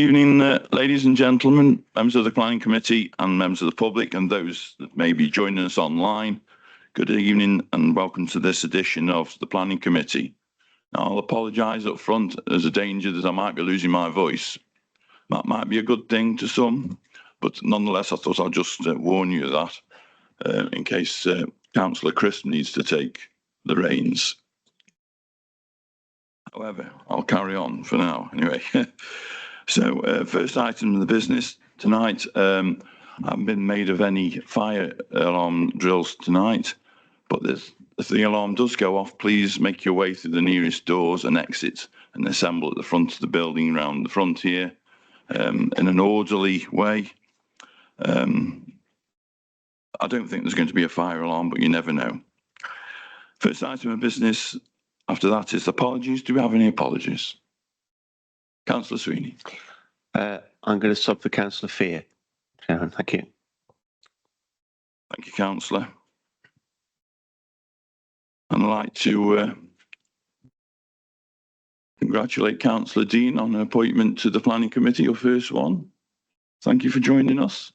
Evening, ladies and gentlemen, members of the planning committee and members of the public and those that may be joining us online. Good evening and welcome to this edition of the planning committee. Now, I'll apologise up front. There's a danger that I might be losing my voice. That might be a good thing to some, but nonetheless, I thought I'd just warn you of that in case Councillor Crisp needs to take the reins. However, I'll carry on for now anyway. So, first item of the business tonight, I haven't been made of any fire alarm drills tonight, but if the alarm does go off, please make your way through the nearest doors and exits and assemble at the front of the building around the front here in an orderly way. I don't think there's going to be a fire alarm, but you never know. First item of business after that is apologies. Do we have any apologies? Councillor Sweeney. I'm going to sub for Councillor Fear. Chairman, thank you. Thank you, Councillor. And I'd like to congratulate Councillor Dean on her appointment to the Planning Committee, your first one. Thank you for joining us.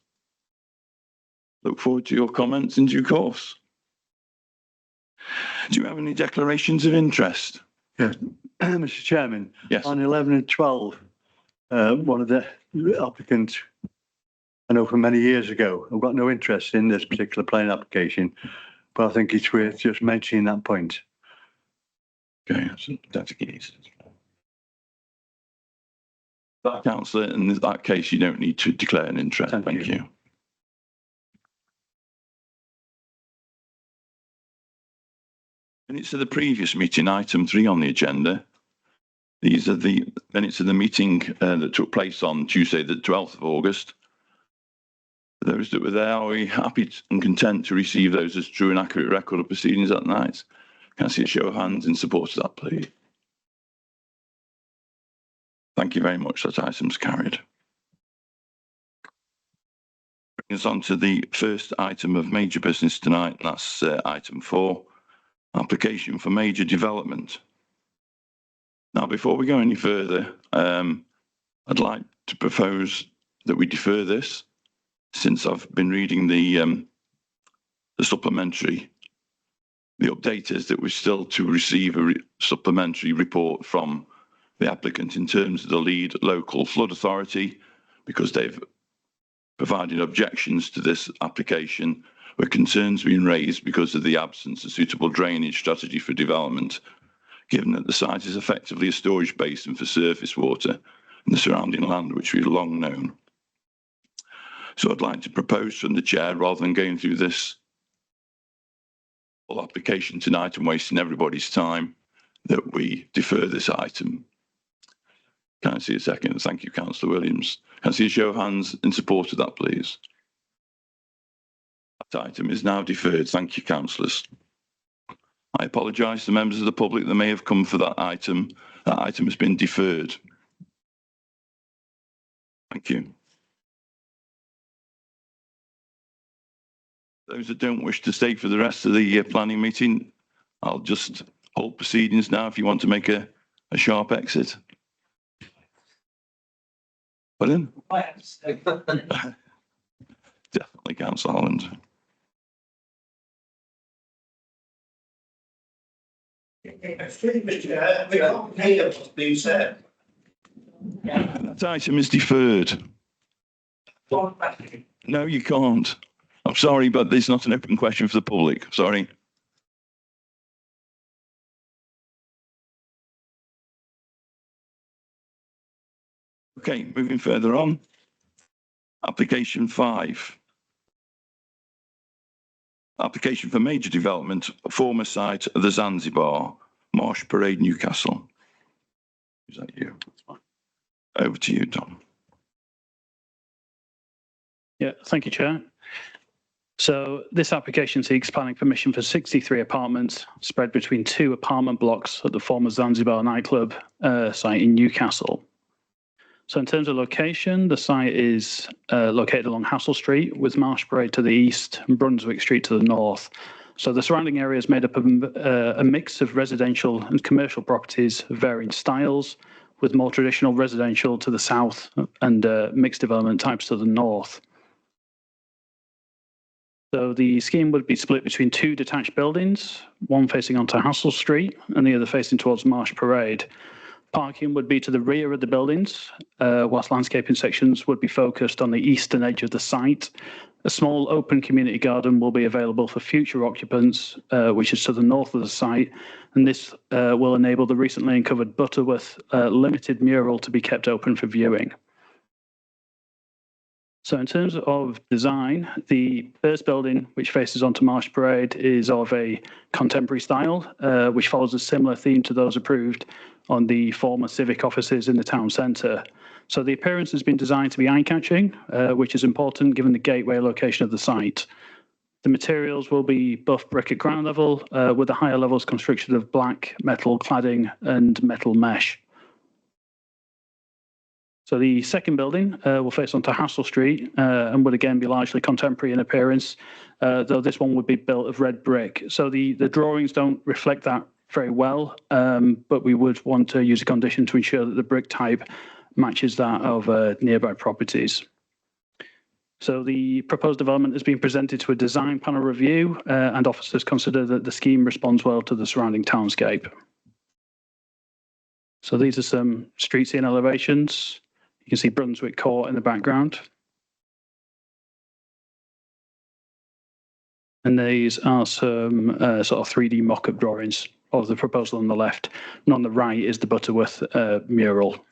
Look forward to your comments in due course. Do you have any declarations of interest? Yeah. Mr. Chairman, yes. On 11 and 12, one of the applicants, I know from many years ago, I've got no interest in this particular planning application, but I think it's worth just mentioning that point. Okay, that's a case. That, Councillor, in that case, you don't need to declare an interest. Thank you. Minutes of the previous meeting, item 3 on the agenda. These are the minutes of the meeting that took place on Tuesday, the 12th of August. For those that were there, are we happy and content to receive those as true and accurate record of proceedings that night? Can I see a show of hands in support of that, please? Thank you very much. That item's carried. Bring us on to the first item of major business tonight. That's item 4. Application for major development. Now, before we go any further, I'd like to propose that we defer this, since I've been reading the supplementary. The update is that we're still to receive a supplementary report from the applicant in terms of the lead local flood authority, because they've provided objections to this application, where concerns have been raised because of the absence of suitable drainage strategy for development, given that the site is effectively a storage basin for surface water and the surrounding land, which we've long known. So I'd like to propose from the chair, rather than going through this whole application tonight and wasting everybody's time, that we defer this item. Can I see a second? Thank you, Councillor Williams. Can I see a show of hands in support of that, please? That item is now deferred. Thank you, councillors. I apologise to members of the public that may have come for that item. That item has been deferred. Thank you. Those that don't wish to stay for the rest of the planning meeting, I'll just hold proceedings now if you want to make a sharp exit. Pardon? Definitely, Councillor Holland. That item is deferred. No, you can't. I'm sorry, but it's not an open question for the public. Sorry. Okay, moving further on. Application 5. Application for major development, former site of the Zanzibar, Marsh Parade, Newcastle. Is that you? Over to you, Tom. Yeah, thank you, Chair. So this application seeks planning permission for 63 apartments spread between 2 apartment blocks at the former Zanzibar nightclub site in Newcastle. So in terms of location, the site is located along Hassel Street with Marsh Parade to the east and Brunswick Street to the north. So the surrounding area is made up of a mix of residential and commercial properties of varying styles, with more traditional residential to the south and mixed development types to the north. So the scheme would be split between two detached buildings, one facing onto Hassel Street and the other facing towards Marsh Parade. Parking would be to the rear of the buildings, whilst landscaping sections would be focused on the eastern edge of the site. A small open community garden will be available for future occupants, which is to the north of the site, and this will enable the recently uncovered Butterworth limited mural to be kept open for viewing. So in terms of design, the first building, which faces onto Marsh Parade, is of a contemporary style, which follows a similar theme to those approved on the former civic offices in the town centre. So the appearance has been designed to be eye-catching, which is important given the gateway location of the site. The materials will be buff brick at ground level, with the higher levels constructed of black metal cladding and metal mesh. So the second building will face onto Hassel Street and would again be largely contemporary in appearance, though this one would be built of red brick. So the drawings don't reflect that very well, but we would want to use a condition to ensure that the brick type matches that of nearby properties. So the proposed development has been presented to a design panel review and officers consider that the scheme responds well to the surrounding townscape. So these are some street scene elevations. You can see Brunswick Court in the background. And these are some sort of 3D mock-up drawings of the proposal on the left. And on the right is the Butterworth mural.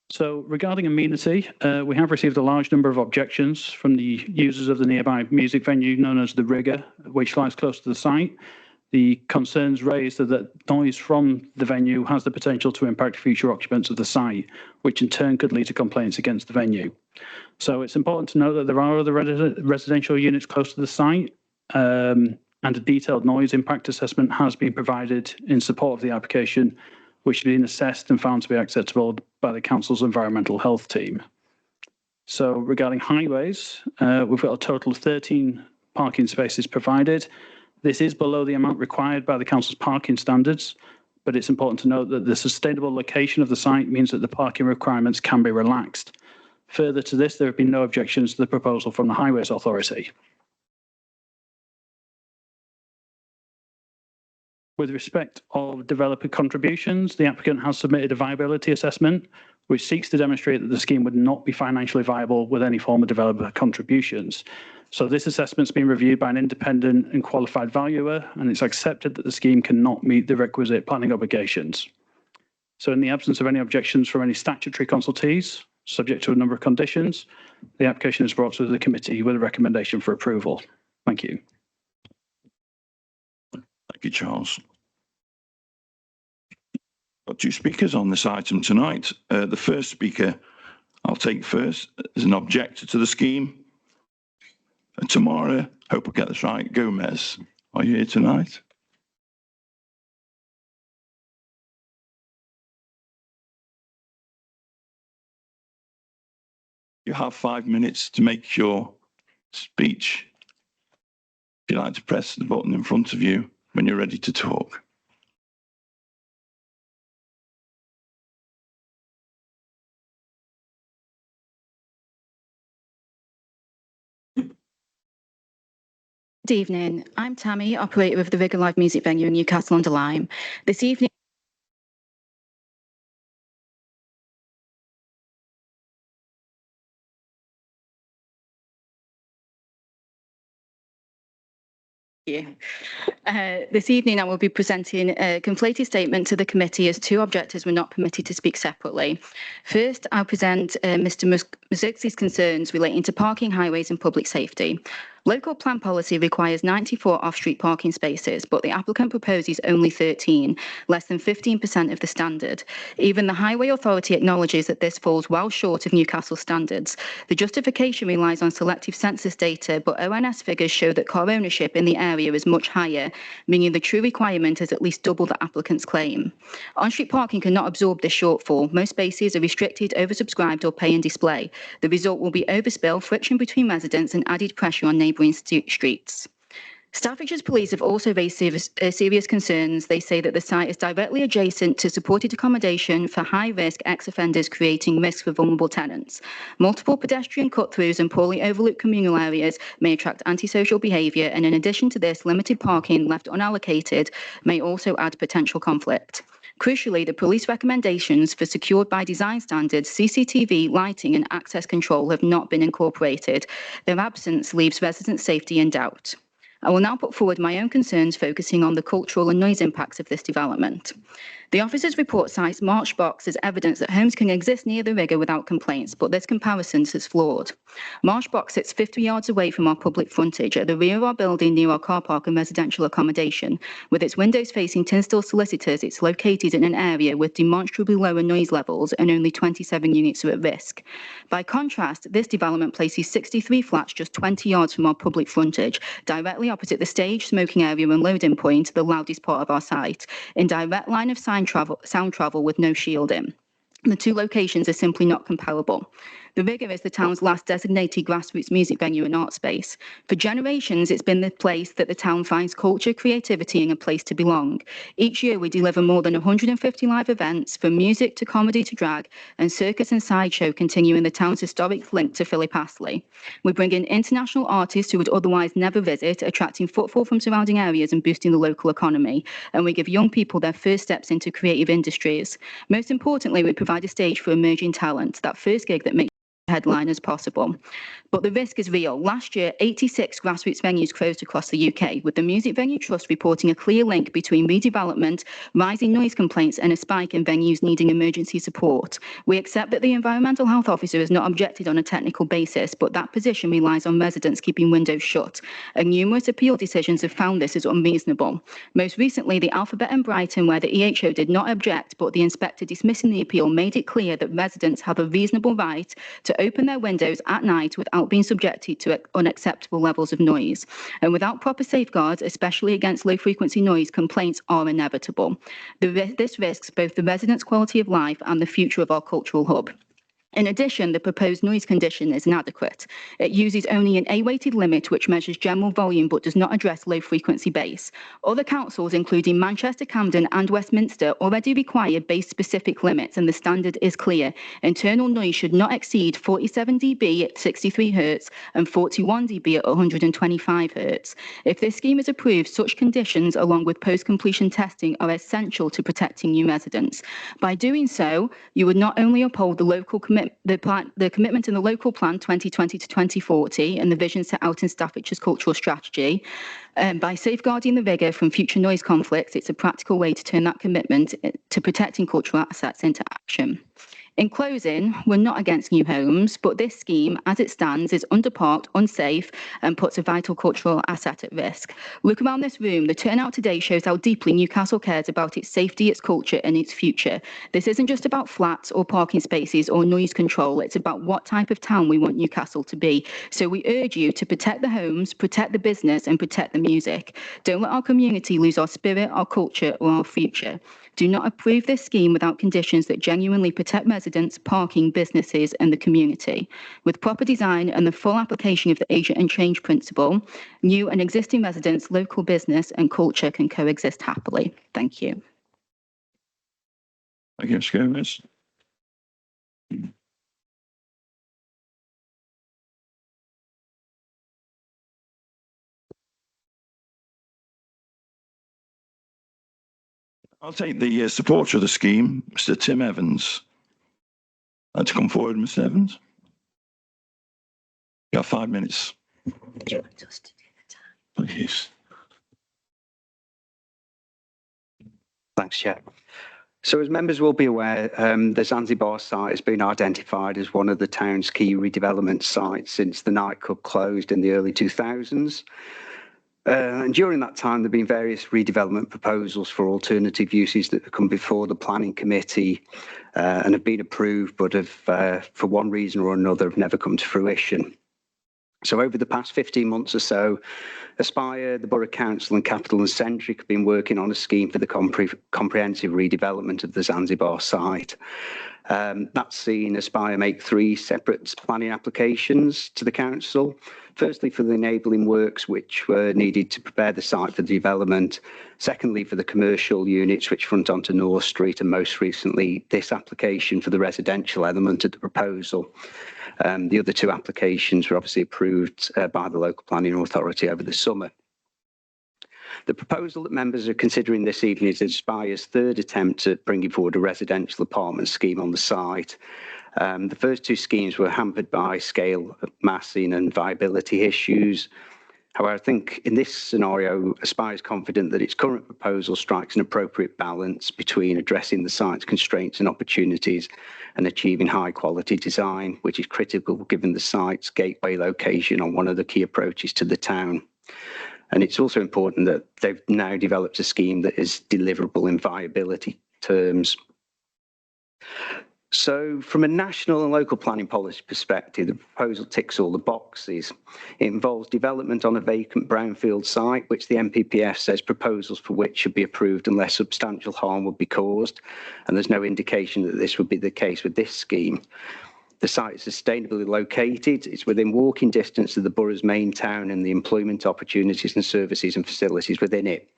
So regarding amenity, we have received a large number of objections from the users of the nearby music venue known as the Rigger, which lies close to the site. The concerns raised are that noise from the venue has the potential to impact future occupants of the site, which in turn could lead to complaints against the venue. So it's important to note that there are other residential units close to the site, and a detailed noise impact assessment has been provided in support of the application, which has been assessed and found to be acceptable by the council's environmental health team. So regarding highways, we've got a total of 13 parking spaces provided. This is below the amount required by the council's parking standards, but it's important to note that the sustainable location of the site means that the parking requirements can be relaxed. Further to this, there have been no objections to the proposal from the Highways Authority. With respect of developer contributions, the applicant has submitted a viability assessment, which seeks to demonstrate that the scheme would not be financially viable with any form of developer contributions. So this assessment's been reviewed by an independent and qualified valuer, and it's accepted that the scheme cannot meet the requisite planning obligations. So in the absence of any objections from any statutory consultees, subject to a number of conditions, the application is brought to the committee with a recommendation for approval. Thank you. Thank you, Charles. Got two speakers on this item tonight. The first speaker I'll take first is an objector to the scheme. Tamara, hope I get this right, Gomez. Are you here tonight? You have 5 minutes to make your speech. If you'd like to press the button in front of you when you're ready to talk. Good evening. I'm Tammy, operator of the Rigger Live Music Venue in Newcastle-under-Lyme. This evening, this evening I will be presenting a conflated statement to the committee as two objectors were not permitted to speak separately. First, I'll present Mr. Muziksi's concerns relating to parking, highways and public safety. Local plan policy requires 94 off-street parking spaces, but the applicant proposes only 13, less than 15% of the standard. Even the Highway Authority acknowledges that this falls well short of Newcastle standards. The justification relies on selective census data, but ONS figures show that car ownership in the area is much higher, meaning the true requirement is at least double the applicant's claim. On-street parking cannot absorb this shortfall. Most spaces are restricted, oversubscribed or pay and display. The result will be overspill, friction between residents and added pressure on neighbouring streets. Staffordshire Police have also raised serious concerns. They say that the site is directly adjacent to supported accommodation for high-risk ex-offenders, creating risks for vulnerable tenants. Multiple pedestrian cut-throughs and poorly overlooked communal areas may attract antisocial behaviour, and in addition to this, limited parking left unallocated may also add potential conflict. Crucially, the police recommendations for secured by design standards, CCTV, lighting and access control have not been incorporated. Their absence leaves resident safety in doubt. I will now put forward my own concerns focusing on the cultural and noise impacts of this development. The officer's report cites Marsh Box as evidence that homes can exist near the rigger without complaints, but this comparison is flawed. Marsh Box sits 50 yards away from our public frontage at the rear of our building near our car park and residential accommodation. With its windows facing Tinstall solicitors, it's located in an area with demonstrably lower noise levels and only 27 units are at risk. By contrast, this development places 63 flats just 20 yards from our public frontage, directly opposite the stage, smoking area and loading point, the loudest part of our site, in direct line of sound travel with no shielding. The two locations are simply not comparable. The Rigger is the town's last designated grassroots music venue and art space. For generations, it's been the place that the town finds culture, creativity and a place to belong. Each year, we deliver more than 150 live events, from music to comedy to drag, and circus and sideshow continuing the town's historic link to Philip Astley. We bring in international artists who would otherwise never visit, attracting footfall from surrounding areas and boosting the local economy. And we give young people their first steps into creative industries. Most importantly, we provide a stage for emerging talent, that first gig that makes headline as possible. But the risk is real. Last year, 86 grassroots venues closed across the UK, with the Music Venue Trust reporting a clear link between redevelopment, rising noise complaints and a spike in venues needing emergency support. We accept that the Environmental Health Officer has not objected on a technical basis, but that position relies on residents keeping windows shut, and numerous appeal decisions have found this as unreasonable. Most recently, the Alphabet in Brighton, where the EHO did not object, but the inspector dismissing the appeal made it clear that residents have a reasonable right to open their windows at night without being subjected to unacceptable levels of noise. And without proper safeguards, especially against low-frequency noise, complaints are inevitable. This risks both the residents' quality of life and the future of our cultural hub. In addition, the proposed noise condition is inadequate. It uses only an A-weighted limit which measures general volume but does not address low-frequency bass. Other councils, including Manchester, Camden and Westminster, already require bass-specific limits, and the standard is clear. Internal noise should not exceed 47 dB at 63 Hz and 41 dB at 125 Hz. If this scheme is approved, such conditions, along with post-completion testing, are essential to protecting new residents. By doing so, you would not only uphold the local commitment in the local plan 2020 to 2040 and the vision set out in Staffordshire's cultural strategy. By safeguarding the rigger from future noise conflicts, it's a practical way to turn that commitment to protecting cultural assets into action. In closing, we're not against new homes, but this scheme, as it stands, is underparked, unsafe, and puts a vital cultural asset at risk. Look around this room. The turnout today shows how deeply Newcastle cares about its safety, its culture, and its future. This isn't just about flats or parking spaces or noise control. It's about what type of town we want Newcastle to be. So we urge you to protect the homes, protect the business, and protect the music. Don't let our community lose our spirit, our culture, or our future. Do not approve this scheme without conditions that genuinely protect residents, parking, businesses and the community. With proper design and the full application of the agent and change principle, new and existing residents, local business and culture can coexist happily. Thank you. Thank you, Ms. Gomez. I'll take the supporter of the scheme, Mr. Tim Evans. To come forward, Mr. Evans. You got 5 minutes. Please. Thanks, Chair. So as members will be aware, the Zanzibar site has been identified as one of the town's key redevelopment sites since the nightclub closed in the early 2000s. And during that time, there have been various redevelopment proposals for alternative uses that have come before the planning committee and have been approved, but have, for one reason or another, have never come to fruition. So over the past 15 months or so, Aspire, the Borough Council and Capital and Centric have been working on a scheme for the comprehensive redevelopment of the Zanzibar site. That's seen Aspire make 3 separate planning applications to the council. Firstly, for the enabling works which were needed to prepare the site for the development. Secondly, for the commercial units which front onto North Street, and most recently, this application for the residential element of the proposal. The other 2 applications were obviously approved by the local planning authority over the summer. The proposal that members are considering this evening is Aspire's 3rd attempt at bringing forward a residential apartment scheme on the site. The first 2 schemes were hampered by scale, massing and viability issues. However, I think in this scenario, Aspire is confident that its current proposal strikes an appropriate balance between addressing the site's constraints and opportunities and achieving high quality design, which is critical given the site's gateway location on one of the key approaches to the town. And it's also important that they've now developed a scheme that is deliverable in viability terms. So from a national and local planning policy perspective, the proposal ticks all the boxes. It involves development on a vacant brownfield site, which the NPPF says proposals for which should be approved unless substantial harm would be caused. And there's no indication that this would be the case with this scheme. The site is sustainably located. It's within walking distance of the borough's main town and the employment opportunities and services and facilities within it.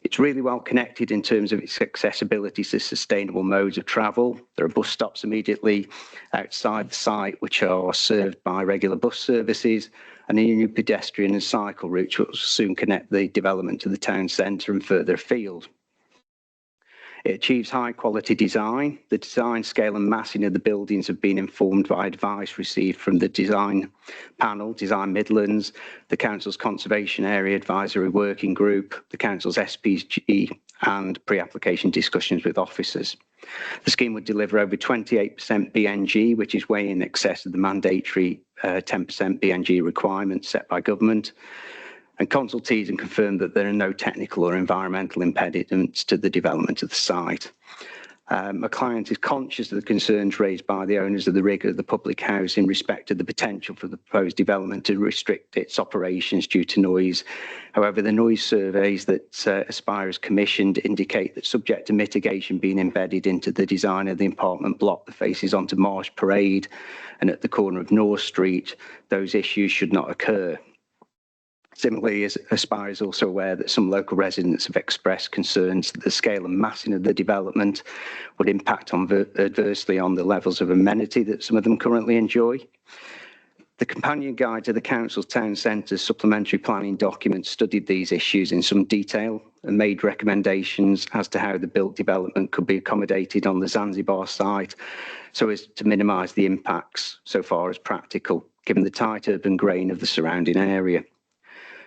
It's really well connected in terms of its accessibility to sustainable modes of travel. There are bus stops immediately outside the site, which are served by regular bus services, and a new pedestrian and cycle route which will soon connect the development to the town centre and further afield. It achieves high quality design. The design, scale and massing of the buildings have been informed by advice received from the design panel, Design Midlands, the Council's Conservation Area Advisory Working Group, the Council's SPG and pre-application discussions with officers. The scheme would deliver over 28% BNG, which is way in excess of the mandatory 10% BNG requirements set by government. And consultees and confirmed that there are no technical or environmental impediments to the development of the site. My client is conscious of the concerns raised by the owners of the rig of the public house in respect to the potential for the proposed development to restrict its operations due to noise. However, the noise surveys that Aspire has commissioned indicate that subject to mitigation being embedded into the design of the apartment block that faces onto Marsh Parade and at the corner of North Street, those issues should not occur. Similarly, Aspire is also aware that some local residents have expressed concerns that the scale and massing of the development would impact adversely on the levels of amenity that some of them currently enjoy. The companion guide to the Council's Town Centre's supplementary planning document studied these issues in some detail and made recommendations as to how the built development could be accommodated on the Zanzibar site so as to minimise the impacts so far as practical, given the tight urban grain of the surrounding area.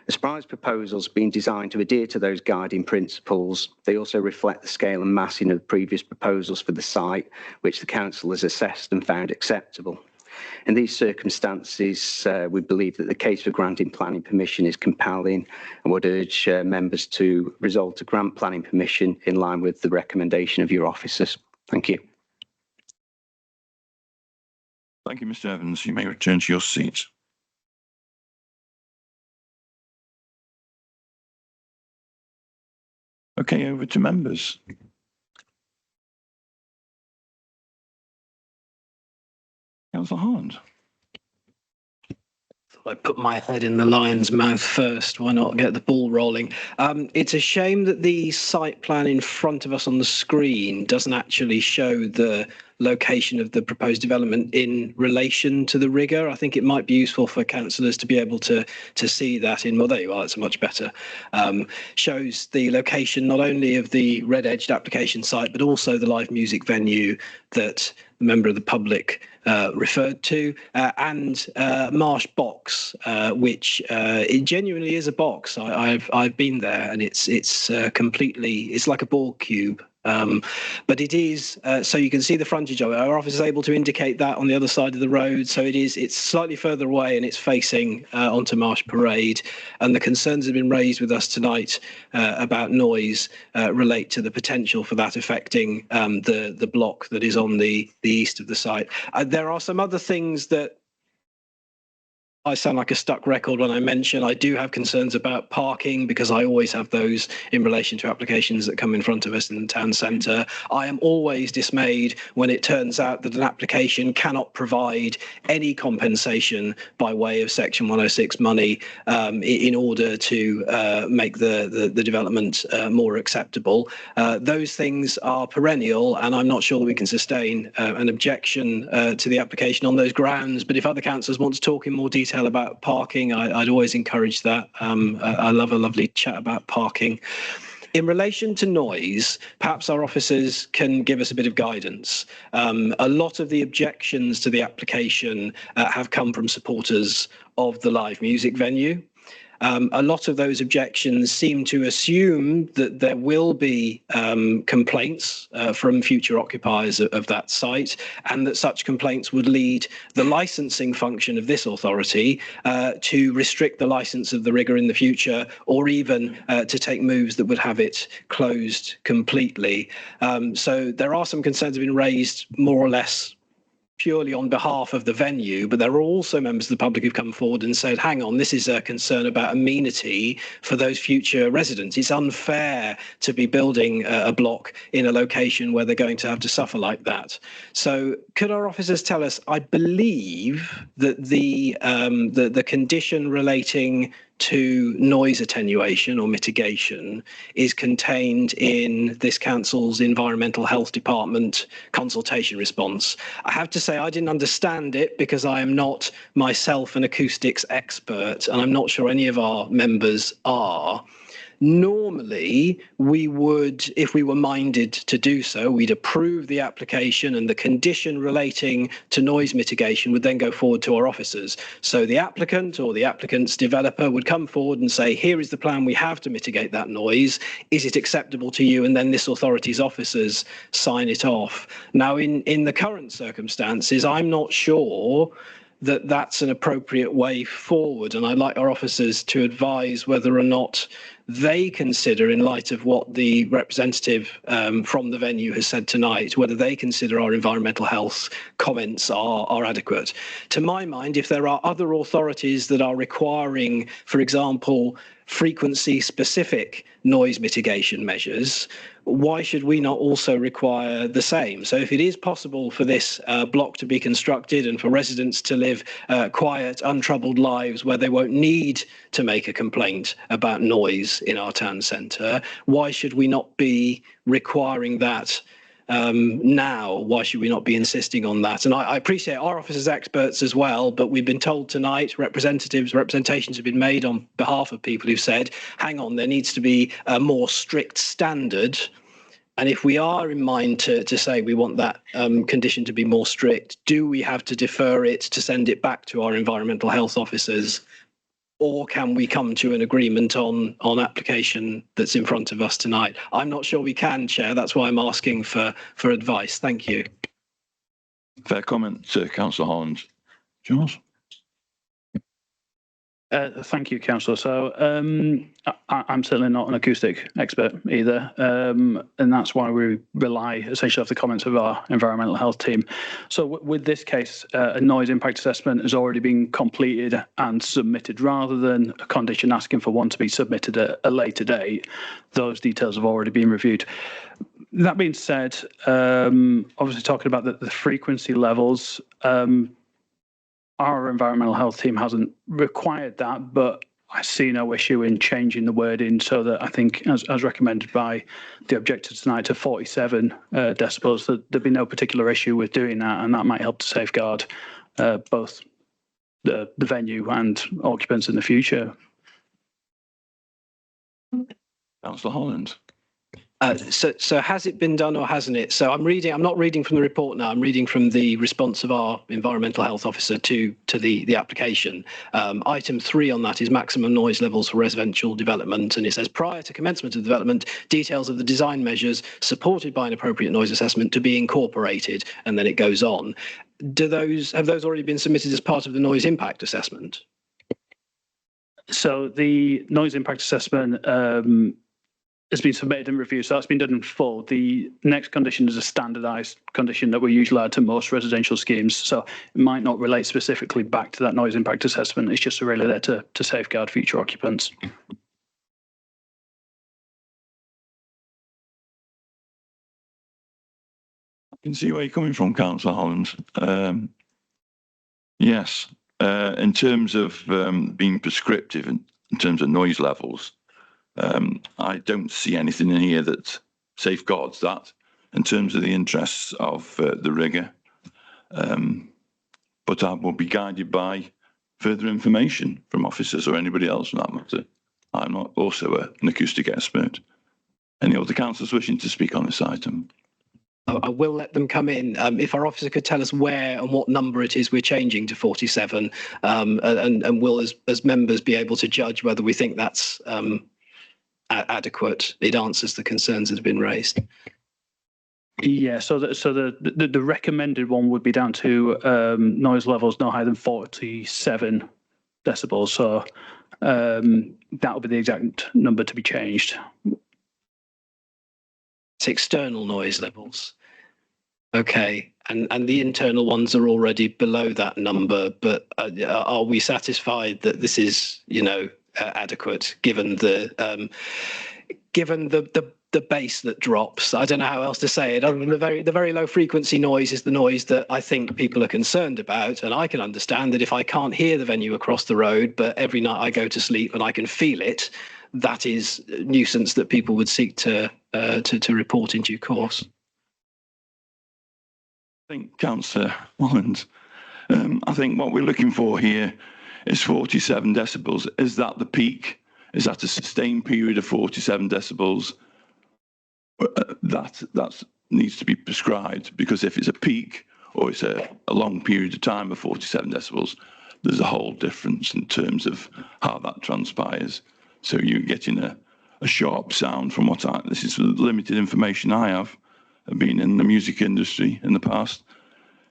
Aspire's proposals have been designed to adhere to those guiding principles. They also reflect the scale and massing of the previous proposals for the site, which the Council has assessed and found acceptable. In these circumstances, we believe that the case for granting planning permission is compelling and would urge members to resolve to grant planning permission in line with the recommendation of your officers. Thank you. Thank you, Mr. Evans. You may return to your seat. Okay, over to members. Councillor Holland. I put my head in the lion's mouth first. Why not get the ball rolling? It's a shame that the site plan in front of us on the screen doesn't actually show the location of the proposed development in relation to the rigger. I think it might be useful for councillors to be able to see that in, well, there you are, it's much better. Shows the location not only of the red edged application site, but also the live music venue that the member of the public referred to, and Marsh Box, which it genuinely is a box. I've been there, and it's completely, it's like a ball cube. But it is, so you can see the frontage of it. Our office is able to indicate that on the other side of the road. So it's slightly further away and it's facing onto Marsh Parade. And the concerns that have been raised with us tonight about noise relate to the potential for that affecting the block that is on the east of the site. There are some other things that I sound like a stuck record when I mention I do have concerns about parking, because I always have those in relation to applications that come in front of us in the town centre. I am always dismayed when it turns out that an application cannot provide any compensation by way of Section 106 money in order to make the development more acceptable. Those things are perennial, and I'm not sure that we can sustain an objection to the application on those grounds. But if other councillors want to talk in more detail about parking, I'd always encourage that. I love a lovely chat about parking. In relation to noise, perhaps our officers can give us a bit of guidance. A lot of the objections to the application have come from supporters of the live music venue. A lot of those objections seem to assume that there will be complaints from future occupiers of that site, and that such complaints would lead the licensing function of this authority to restrict the license of the rigger in the future, or even to take moves that would have it closed completely. So there are some concerns that have been raised more or less purely on behalf of the venue, but there are also members of the public who've come forward and said, hang on, this is a concern about amenity for those future residents. It's unfair to be building a block in a location where they're going to have to suffer like that. So could our officers tell us, I believe that the condition relating to noise attenuation or mitigation is contained in this council's Environmental Health Department consultation response. I have to say I didn't understand it because I am not myself an acoustics expert, and I'm not sure any of our members are. Normally, we would, if we were minded to do so, we'd approve the application, and the condition relating to noise mitigation would then go forward to our officers. So the applicant or the applicant's developer would come forward and say, here is the plan we have to mitigate that noise. Is it acceptable to you? And then this authority's officers sign it off. Now, in the current circumstances, I'm not sure that that's an appropriate way forward. And I'd like our officers to advise whether or not they consider, in light of what the representative from the venue has said tonight, whether they consider our environmental health comments are adequate. To my mind, if there are other authorities that are requiring, for example, frequency-specific noise mitigation measures, why should we not also require the same? So if it is possible for this block to be constructed and for residents to live quiet, untroubled lives where they won't need to make a complaint about noise in our town centre, why should we not be requiring that now? Why should we not be insisting on that? And I appreciate our officers experts as well, but we've been told tonight representations have been made on behalf of people who've said, hang on, there needs to be a more strict standard. And if we are in mind to say we want that condition to be more strict, do we have to defer it to send it back to our environmental health officers? Or can we come to an agreement on application that's in front of us tonight? I'm not sure we can, Chair. That's why I'm asking for advice. Thank you. Fair comment, Councillor Holland. Jules? Thank you, Councillor. So I'm certainly not an acoustic expert either, and that's why we rely essentially off the comments of our environmental health team. So with this case, a noise impact assessment has already been completed and submitted, rather than a condition asking for one to be submitted at a later date. Those details have already been reviewed. That being said, obviously talking about the frequency levels, our environmental health team hasn't required that, but I see no issue in changing the wording so that I think, as recommended by the objector tonight, to 47 decibels, that there'd be no particular issue with doing that, and that might help to safeguard both the venue and occupants in the future. Councillor Holland. So has it been done or hasn't it? So I'm not reading from the report now, I'm reading from the response of our environmental health officer to the application. Item 3 on that is maximum noise levels for residential development, and it says prior to commencement of development, details of the design measures supported by an appropriate noise assessment to be incorporated, and then it goes on. Have those already been submitted as part of the noise impact assessment? So the noise impact assessment has been submitted and reviewed, so that's been done in full. The next condition is a standardised condition that we usually add to most residential schemes, so it might not relate specifically back to that noise impact assessment. It's just really there to safeguard future occupants. I can see where you're coming from, Councillor Holland. Yes, in terms of being prescriptive in terms of noise levels, I don't see anything in here that safeguards that in terms of the interests of the rigger. But I will be guided by further information from officers or anybody else for that matter. I'm not also an acoustic expert. Any other councillors wishing to speak on this item? I will let them come in. If our officer could tell us where and what number it is we're changing to 47, and will, as members, be able to judge whether we think that's adequate. It answers the concerns that have been raised. Yeah, so the recommended one would be down to noise levels no higher than 47 decibels. So that would be the exact number to be changed. It's external noise levels. Okay, and the internal ones are already below that number, but are we satisfied that this is, adequate given the bass that drops? I don't know how else to say it. Other than the very low frequency noise is the noise that I think people are concerned about, and I can understand that if I can't hear the venue across the road, but every night I go to sleep and I can feel it, that is a nuisance that people would seek to report in due course. I think, Councillor Holland, I think what we're looking for here is 47 decibels. Is that the peak? Is that a sustained period of 47 decibels? That needs to be prescribed, because if it's a peak or it's a long period of time of 47 decibels, there's a whole difference in terms of how that transpires. So you're getting a sharp sound from this is the limited information I have been in the music industry in the past,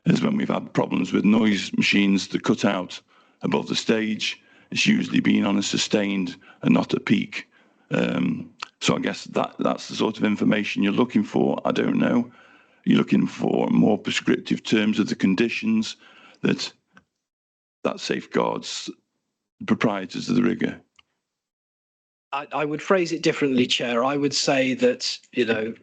is when we've had problems with noise machines that cut out above the stage. It's usually been on a sustained and not a peak. So I guess that's the sort of information you're looking for. I don't know. You're looking for more prescriptive terms of the conditions that safeguards the proprietors of the rigger. I would phrase it differently, Chair. I would say that,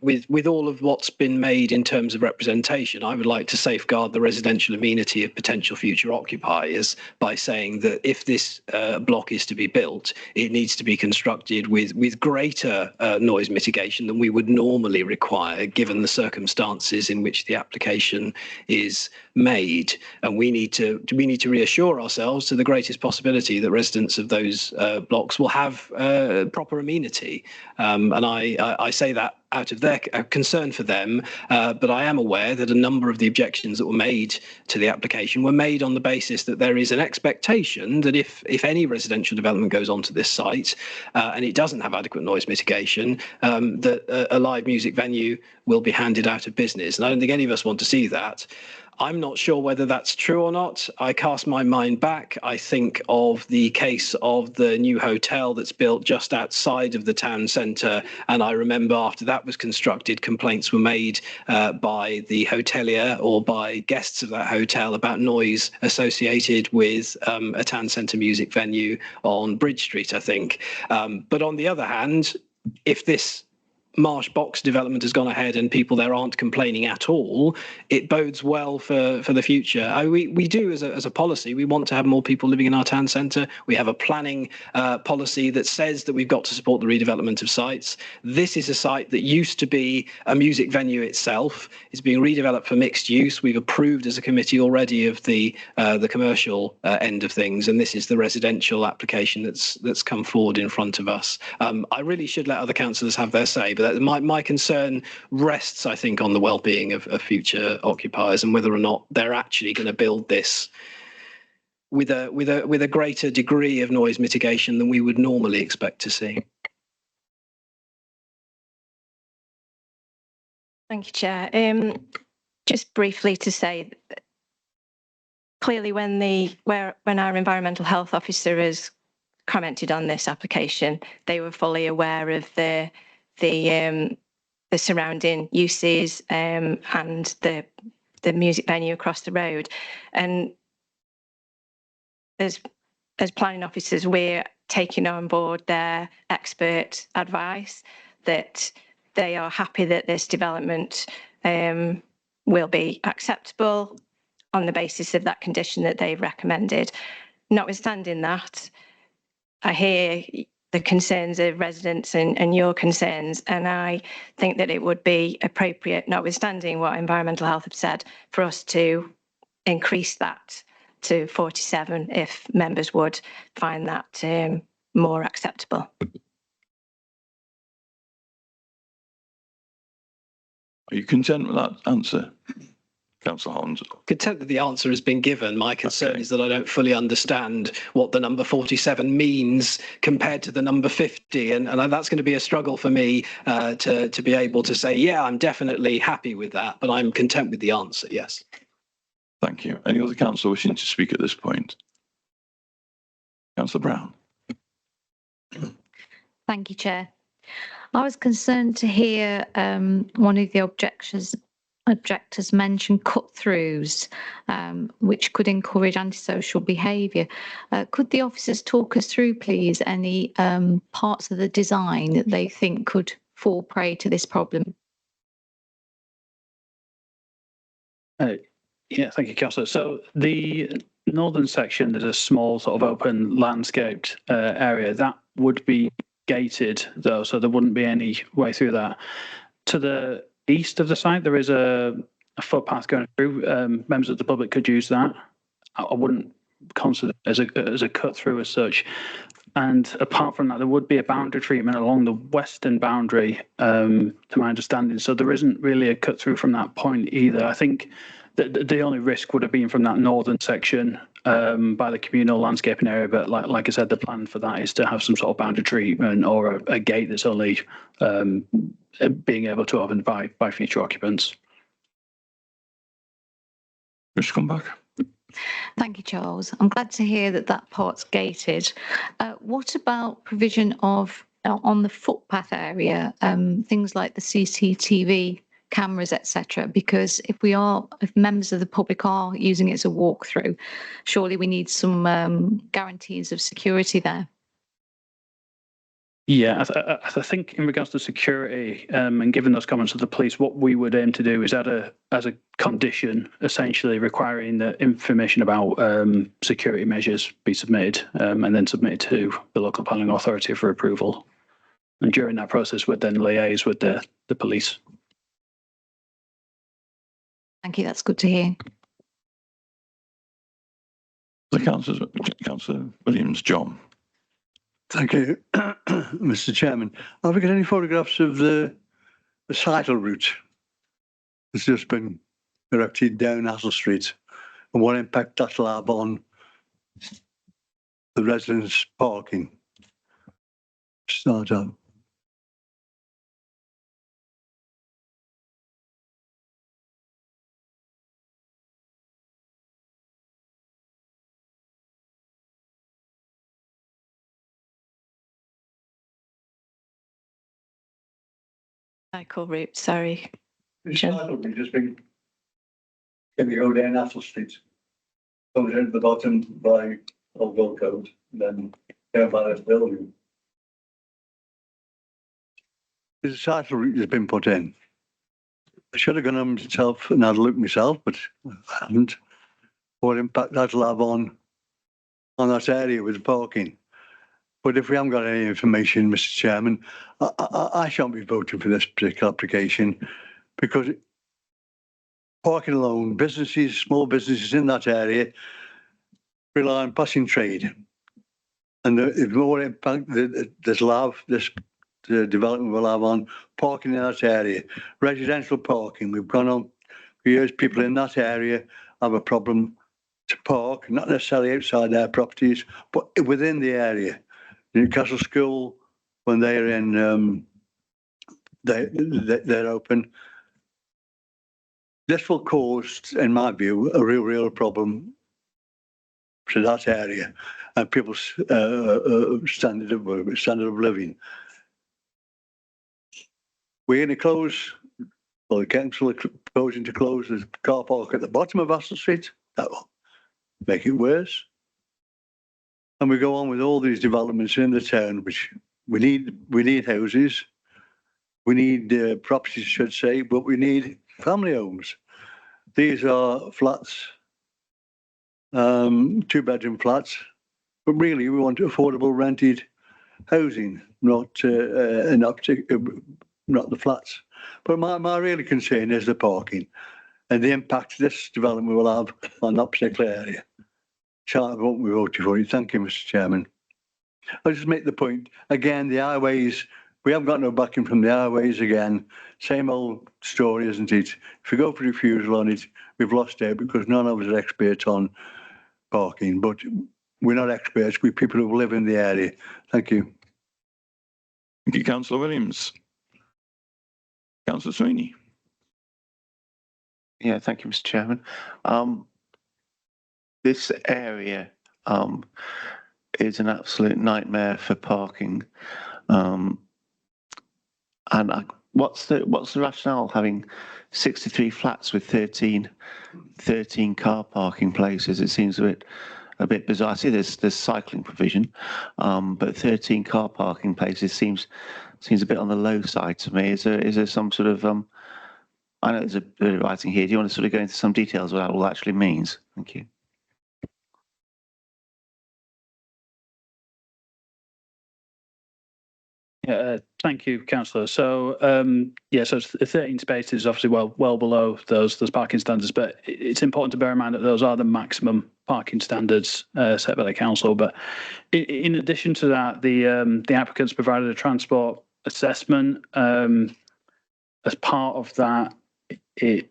with all of what's been made in terms of representation, I would like to safeguard the residential amenity of potential future occupiers by saying that if this block is to be built, it needs to be constructed with greater noise mitigation than we would normally require, given the circumstances in which the application is made. And we need to reassure ourselves to the greatest possibility that residents of those blocks will have proper amenity, and I say that out of their concern for them, but I am aware that a number of the objections that were made to the application were made on the basis that there is an expectation that if any residential development goes onto this site and it doesn't have adequate noise mitigation, that a live music venue will be handed out of business, and I don't think any of us want to see that. I'm not sure whether that's true or not. I cast my mind back. I think of the case of the new hotel that's built just outside of the town centre. And I remember after that was constructed, complaints were made by the hotelier or by guests of that hotel about noise associated with a town centre music venue on Bridge Street, I think. But on the other hand, if this Marsh Box development has gone ahead and people there aren't complaining at all, it bodes well for the future. We do as a policy, we want to have more people living in our town centre. We have a planning policy that says that we've got to support the redevelopment of sites. This is a site that used to be a music venue itself. It's being redeveloped for mixed use. We've approved as a committee already of the commercial end of things, and this is the residential application that's come forward in front of us. I really should let other councillors have their say, but my concern rests, I think, on the well-being of future occupiers and whether or not they're actually going to build this with a greater degree of noise mitigation than we would normally expect to see. Thank you, Chair. Just briefly to say, clearly when our environmental health officer has commented on this application, they were fully aware of the the surrounding uses and the music venue across the road. And as planning officers, we're taking on board their expert advice that they are happy that this development will be acceptable on the basis of that condition that they've recommended. Notwithstanding that, I hear the concerns of residents and your concerns, and I think that it would be appropriate, notwithstanding what Environmental Health have said, for us to increase that to 47 if members would find that more acceptable. Are you content with that answer, Councillor Holmes? Content that the answer has been given. My concern is that I don't fully understand what the number 47 means compared to the number 50. And that's going to be a struggle for me to be able to say, yeah, I'm definitely happy with that, but I'm content with the answer, yes. Thank you. Any other councillor wishing to speak at this point? Councillor Brown. Thank you, Chair. I was concerned to hear one of the objectors mention cut-throughs, which could encourage antisocial behaviour. Could the officers talk us through, please, any parts of the design that they think could fall prey to this problem? Yeah, thank you, Councillor. So the northern section, there's a small sort of open landscaped area that would be gated though, so there wouldn't be any way through that. To the east of the site, there is a footpath going through. Members of the public could use that. I wouldn't consider it as a cut through as such. And apart from that, there would be a boundary treatment along the western boundary, to my understanding. So there isn't really a cut through from that point either. I think that the only risk would have been from that northern section by the communal landscaping area. But like I said, the plan for that is to have some sort of boundary treatment or a gate that's only being able to open by future occupants. Just come back. Thank you, Charles. I'm glad to hear that that part's gated. What about provision of on the footpath area, things like the CCTV cameras, etc.? Because if members of the public are using it as a walkthrough, surely we need some guarantees of security there. Yeah, I think in regards to security, and given those comments of the police, what we would aim to do is add as a condition, essentially requiring that information about security measures be submitted and then submitted to the local planning authority for approval. And during that process, we'd then liaise with the police. Thank you. That's good to hear. The Councillor Williams, John. Thank you, Mr. Chairman. Have we got any photographs of the cycle route that's just been erected down Hassel Street and what impact that'll have on the residents' parking? Start up. Cycle route, sorry. The cycle route has been, can you go down Hassel Street? Comes into the bottom by Old Gold Coast, and then down by this building. There's a cycle route that's been put in. I should have gone on myself and had a look myself, but I haven't. What impact that'll have on that area with the parking. But if we haven't got any information, Mr. Chairman, I shan't be voting for this particular application because parking alone, businesses, small businesses in that area rely on passing trade. And the more impact this development will have on parking in that area, residential parking, we've gone on for years, people in that area have a problem to park, not necessarily outside their properties, but within the area. Newcastle School, when they're in, they're open. This will cause, in my view, a real problem to that area and people's standard of living. we're going to close, well, the council are proposing to close the car park at the bottom of Astle Street. That will make it worse. And we go on with all these developments in the town, which we need houses, we need properties, I should say, but we need family homes. These are flats, 2-bedroom flats, but really we want affordable rented housing, not the flats. But my really concern is the parking and the impact this development will have on that particular area. So I won't be voting for it. Thank you, Mr. Chairman. I'll just make the point again. The highways, we haven't got no backing from the highways again. Same old story, isn't it? If we go for refusal on it, we've lost out because none of us are experts on parking. But we're not experts. We're people who live in the area. Thank you. Thank you, Councillor Williams. Councillor Sweeney. Yeah, thank you, Mr. Chairman. This area is an absolute nightmare for parking. What's the rationale having 63 flats with 13 car parking places? It seems a bit bizarre. I see there's cycling provision, but 13 car parking places seems a bit on the low side to me. Is there some sort of I know there's a bit of writing here. Do you want to sort of go into some details of what that all actually means? Thank you. Yeah, thank you, Councillor. So, so 13 spaces, obviously well below those parking standards, but it's important to bear in mind that those are the maximum parking standards set by the council. But in addition to that, the applicants provided a transport assessment. As part of that, it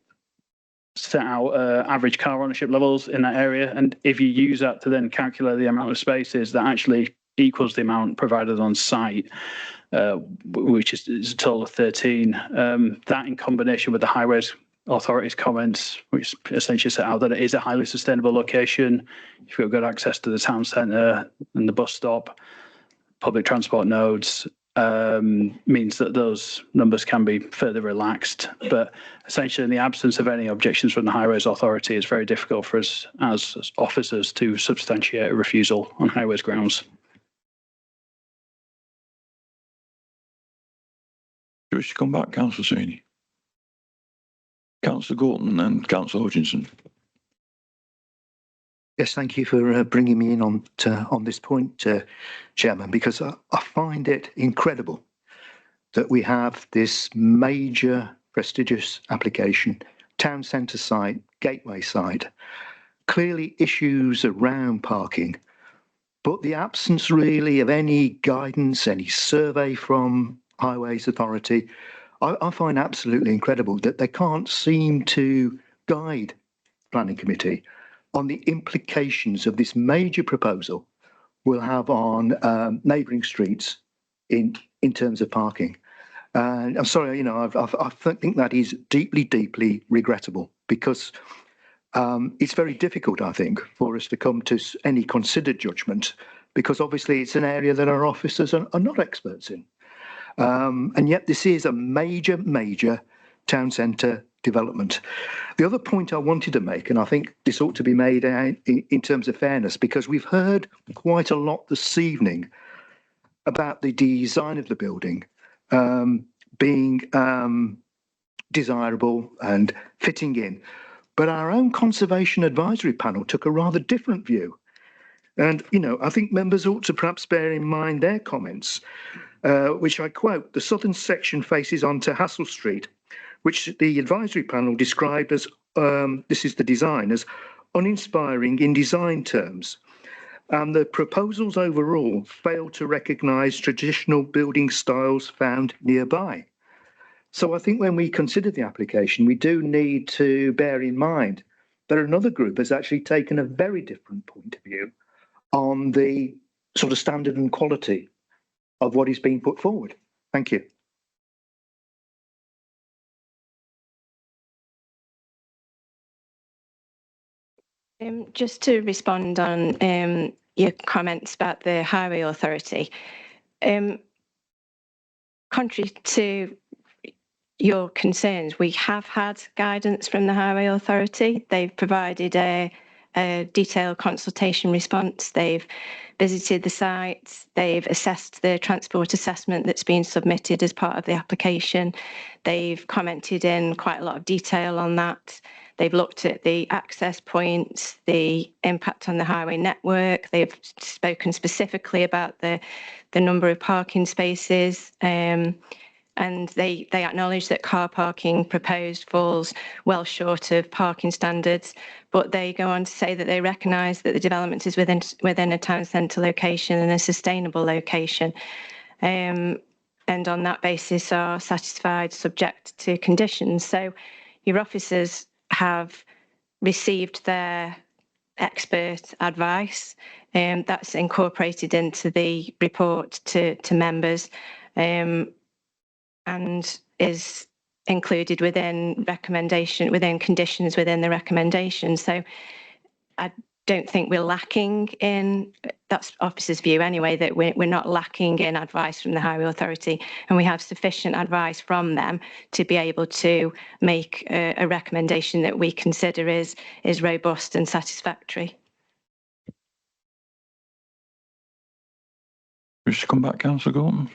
set out average car ownership levels in that area, and if you use that to then calculate the amount of spaces, that actually equals the amount provided on site. Which is a total of 13. That in combination with the Highways Authority's comments, which essentially set out that it is a highly sustainable location. If you've got access to the town centre and the bus stop, public transport nodes, means that those numbers can be further relaxed. But essentially, in the absence of any objections from the Highways Authority, it's very difficult for us as officers to substantiate a refusal on highways grounds. Do you wish to come back, Councillor Sweeney? Councillor Gorton and Councillor Hutchinson. Yes, thank you for bringing me in on this point, Chairman, because I find it incredible that we have this major prestigious application, town centre site, gateway site, clearly issues around parking, but the absence really of any guidance, any survey from Highways Authority, I find absolutely incredible that they can't seem to guide Planning Committee on the implications of this major proposal will have on neighbouring streets in terms of parking. And I'm sorry, I think that is deeply regrettable because it's very difficult, I think, for us to come to any considered judgment because obviously it's an area that our officers are not experts in. And yet this is a major town centre development. The other point I wanted to make, and I think this ought to be made in terms of fairness, because we've heard quite a lot this evening about the design of the building being desirable and fitting in. But our own Conservation Advisory Panel took a rather different view. And, I think members ought to perhaps bear in mind their comments, which I quote, "The southern section faces onto Hassel Street, which the advisory panel described as, this is the design, as uninspiring in design terms. And the proposals overall fail to recognise traditional building styles found nearby." So I think when we consider the application, we do need to bear in mind that another group has actually taken a very different point of view on the sort of standard and quality of what is being put forward. Thank you. Just to respond on your comments about the Highway Authority, contrary to your concerns, we have had guidance from the Highway Authority. They've provided a detailed consultation response. They've visited the site. They've assessed the transport assessment that's been submitted as part of the application. They've commented in quite a lot of detail on that. They've looked at the access points, the impact on the highway network. They've spoken specifically about the number of parking spaces. And they acknowledge that car parking proposed falls well short of parking standards, but they go on to say that they recognise that the development is within a town centre location and a sustainable location, and on that basis are satisfied subject to conditions. So your officers have received their expert advice, and that's incorporated into the report to members. And is included within conditions within the recommendation. So I don't think we're lacking in, that's officers' view anyway, that we're not lacking in advice from the Highway Authority, and we have sufficient advice from them to be able to make a recommendation that we consider is robust and satisfactory. Wish to come back, Councillor Gorton?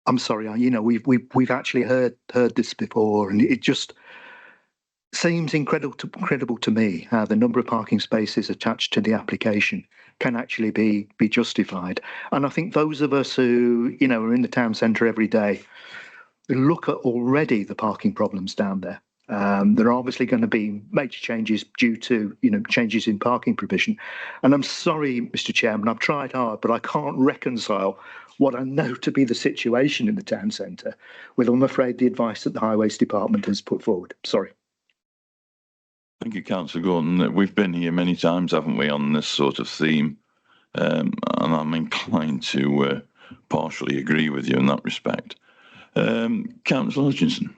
I'm sorry, we've actually heard this before, and it just seems incredible to me how the number of parking spaces attached to the application can actually be justified. And I think those of us who are in the town centre every day look at already the parking problems down there. There are obviously going to be major changes due to changes in parking provision. And I'm sorry, Mr. Chairman, I've tried hard, but I can't reconcile what I know to be the situation in the town centre with, I'm afraid, the advice that the Highways Department has put forward. Sorry. Thank you, Councillor Gordon. We've been here many times, haven't we, on this sort of theme, and I'm inclined to partially agree with you in that respect. Councillor Hutchinson.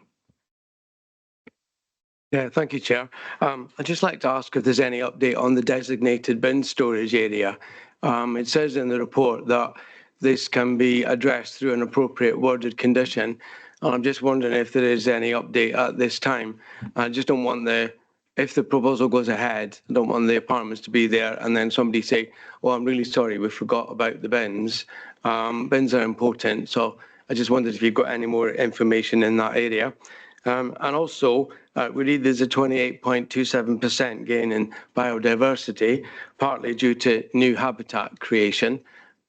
Yeah, thank you, Chair. I'd just like to ask if there's any update on the designated bin storage area. It says in the report that this can be addressed through an appropriate worded condition. And I'm just wondering if there is any update at this time. I just don't want if the proposal goes ahead, I don't want the apartments to be there and then somebody say, oh, I'm really sorry, we forgot about the bins. Bins are important. So I just wondered if you've got any more information in that area. And also, we read there's a 28.27% gain in biodiversity, partly due to new habitat creation.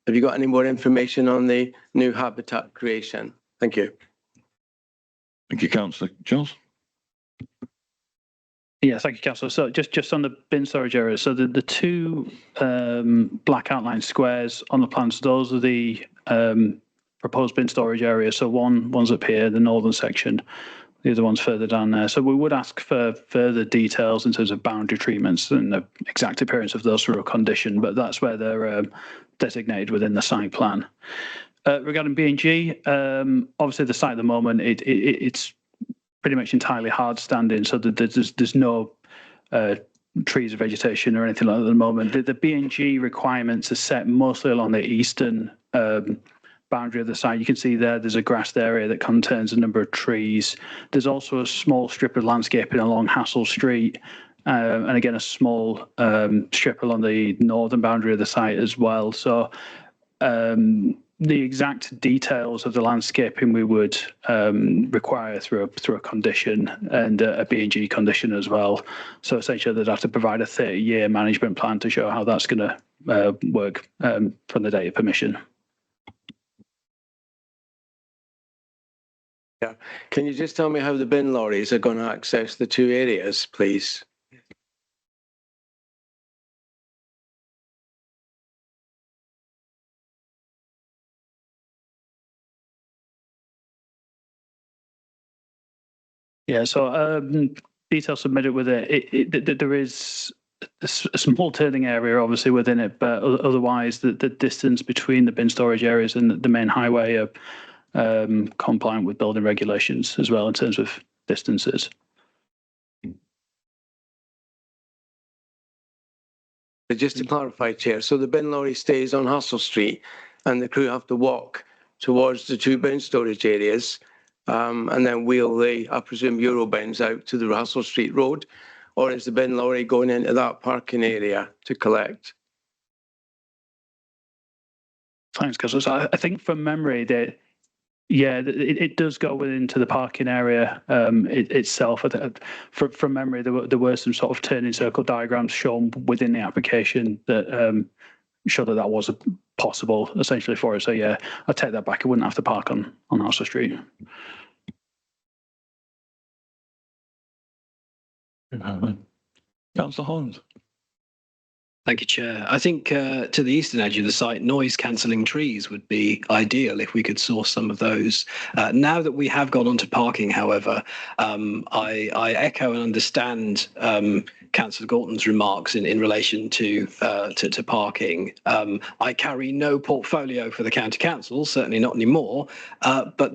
Have you got any more information on the new habitat creation? Thank you. Thank you, Councillor. Charles? Yeah, thank you, Councillor. So just on the bin storage area, so the two black outline squares on the plans, those are the proposed bin storage areas. So one's up here, the northern section. The other one's further down there. So we would ask for further details in terms of boundary treatments and the exact appearance of those through a condition, but that's where they're designated within the site plan. Regarding B&G, obviously the site at the moment, it's pretty much entirely hard standing, so there's no trees or vegetation or anything like that at the moment. The B&G requirements are set mostly along the eastern boundary of the site. You can see there's a grassed area that contains a number of trees. There's also a small strip of landscaping along Hassel Street, and again a small strip along the northern boundary of the site as well. So the exact details of the landscaping we would require through a condition and a B&G condition as well. So essentially they'd have to provide a 30-year management plan to show how that's going to work from the date of permission. Yeah. Can you just tell me how the bin lorries are going to access the two areas, please? Yeah, so details submitted with it. There is a small turning area obviously within it, but otherwise the distance between the bin storage areas and the main highway are compliant with building regulations as well in terms of distances. Just to clarify, Chair, so the bin lorry stays on Hassel Street and the crew have to walk towards the 2 bin storage areas, and then wheel the, I presume, Euro bins out to the Russell Street Road, or is the bin lorry going into that parking area to collect? Thanks, Councillor. So I think from memory that, yeah, it does go into the parking area itself. From memory, there were some sort of turning circle diagrams shown within the application that showed that was possible essentially for us. So yeah, I take that back. I wouldn't have to park on House Street. Councillor Holmes. Thank you, Chair. I think to the eastern edge of the site, noise cancelling trees would be ideal if we could source some of those. Now that we have gone on to parking, however, I echo and understand Councillor Gorton's remarks in relation to parking. I carry no portfolio for the county council, certainly not anymore, but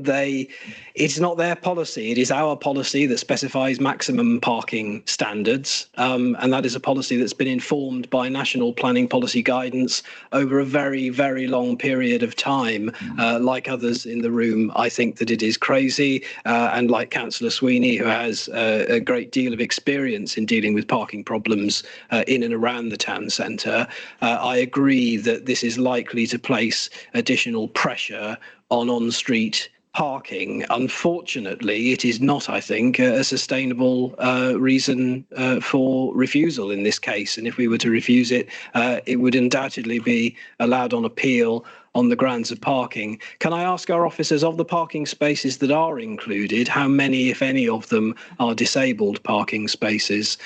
it's not their policy. It is our policy that specifies maximum parking standards, and that is a policy that's been informed by national planning policy guidance over a very, very long period of time. Like others in the room, I think that it is crazy, and like Councillor Sweeney, who has a great deal of experience in dealing with parking problems in and around the town centre, I agree that this is likely to place additional pressure on-street parking. Unfortunately, it is not, I think, a sustainable reason for refusal in this case. And if we were to refuse it, it would undoubtedly be allowed on appeal on the grounds of parking. Can I ask our officers, of the parking spaces that are included, how many, if any, of them are disabled parking spaces?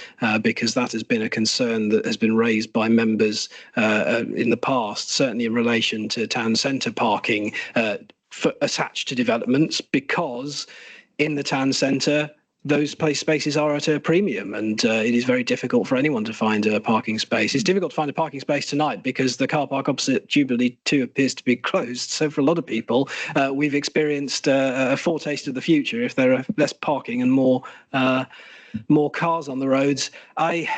Because that has been a concern that has been raised by members in the past, certainly in relation to town centre parking attached to developments, because in the town centre those spaces are at a premium, and it is very difficult for anyone to find a parking space. It's difficult to find a parking space tonight because the car park opposite Jubilee 2 appears to be closed. So for a lot of people, we've experienced a foretaste of the future if there are less parking and more cars on the roads. I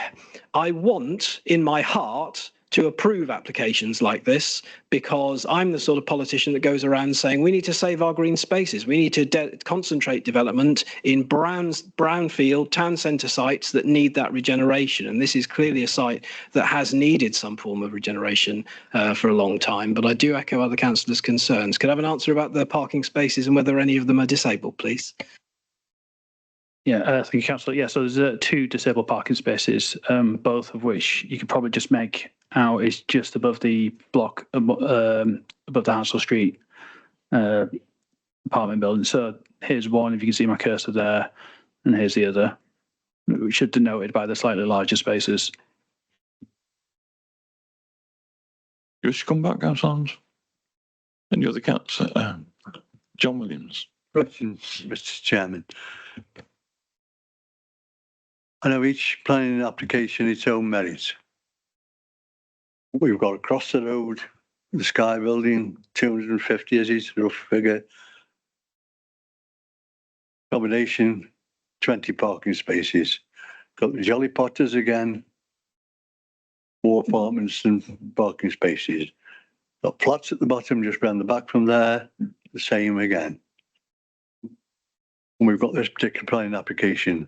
want in my heart to approve applications like this, because I'm the sort of politician that goes around saying we need to save our green spaces. We need to concentrate development in brownfield town centre sites that need that regeneration. And this is clearly a site that has needed some form of regeneration for a long time. But I do echo other councillors' concerns. Could I have an answer about the parking spaces and whether any of them are disabled, please? Yeah, thank you, Councillor. Yeah, so there's 2 disabled parking spaces, both of which you could probably just make out is just above the block, above the Hansel Street apartment building. So here's one, if you can see my cursor there, and here's the other, which are denoted by the slightly larger spaces. Just come back, Councillor Holmes. Any other councillor? John Williams. Questions, Mr. Chairman. I know each planning application its own merits. We've got across the road, the Sky Building, 250 as its rough figure. Combination, 20 parking spaces. Got the Jolly Potters again, 4 apartments and parking spaces. Got flats at the bottom, just round the back from there, the same again. And we've got this particular planning application.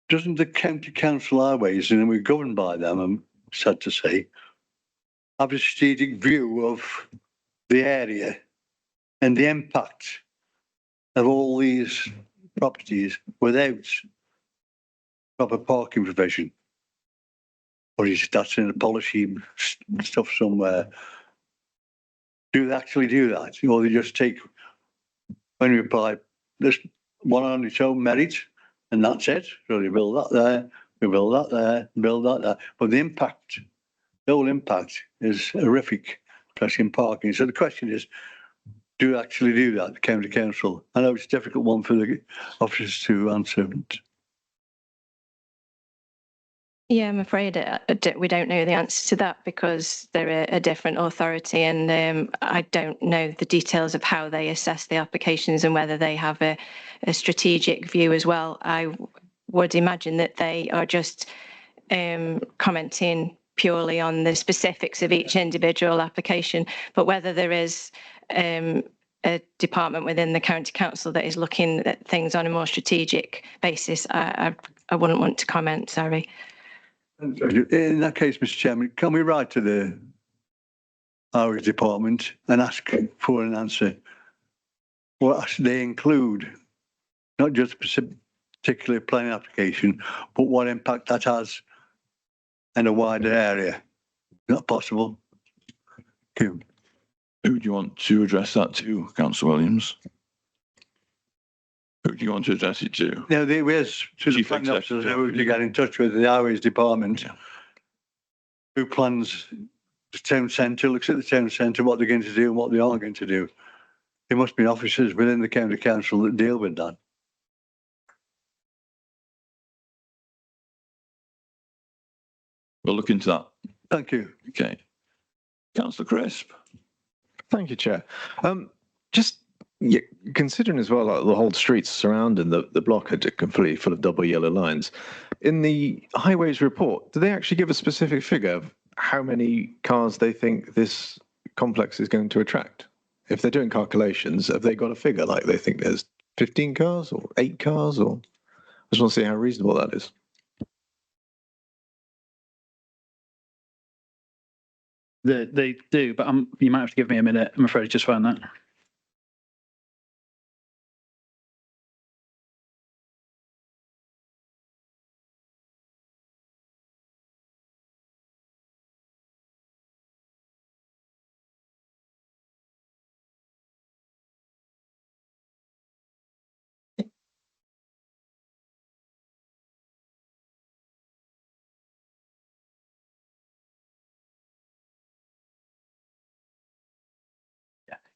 Doesn't the county council highways, and we're governed by them, I'm sad to say, have a strategic view of the area and the impact of all these properties without proper parking provision? Or is that in the policy stuff somewhere? Do they actually do that? Or they just take, when we apply, this one on its own merit, and that's it? So we build that there, we build that there, build that there. But the impact, the whole impact is horrific, especially in parking. So the question is, do you actually do that, the county council? I know it's a difficult one for the officers to answer. Yeah, I'm afraid we don't know the answer to that because they're a different authority, and I don't know the details of how they assess the applications and whether they have a strategic view as well. I would imagine that they are just commenting purely on the specifics of each individual application, but whether there is a department within the county council that is looking at things on a more strategic basis, I wouldn't want to comment, sorry. In that case, Mr. Chairman, can we write to the Highways Department and ask for an answer? What they include, not just particular planning application, but what impact that has in a wider area? Not possible. Thank you. Who do you want to address that to, Councillor Williams? Who do you want to address it to? No, there is to the Chief planning officers Executive. to get in touch with the Highways Department. Yeah. Who plans the town centre, looks at the town centre, what they're going to do and what they aren't going to do. There must be officers within the county council that deal with that. We'll look into that. Thank you. Okay. Councillor Crisp. Thank you, Chair. Just considering as well, like the whole streets surrounding the block are completely full of double yellow lines. In the highways report, do they actually give a specific figure of how many cars they think this complex is going to attract? If they're doing calculations, have they got a figure like they think there's 15 cars or 8 cars? Or I just want to see how reasonable that is. They do, but you might have to give me a minute. I'm afraid to just found that.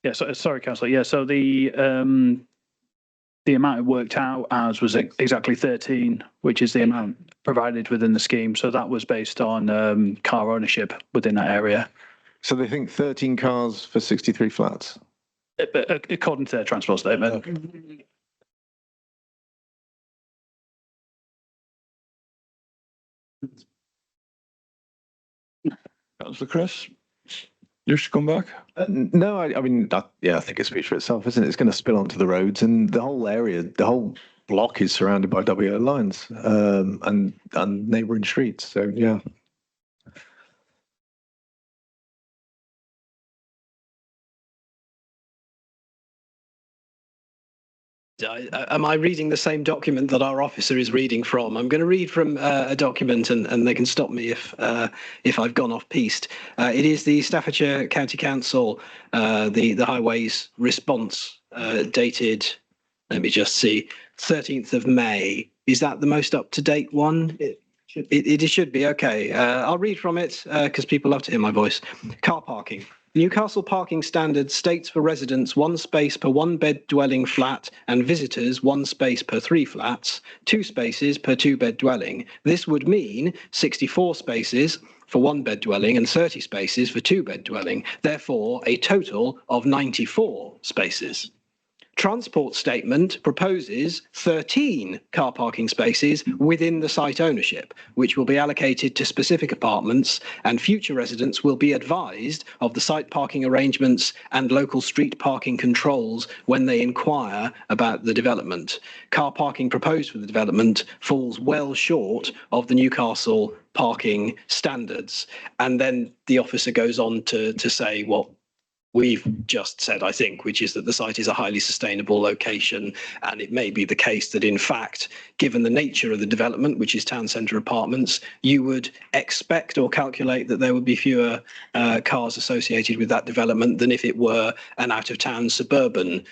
Yeah, so, sorry, Councillor. Yeah, so the amount it worked out as was exactly 13, which is the amount provided within the scheme. So that was based on car ownership within that area. So they think 13 cars for 63 flats? According to their transport statement. Okay. Councillor Chris, you should come back. No, I mean, I think it speaks for itself, isn't it? It's going to spill onto the roads, and the whole area, the whole block is surrounded by WO lines and neighbouring streets. So, yeah. Am I reading the same document that our officer is reading from? I'm going to read from a document, and they can stop me if I've gone off piste. It is the Staffordshire County Council, the Highways response dated. Let me just see, 13th of May. Is that the most up-to-date one? It should be, okay. I'll read from it because people love to hear my voice. Car parking. Newcastle parking standard states for residents 1 space per 1 bed dwelling flat and visitors 1 space per 3 flats, 2 spaces per 2 bed dwelling. This would mean 64 spaces for 1 bed dwelling and 30 spaces for 2 bed dwelling, therefore a total of 94 spaces. Transport statement proposes 13 car parking spaces within the site ownership, which will be allocated to specific apartments, and future residents will be advised of the site parking arrangements and local street parking controls when they inquire about the development. Car parking proposed for the development falls well short of the Newcastle parking standards. And then the officer goes on to say what we've just said, I think, which is that the site is a highly sustainable location, and it may be the case that, in fact, given the nature of the development, which is town centre apartments, you would expect or calculate that there would be fewer cars associated with that development than if it were an out-of-town suburban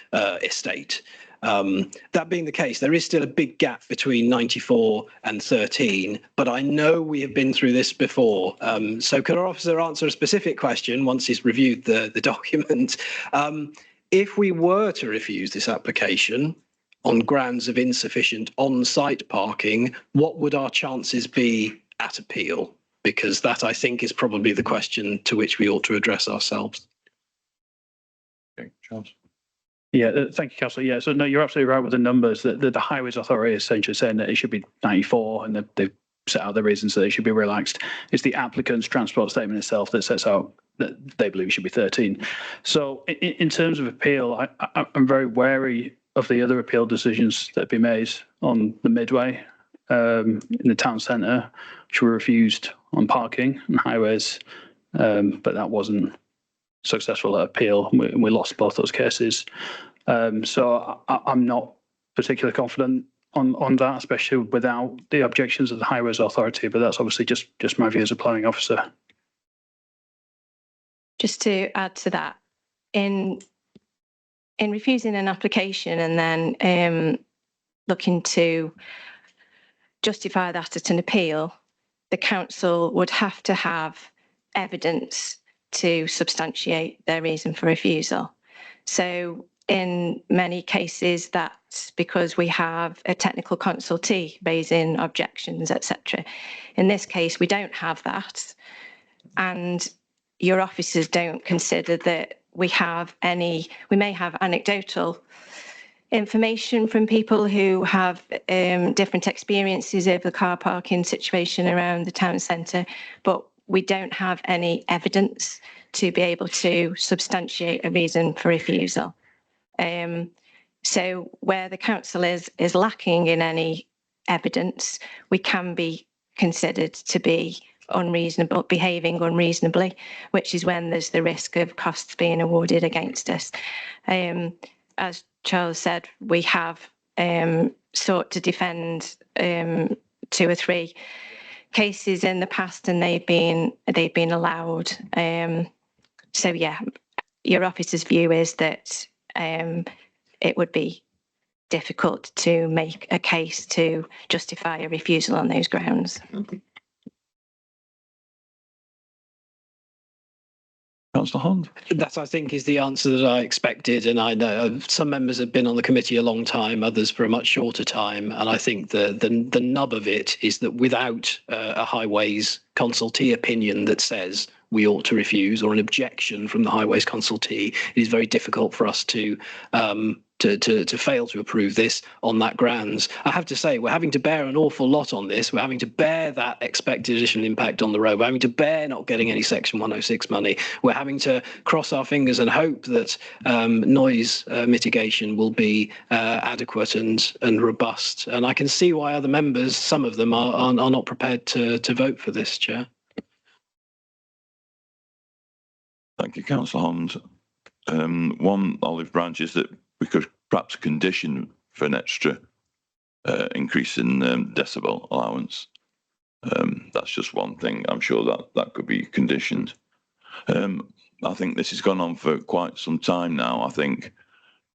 estate. That being the case, there is still a big gap between 94 and 13, but I know we have been through this before. So could our officer answer a specific question once he's reviewed the document? If we were to refuse this application on grounds of insufficient on-site parking, what would our chances be at appeal? Because that, I think, is probably the question to which we ought to address ourselves. Okay, Charles. Yeah, thank you, Councillor. Yeah, so no, you're absolutely right with the numbers. The Highways Authority is essentially saying that it should be 94, and they've set out the reasons that they should be relaxed. It's the applicant's transport statement itself that sets out that they believe it should be 13. So in terms of appeal, I'm very wary of the other appeal decisions that have been made on the Midway in the town centre, which were refused on parking and highways, but that wasn't successful at appeal. We lost both those cases. So I'm not particularly confident on that, especially without the objections of the Highways Authority, but that's obviously just my view as a planning officer. Just to add to that, in refusing an application and then looking to justify that at an appeal, the council would have to have evidence to substantiate their reason for refusal. So in many cases, that's because we have a technical consultee raising objections, etc. In this case, we don't have that, and your officers don't consider that we may have anecdotal information from people who have different experiences of the car parking situation around the town centre, but we don't have any evidence to be able to substantiate a reason for refusal. So where the council is lacking in any evidence, we can be considered to be unreasonable, behaving unreasonably, which is when there's the risk of costs being awarded against us. As Charles said, we have sought to defend 2 or 3 cases in the past, and they've been allowed. So yeah, your officer's view is that it would be difficult to make a case to justify a refusal on those grounds. Councillor Hunt. That, I think, is the answer that I expected. And I know some members have been on the committee a long time, others for a much shorter time. And I think the nub of it is that without a Highways consultee opinion that says we ought to refuse, or an objection from the Highways consultee, it is very difficult for us to fail to approve this on that grounds. I have to say, we're having to bear an awful lot on this. We're having to bear that expected additional impact on the road. We're having to bear not getting any Section 106 money. We're having to cross our fingers and hope that noise mitigation will be adequate and robust. And I can see why other members, some of them, are not prepared to vote for this, Chair. Thank you, Councillor Hunt. One olive branch is that we could perhaps condition for an extra increase in decibel allowance. That's just one thing. I'm sure that could be conditioned. I think this has gone on for quite some time now. I think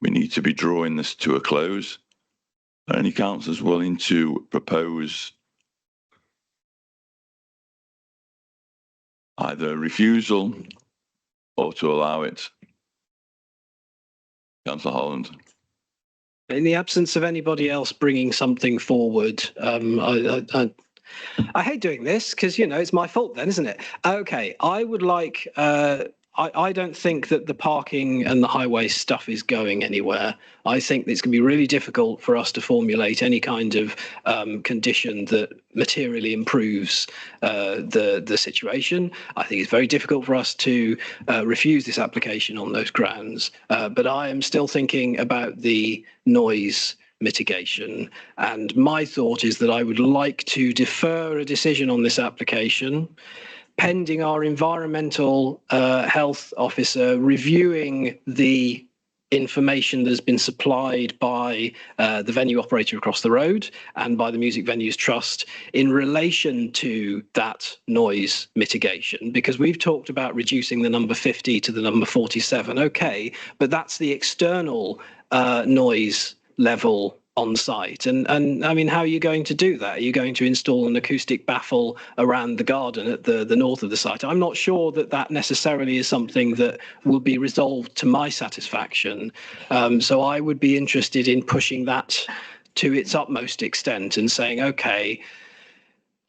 we need to be drawing this to a close. Are any councillors willing to propose either refusal or to allow it? Councillor Holland. In the absence of anybody else bringing something forward, I hate doing this because, you know, it's my fault then, isn't it? Okay, I would like, I don't think that the parking and the highway stuff is going anywhere. I think it's going to be really difficult for us to formulate any kind of condition that materially improves the situation. I think it's very difficult for us to refuse this application on those grounds. But I am still thinking about the noise mitigation. And my thought is that I would like to defer a decision on this application pending our environmental health officer reviewing the information that has been supplied by the venue operator across the road and by the Music Venues Trust in relation to that noise mitigation, because we've talked about reducing the number 50 to the number 47. Okay, but that's the external noise level on site. And I mean, how are you going to do that? Are you going to install an acoustic baffle around the garden at the north of the site? I'm not sure that that necessarily is something that will be resolved to my satisfaction. So I would be interested in pushing that to its utmost extent and saying, okay,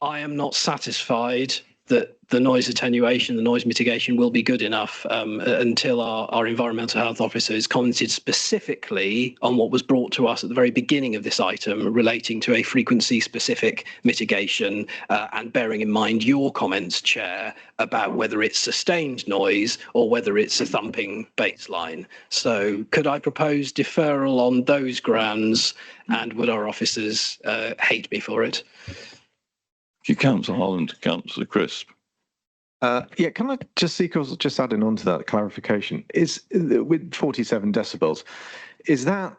I am not satisfied that the noise attenuation, the noise mitigation will be good enough until our environmental health officer has commented specifically on what was brought to us at the very beginning of this item relating to a frequency specific mitigation and bearing in mind your comments, Chair, about whether it's sustained noise or whether it's a thumping baseline. So could I propose deferral on those grounds, and would our officers hate me for it? Thank you, Councillor Holland. Councillor Crisp. Yeah, can I just seek, just adding on to that clarification, is with 47 decibels, is that,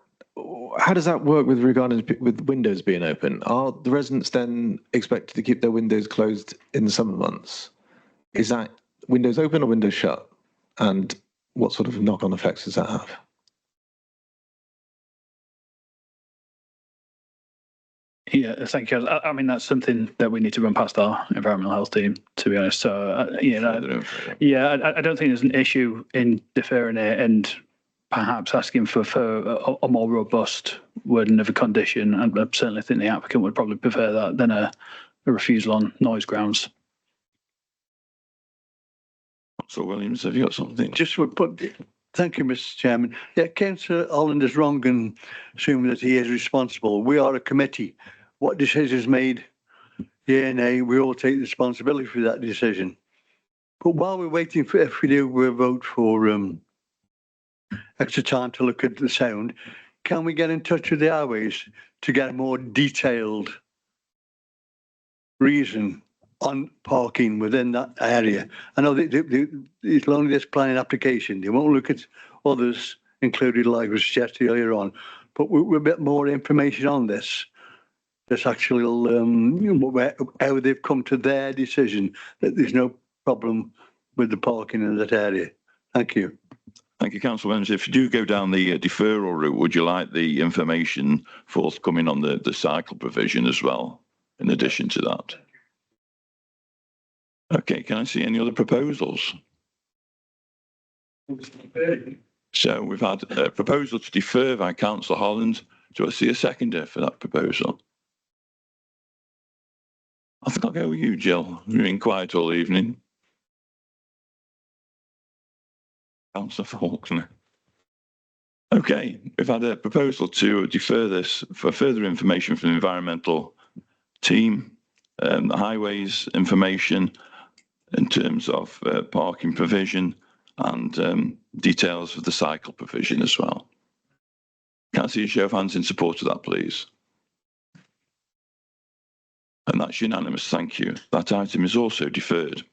how does that work with regard to with windows being open? Are the residents then expected to keep their windows closed in the summer months? Is that windows open or windows shut? And what sort of knock-on effects does that have? Yeah, thank you. I mean, that's something that we need to run past our environmental health team, to be honest. So, yeah, I don't think there's an issue in deferring it and perhaps asking for a more robust wording of a condition. And I certainly think the applicant would probably prefer that than a refusal on noise grounds. So, Williams, have you got something? Just would put. Thank you, Mr. Chairman. Yeah, Councillor Holland is wrong in assuming that he is responsible. We are a committee. What decisions made, yeah, nay, we all take responsibility for that decision. But while we're waiting for, if we do, we'll vote for extra time to look at the sound, can we get in touch with the airways to get a more detailed reason on parking within that area? I know it's only this planning application. They won't look at others included, like was suggested earlier on, but we're a bit more information on this. This actually, how they've come to their decision that there's no problem with the parking in that area. Thank you. Thank you, Councillor Williams. If you do go down the deferral route, would you like the information forthcoming on the cycle provision as well, in addition to that? Okay, can I see any other proposals? So we've had a proposal to defer by Councillor Holland. Do I see a seconder for that proposal? I think I'll go with you, Jill. You've been quiet all evening. Councillor Faulkner. Okay, we've had a proposal to defer this for further information from the environmental team, the highways information in terms of parking provision and details of the cycle provision as well. Can I see a show of hands in support of that, please? And that's unanimous, thank you. That item is also deferred.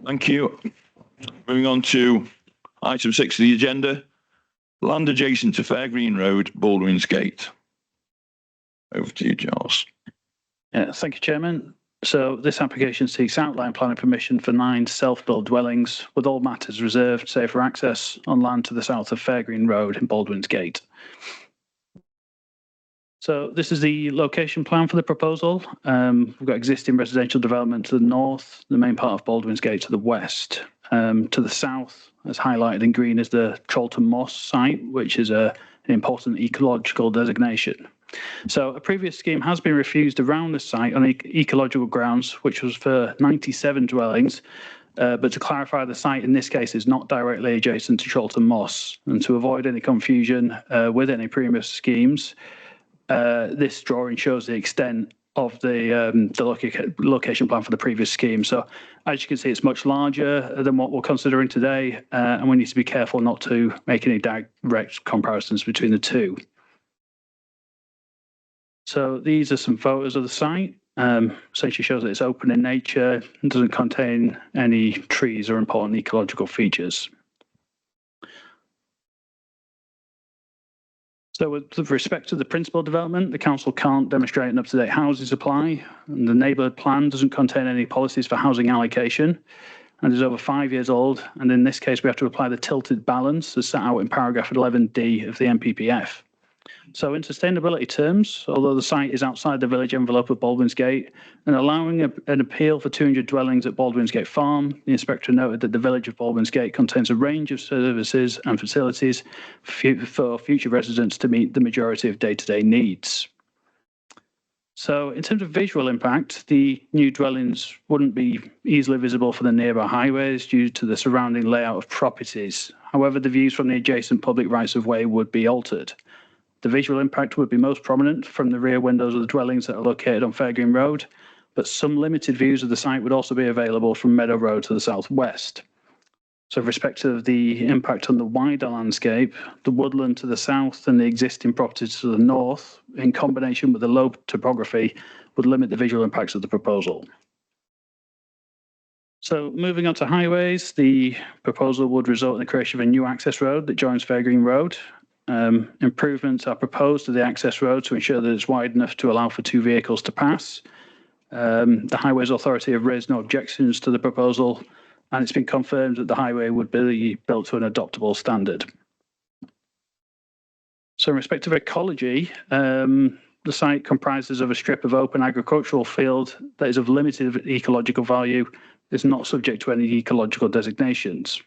Thank you. Moving on to item 6 of the agenda, land adjacent to Fairgreen Road, Baldwin's Gate. Over to you, Charles. Yeah, thank you, Chairman. So this application seeks outline planning permission for 9 self-built dwellings with all matters reserved save for access on land to the south of Fairgreen Road in Baldwin's Gate. So this is the location plan for the proposal. We've got existing residential development to the north, the main part of Baldwin's Gate to the west. To the south, as highlighted in green, is the Cholton Moss site, which is an important ecological designation. So a previous scheme has been refused around the site on ecological grounds, which was for 97 dwellings, But to clarify, the site in this case is not directly adjacent to Chorlton Moss. And to avoid any confusion with any previous schemes, this drawing shows the extent of the location plan for the previous scheme. So as you can see, it's much larger than what we're considering today, and we need to be careful not to make any direct comparisons between the two. So these are some photos of the site. Essentially shows that it's open in nature and doesn't contain any trees or important ecological features. So with respect to the principal development, the council can't demonstrate an up-to-date housing supply, and the neighbourhood plan doesn't contain any policies for housing allocation, and is over 5 years old. And in this case, we have to apply the tilted balance as set out in paragraph 11D of the NPPF. So in sustainability terms, although the site is outside the village envelope of Baldwin's Gate and allowing an appeal for 200 dwellings at Baldwin's Gate Farm, the inspector noted that the village of Baldwin's Gate contains a range of services and facilities for future residents to meet the majority of day-to-day needs. So in terms of visual impact, the new dwellings wouldn't be easily visible for the nearby highways due to the surrounding layout of properties. However, the views from the adjacent public rights of way would be altered. The visual impact would be most prominent from the rear windows of the dwellings that are located on Fairgreen Road, but some limited views of the site would also be available from Meadow Road to the southwest. So with respect to the impact on the wider landscape, the woodland to the south and the existing properties to the north, in combination with the low topography, would limit the visual impacts of the proposal. So moving on to highways, the proposal would result in the creation of a new access road that joins Fairgreen Road. Improvements are proposed to the access road to ensure that it's wide enough to allow for 2 vehicles to pass. The Highways Authority have raised no objections to the proposal, and it's been confirmed that the highway would be built to an adoptable standard. So in respect of ecology, the site comprises of a strip of open agricultural field that is of limited ecological value, is not subject to any ecological designations.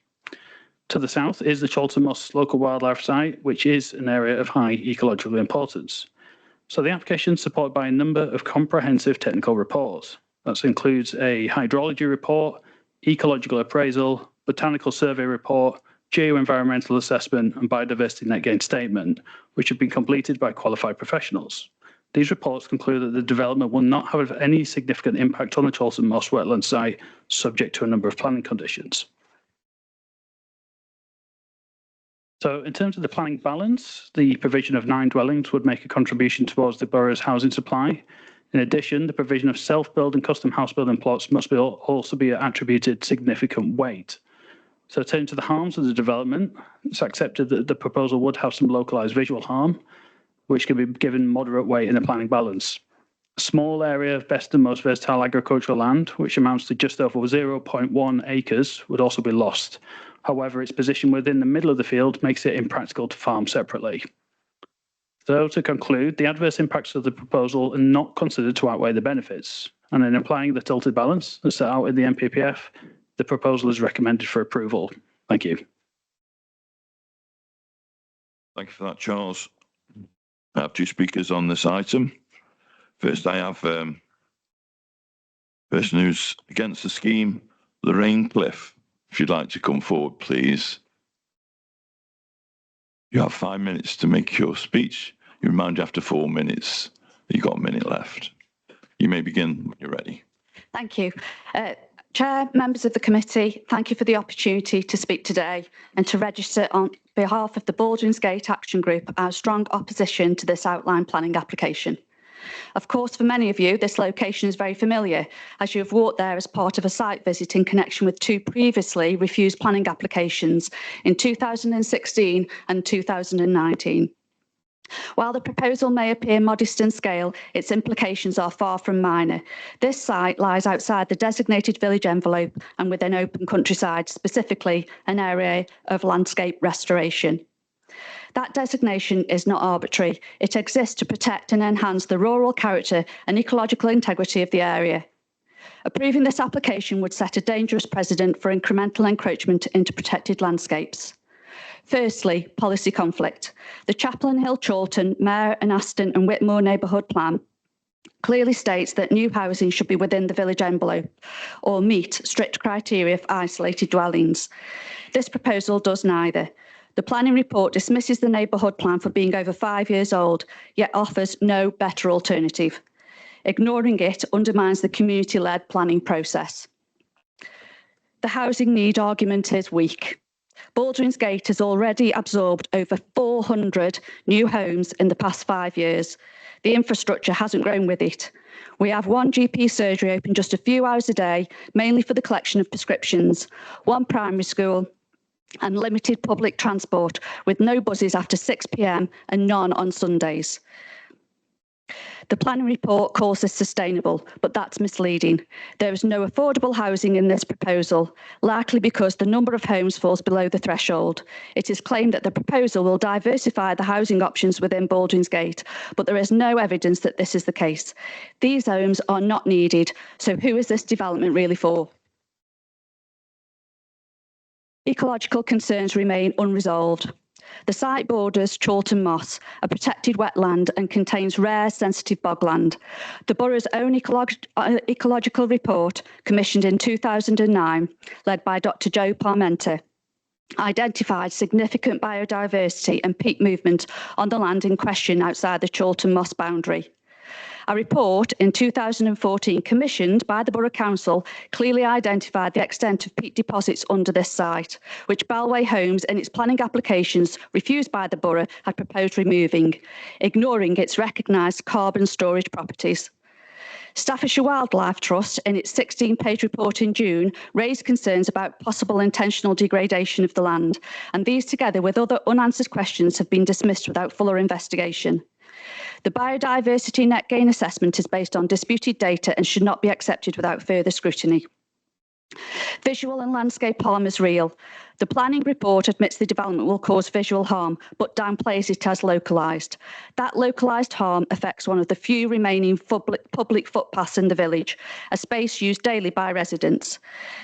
To the south is the Chorlton Moss local wildlife site, which is an area of high ecological importance. So the application is supported by a number of comprehensive technical reports. That includes a hydrology report, ecological appraisal, botanical survey report, geo-environmental assessment, and biodiversity net gain statement, which have been completed by qualified professionals. These reports conclude that the development will not have any significant impact on the Chorlton Moss wetland site, subject to a number of planning conditions. So in terms of the planning balance, the provision of 9 dwellings would make a contribution towards the borough's housing supply. In addition, the provision of self-build and custom house building plots must also be attributed significant weight. So turning to the harms of the development, it's accepted that the proposal would have some localised visual harm, which can be given moderate weight in the planning balance. A small area of best and most versatile agricultural land, which amounts to just over 0.1 acres, would also be lost. However, its position within the middle of the field makes it impractical to farm separately. So to conclude, the adverse impacts of the proposal are not considered to outweigh the benefits. And in applying the tilted balance that's set out in the NPPF, the proposal is recommended for approval. Thank you. Thank you for that, Charles. I have 2 speakers on this item. First, I have person who's against the scheme, Lorraine Cliff. If you'd like to come forward, please. You have 5 minutes to make your speech. You remind you after 4 minutes that you've got a minute left. You may begin when you're ready. Thank you. Chair, members of the committee, thank you for the opportunity to speak today and to register on behalf of the Baldwin's Gate Action Group our strong opposition to this outline planning application. Of course, for many of you, this location is very familiar, as you have walked there as part of a site visit in connection with 2 previously refused planning applications in 2016 and 2019. While the proposal may appear modest in scale, its implications are far from minor. This site lies outside the designated village envelope and within open countryside, specifically an area of landscape restoration. That designation is not arbitrary. It exists to protect and enhance the rural character and ecological integrity of the area. Approving this application would set a dangerous precedent for incremental encroachment into protected landscapes. Firstly, policy conflict. The Chaplain Hill Chorlton, Mare and Aston and Whitmore Neighbourhood Plan clearly states that new housing should be within the village envelope or meet strict criteria for isolated dwellings. This proposal does neither. The planning report dismisses the neighbourhood plan for being over 5 years old, yet offers no better alternative. Ignoring it undermines the community-led planning process. The housing need argument is weak. Baldwin's Gate has already absorbed over 400 new homes in the past 5 years. The infrastructure hasn't grown with it. We have one GP surgery open just a few hours a day, mainly for the collection of prescriptions, one primary school, and limited public transport, with no buses after 6 p.m. and none on Sundays. The planning report calls this sustainable, but that's misleading. There is no affordable housing in this proposal, likely because the number of homes falls below the threshold. It is claimed that the proposal will diversify the housing options within Baldwin's Gate, but there is no evidence that this is the case. These homes are not needed, so who is this development really for? Ecological concerns remain unresolved. The site borders Chorlton Moss, a protected wetland, and contains rare sensitive bogland. The borough's own ecological report, commissioned in 2009, led by Dr. Joe Parmenter, identified significant biodiversity and peak movement on the land in question outside the Chorlton Moss boundary. A report in 2014 commissioned by the Borough Council clearly identified the extent of peat deposits under this site, which Bellway Homes in its planning applications refused by the Borough had proposed removing, ignoring its recognised carbon storage properties. Staffordshire Wildlife Trust, in its 16-page report in June, raised concerns about possible intentional degradation of the land, and these, together with other unanswered questions, have been dismissed without fuller investigation. The biodiversity net gain assessment is based on disputed data and should not be accepted without further scrutiny. Visual and landscape harm is real. The planning report admits the development will cause visual harm, but downplays it as localised. That localised harm affects one of the few remaining public footpaths in the village, a space used daily by residents.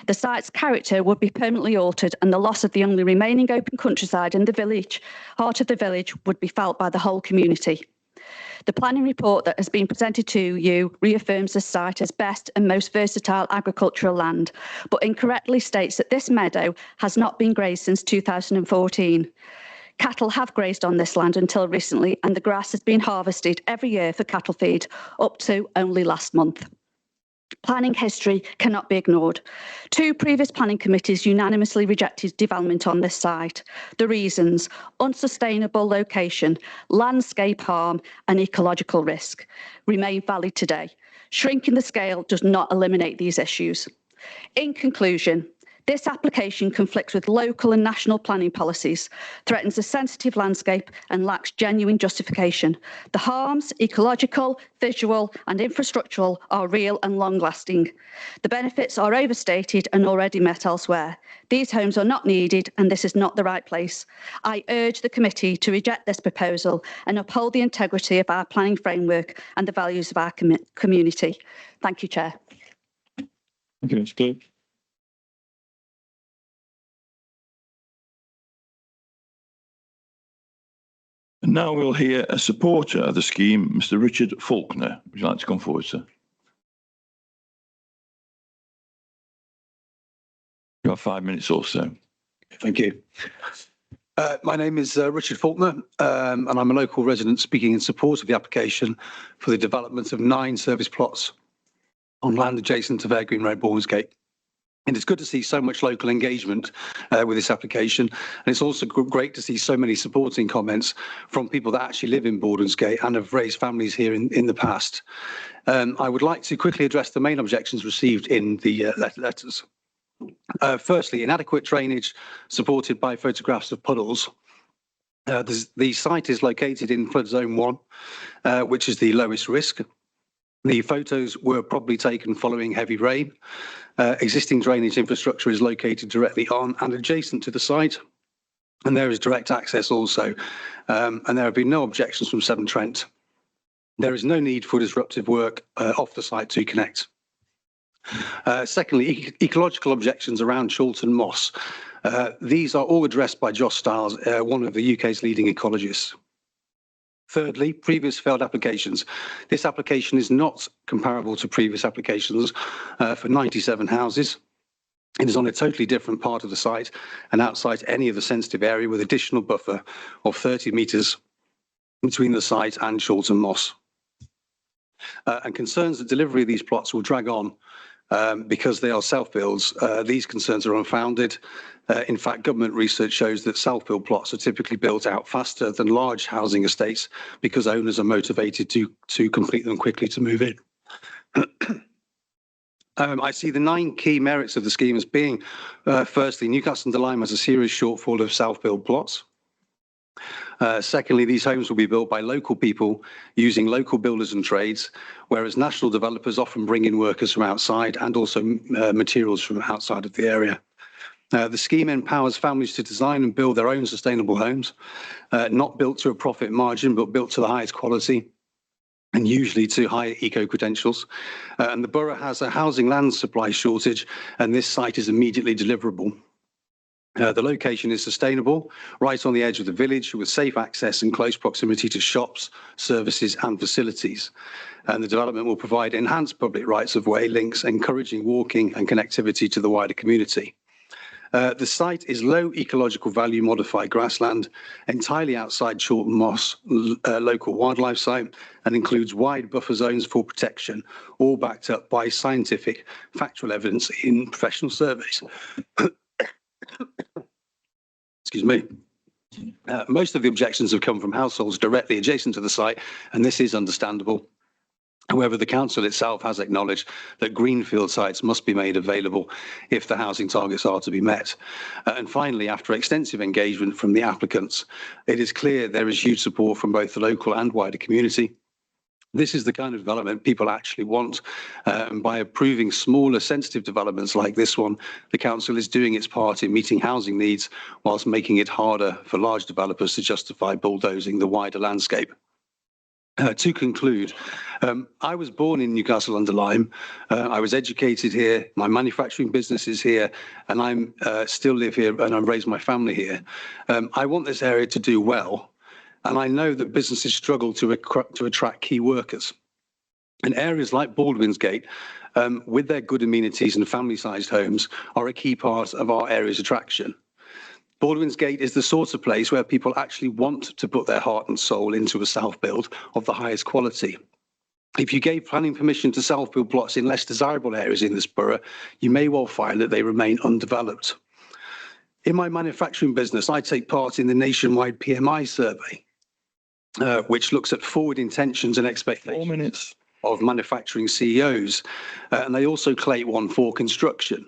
The site's character would be permanently altered, and the loss of the only remaining open countryside in the village, heart of the village, would be felt by the whole community. The planning report that has been presented to you reaffirms the site as best and most versatile agricultural land, but incorrectly states that this meadow has not been grazed since 2014. Cattle have grazed on this land until recently, and the grass has been harvested every year for cattle feed, up to only last month. Planning history cannot be ignored. 2 previous planning committees unanimously rejected development on this site. The reasons: unsustainable location, landscape harm, and ecological risk remain valid today. Shrinking the scale does not eliminate these issues. In conclusion, this application conflicts with local and national planning policies, threatens a sensitive landscape, and lacks genuine justification. The harms, ecological, visual, and infrastructural, are real and long-lasting. The benefits are overstated and already met elsewhere. These homes are not needed, and this is not the right place. I urge the committee to reject this proposal and uphold the integrity of our planning framework and the values of our community. Thank you, Chair. Thank you, Ms. Clerk. And now we'll hear a supporter of the scheme, Mr. Richard Faulkner. Would you like to come forward, sir? You have 5 minutes or so. Thank you. My name is Richard Faulkner, and I'm a local resident speaking in support of the application for the development of 9 service plots on land adjacent to Fairgreen Road, Baldwin's Gate. And it's good to see so much local engagement with this application. And it's also great to see so many supporting comments from people that actually live in Baldwin's Gate and have raised families here in the past. I would like to quickly address the main objections received in the letters. Firstly, inadequate drainage supported by photographs of puddles. The site is located in flood zone 1, which is the lowest risk. The photos were probably taken following heavy rain. Existing drainage infrastructure is located directly on and adjacent to the site, and there is direct access also. And there have been no objections from Severn Trent. There is no need for disruptive work off the site to connect. Secondly, ecological objections around Chorlton Moss. These are all addressed by Josh Stiles, one of the UK's leading ecologists. Thirdly, previous failed applications. This application is not comparable to previous applications for 97 houses. It is on a totally different part of the site and outside any of the sensitive area with additional buffer of 30 metres between the site and Chorlton Moss. And concerns that delivery of these plots will drag on because they are self-builds. These concerns are unfounded. In fact, government research shows that self-build plots are typically built out faster than large housing estates because owners are motivated to complete them quickly to move in. I see the 9 key merits of the scheme as being, firstly, Newcastle-under-Lyme has a serious shortfall of self-build plots. Secondly, these homes will be built by local people using local builders and trades, whereas national developers often bring in workers from outside and also materials from outside of the area. The scheme empowers families to design and build their own sustainable homes, not built to a profit margin, but built to the highest quality and usually to higher eco-credentials. And the borough has a housing land supply shortage, and this site is immediately deliverable. The location is sustainable, right on the edge of the village with safe access and close proximity to shops, services and facilities. And the development will provide enhanced public rights of way links, encouraging walking and connectivity to the wider community. The site is low ecological value modified grassland, entirely outside Chorlton Moss local wildlife site, and includes wide buffer zones for protection, all backed up by scientific, factual evidence in professional surveys. Excuse me. Most of the objections have come from households directly adjacent to the site, and this is understandable. However, the council itself has acknowledged that greenfield sites must be made available if the housing targets are to be met. And finally, after extensive engagement from the applicants, it is clear there is huge support from both the local and wider community. This is the kind of development people actually want. By approving smaller sensitive developments like this one, the council is doing its part in meeting housing needs whilst making it harder for large developers to justify bulldozing the wider landscape. To conclude, I was born in Newcastle-under-Lyme. I was educated here. My manufacturing business is here, and I'm still live here, and I've raised my family here. I want this area to do well, and I know that businesses struggle to attract key workers. And areas like Baldwinsgate, with their good amenities and family-sized homes, are a key part of our area's attraction. Baldwinsgate is the sort of place where people actually want to put their heart and soul into a self-build of the highest quality. If you gave planning permission to self-build plots in less desirable areas in this borough, you may well find that they remain undeveloped. In my manufacturing business, I take part in the nationwide PMI survey, which looks at forward intentions and expectations of manufacturing CEOs, and they also collate one for construction.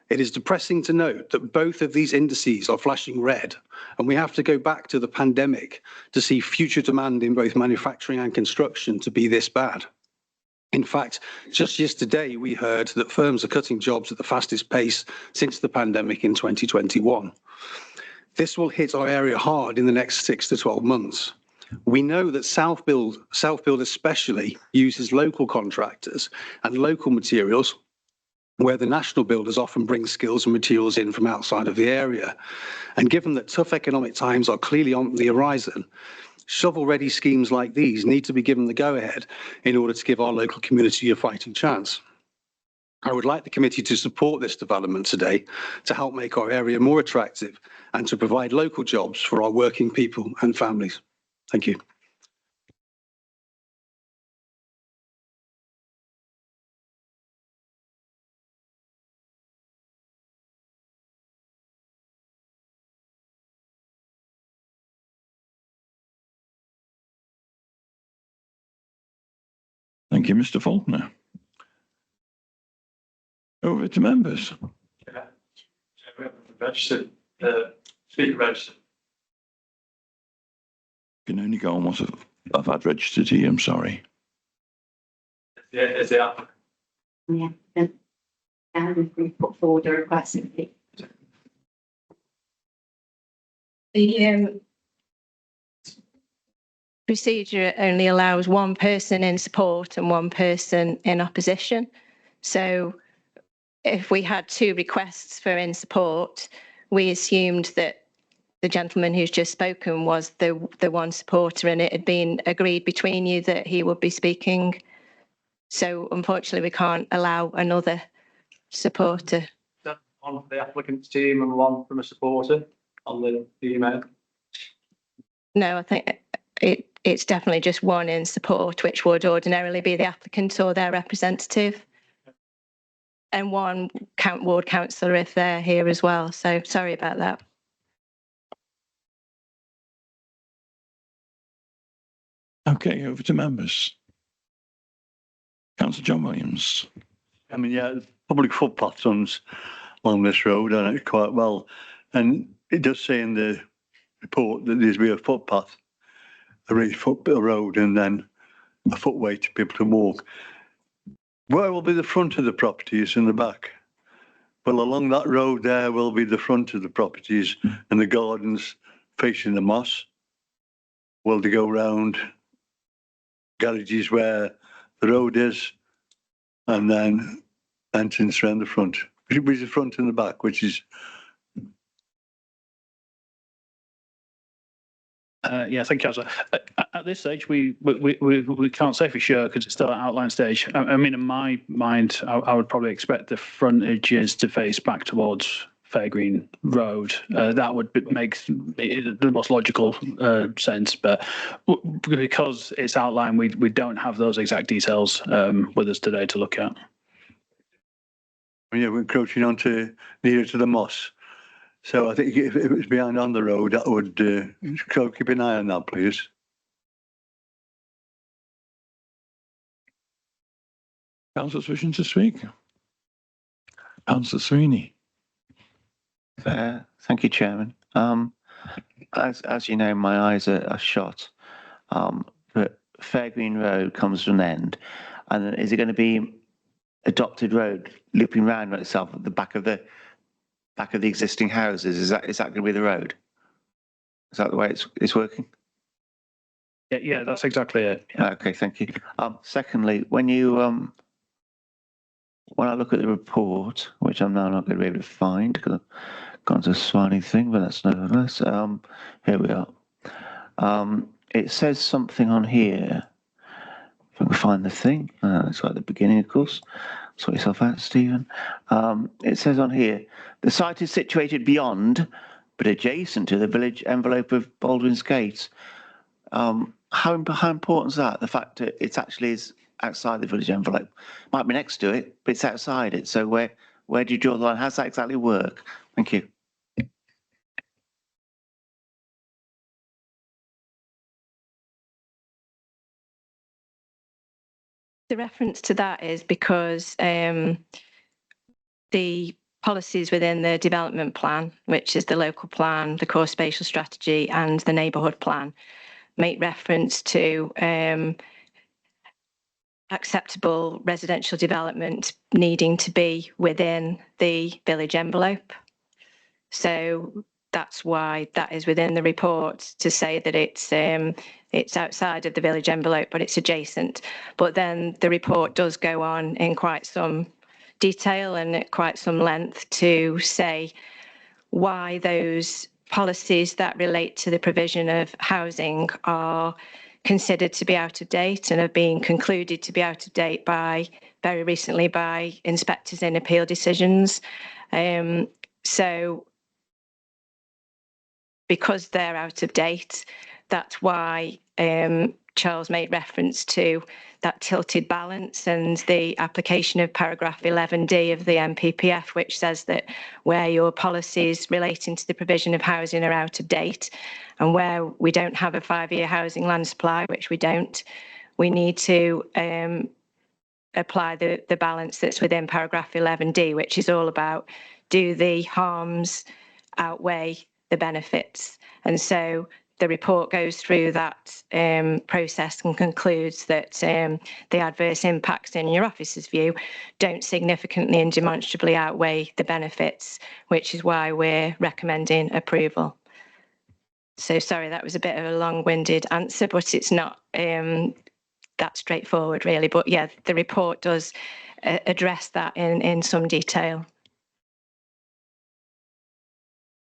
It is depressing to note that both of these indices are flashing red, and we have to go back to the pandemic to see future demand in both manufacturing and construction to be this bad. In fact, just yesterday we heard that firms are cutting jobs at the fastest pace since the pandemic in 2021. This will hit our area hard in the next 6 to 12 months. We know that self-build especially uses local contractors and local materials, where the national builders often bring skills and materials in from outside of the area. And given that tough economic times are clearly on the horizon, shovel-ready schemes like these need to be given the go-ahead in order to give our local community a fighting chance. I would like the committee to support this development today to help make our area more attractive and to provide local jobs for our working people and families. Thank you. Thank you, Mr. Faulkner. Over to members. Yeah. So we haven't registered, speaker registered. Can only go on what I've had registered here, I'm sorry. Yeah, is the applicant? Yeah, and we put forward a request. The procedure only allows one person in support and one person in opposition. So if we had 2 requests for in support, we assumed that the gentleman who's just spoken was the one supporter, and it had been agreed between you that he would be speaking. So unfortunately, we can't allow another supporter. One from the applicant's team and one from a supporter on the email. No, I think it's definitely just one in support, which would ordinarily be the applicant or their representative. And one ward councillor if they're here as well. So sorry about that. Okay, over to members. Councillor John Williams. I mean, yeah, public footpath runs along this road, I know it quite well. And it does say in the report that there's be a footpath, a raised footpath road, and then a footway to people to walk. Where will be the front of the properties and the back? Well, along that road there will be the front of the properties and the gardens facing the moss. Will they go round garages where the road is and then entrance around the front? Which is the front and the back, which is... Yeah, thank you, Councillor. At this stage, we can't say for sure because it's still at outline stage. I mean, in my mind, I would probably expect the frontages to face back towards Fairgreen Road. That would make the most logical sense, but because it's outlined, we don't have those exact details with us today to look at. Yeah, we're encroaching onto nearer to the moss. So I think if it was behind on the road, that would so keep an eye on that, please. Councillors wishing to speak? Councillor Sweeney. Thank you, Chairman. As you know, my eyes are shot. But Fairgreen Road comes to an end, and then is it going to be adopted road looping round on itself at the back of the existing houses? Is that going to be the road? Is that the way it's working? Yeah, that's exactly it. Yeah. Okay, thank you. Secondly, when I look at the report, which I'm now not going to be able to find because I've gone to a swine thing, but that's nevertheless. Here we are. It says something on here. If I can find the thing, it's like the beginning, of course. Sort yourself out, Stephen. It says on here, the site is situated beyond, but adjacent to the village envelope of Baldwin's Gate. How important is that? The fact that it actually is outside the village envelope. Might be next to it, but it's outside it. So where do you draw the line? How does that exactly work? Thank you. The reference to that is because the policies within the development plan, which is the local plan, the core spatial strategy and the neighbourhood plan, make reference to acceptable residential development needing to be within the village envelope. So that's why that is within the report to say that it's outside of the village envelope, but it's adjacent. But then the report does go on in quite some detail and at quite some length to say why those policies that relate to the provision of housing are considered to be out of date and have been concluded to be out of date very recently by inspectors in appeal decisions. So because they're out of date, that's why Charles made reference to that tilted balance and the application of paragraph 11D of the NPPF, which says that where your policies relating to the provision of housing are out of date and where we don't have a 5-year housing land supply, which we don't, we need to apply the balance that's within paragraph 11D, which is all about do the harms outweigh the benefits. And so the report goes through that process and concludes that the adverse impacts in your officer's view don't significantly and demonstrably outweigh the benefits, which is why we're recommending approval. So sorry, that was a bit of a long-winded answer, but it's not that straightforward really. But yeah, the report does address that in some detail.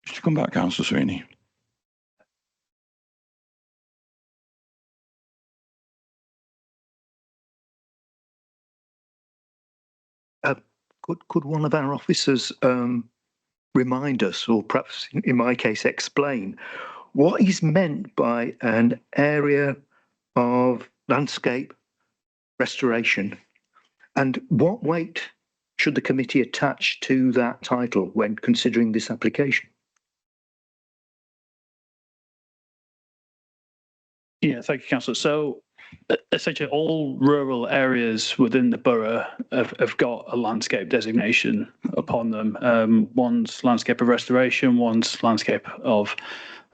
Just to come back, Councillor Sweeney. could one of our officers remind us, or perhaps in my case explain, what is meant by an area of landscape restoration, and what weight should the committee attach to that title when considering this application? Yeah, thank you, Councillor. So essentially all rural areas within the borough have got a landscape designation upon them. One's landscape of restoration, one's landscape of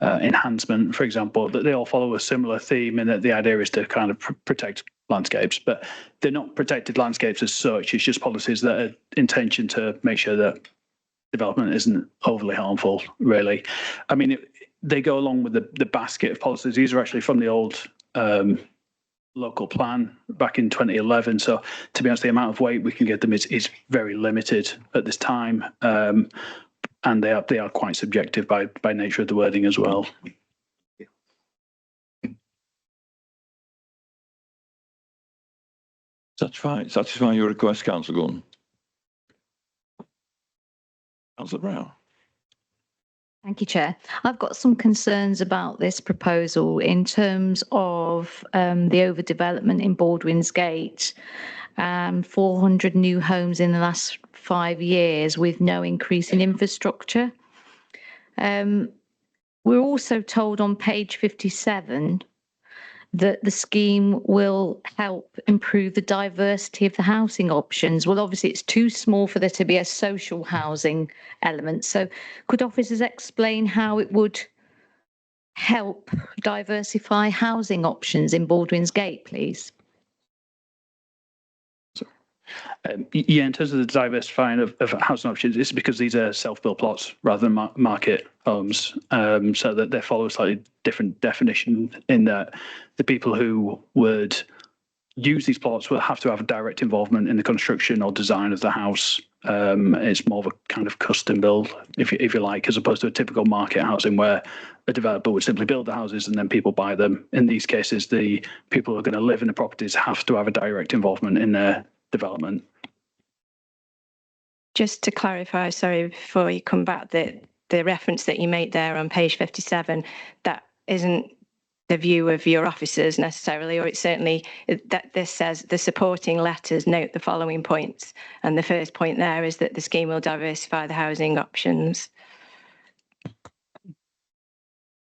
enhancement, for example, that they all follow a similar theme in that the idea is to kind of protect landscapes, but they're not protected landscapes as such. It's just policies that are intention to make sure that development isn't overly harmful, really. I mean, they go along with the basket of policies. These are actually from the old local plan back in 2011. So to be honest, the amount of weight we can give them is very limited at this time. And they are quite subjective by nature of the wording as well. Satisfy your request, Councillor Gordon. Councillor Brown. Thank you, Chair. I've got some concerns about this proposal in terms of the overdevelopment in Baldwin's Gate, 400 new homes in the last 5 years with no increase in infrastructure. We're also told on page 57 that the scheme will help improve the diversity of the housing options. Well, obviously it's too small for there to be a social housing element. So could officers explain how it would help diversify housing options in Baldwin's Gate, please? Yeah, in terms of the diversifying of housing options, it's because these are self-built plots rather than market homes, so that they follow a slightly different definition in that the people who would use these plots will have to have a direct involvement in the construction or design of the house. It's more of a kind of custom build, if you like, as opposed to a typical market housing where a developer would simply build the houses and then people buy them. In these cases, the people who are going to live in the properties have to have a direct involvement in their development. Just to clarify, sorry, before you come back, that the reference that you made there on page 57, that isn't the view of your officers necessarily, or it's certainly that this says the supporting letters note the following points. And the first point there is that the scheme will diversify the housing options.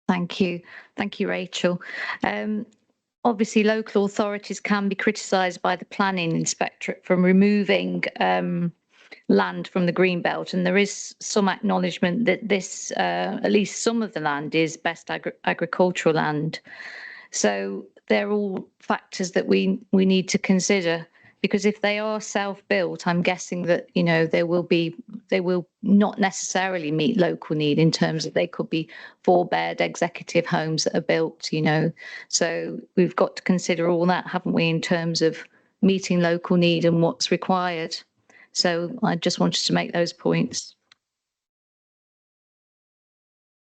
Thank you. Thank you, Rachel. Obviously, local authorities can be criticised by the planning inspectorate from removing land from the green belt, and there is some acknowledgement that this, at least some of the land, is best agricultural land. So they're all factors that we need to consider, because if they are self-built, I'm guessing that, you know, they will not necessarily meet local need in terms of they could be 4-bed executive homes that are built, you know. So we've got to consider all that, haven't we, in terms of meeting local need and what's required. So I just wanted to make those points.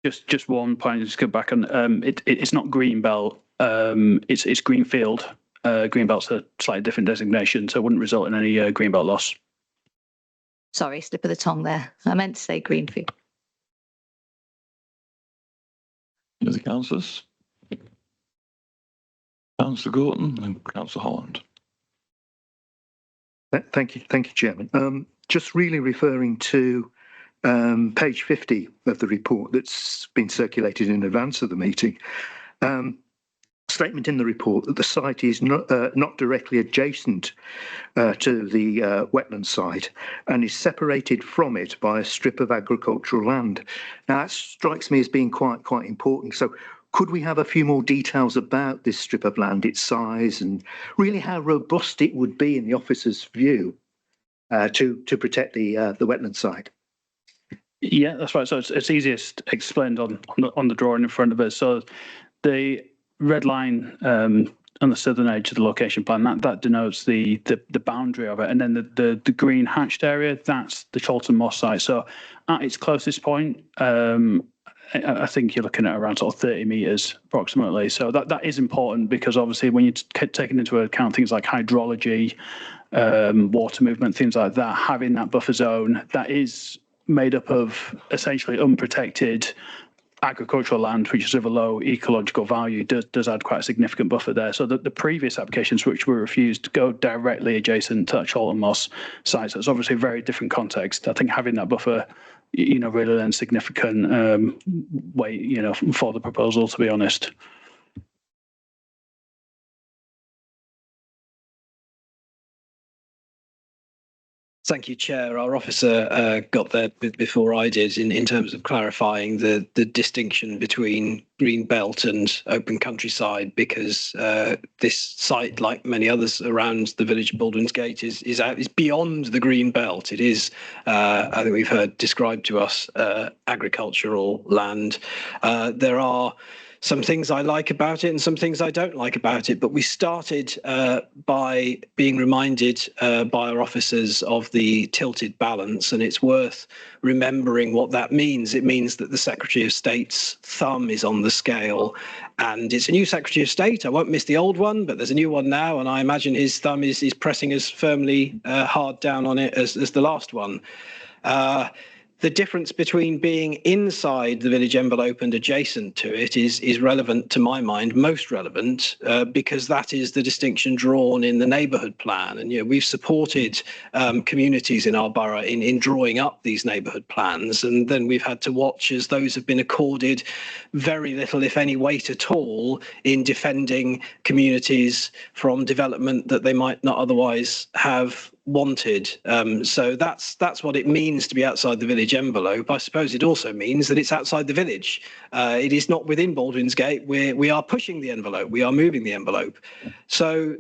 Just one point, just go back on, it's not green belt, it's greenfield. Green belt's a slightly different designation, so it wouldn't result in any green belt loss. Sorry, slip of the tongue there. I meant to say greenfield. Other councillors? Councillor Gorton and Councillor Holland. Thank you, Chairman. Just really referring to page 50 of the report that's been circulated in advance of the meeting. Statement in the report that the site is not directly adjacent to the wetland site and is separated from it by a strip of agricultural land. Now that strikes me as being quite important. So could we have a few more details about this strip of land, its size, and really how robust it would be in the officer's view to protect the wetland site? Yeah, that's right. So it's easiest explained on the drawing in front of us. So the red line on the southern edge of the location plan, that denotes the boundary of it, and then the green hatched area, that's the Chalton Moss site. So at its closest point, I think you're looking at around sort of 30 metres approximately. So that is important, because obviously when you're taking into account things like hydrology, water movement, things like that, having that buffer zone that is made up of essentially unprotected agricultural land, which is of a low ecological value, does add quite a significant buffer there. So the previous applications which were refused go directly adjacent to Chalton Moss sites. So it's obviously a very different context. I think having that buffer, really lends significant weight, for the proposal, to be honest. Thank you, Chair. Our officer got there before I did in terms of clarifying the distinction between green belt and open countryside, because this site, like many others around the village of Baldwin's Gate, is beyond the green belt. It is, I think we've heard described to us, agricultural land. There are some things I like about it and some things I don't like about it, but we started by being reminded by our officers of the tilted balance, and it's worth remembering what that means. It means that the Secretary of State's thumb is on the scale, and it's a new Secretary of State. I won't miss the old one, but there's a new one now, and I imagine his thumb is pressing as firmly hard down on it as the last one. The difference between being inside the village envelope and adjacent to it is relevant to my mind, most relevant, because that is the distinction drawn in the neighbourhood plan. And we've supported communities in our borough in drawing up these neighbourhood plans, and then we've had to watch as those have been accorded very little, if any, weight at all in defending communities from development that they might not otherwise have wanted. So that's what it means to be outside the village envelope. I suppose it also means that it's outside the village. It is not within Baldwin's Gate. We are pushing the envelope. We are moving the envelope. So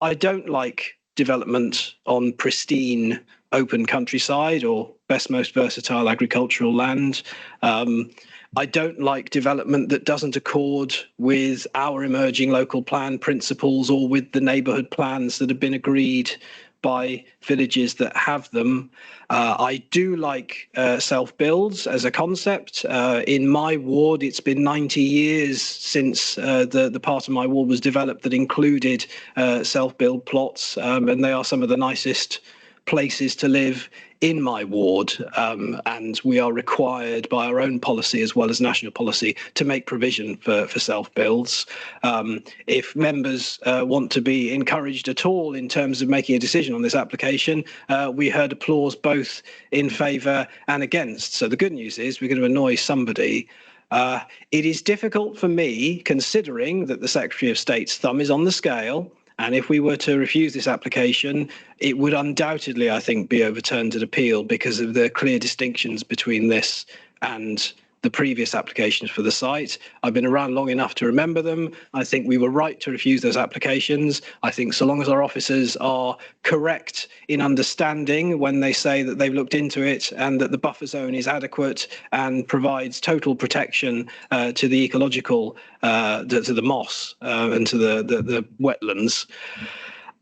I don't like development on pristine open countryside or best most versatile agricultural land. I don't like development that doesn't accord with our emerging local plan principles or with the neighbourhood plans that have been agreed by villages that have them. I do like self-builds as a concept. In my ward, it's been 90 years since the part of my ward was developed that included self-build plots, and they are some of the nicest places to live in my ward, and we are required by our own policy as well as national policy to make provision for self-builds. If members want to be encouraged at all in terms of making a decision on this application, we heard applause both in favour and against. So the good news is we're going to annoy somebody. It is difficult for me, considering that the Secretary of State's thumb is on the scale, and if we were to refuse this application, it would undoubtedly, I think, be overturned at appeal because of the clear distinctions between this and the previous applications for the site. I've been around long enough to remember them. I think we were right to refuse those applications. I think so long as our officers are correct in understanding when they say that they've looked into it and that the buffer zone is adequate and provides total protection to the ecological, to the moss and to the wetlands,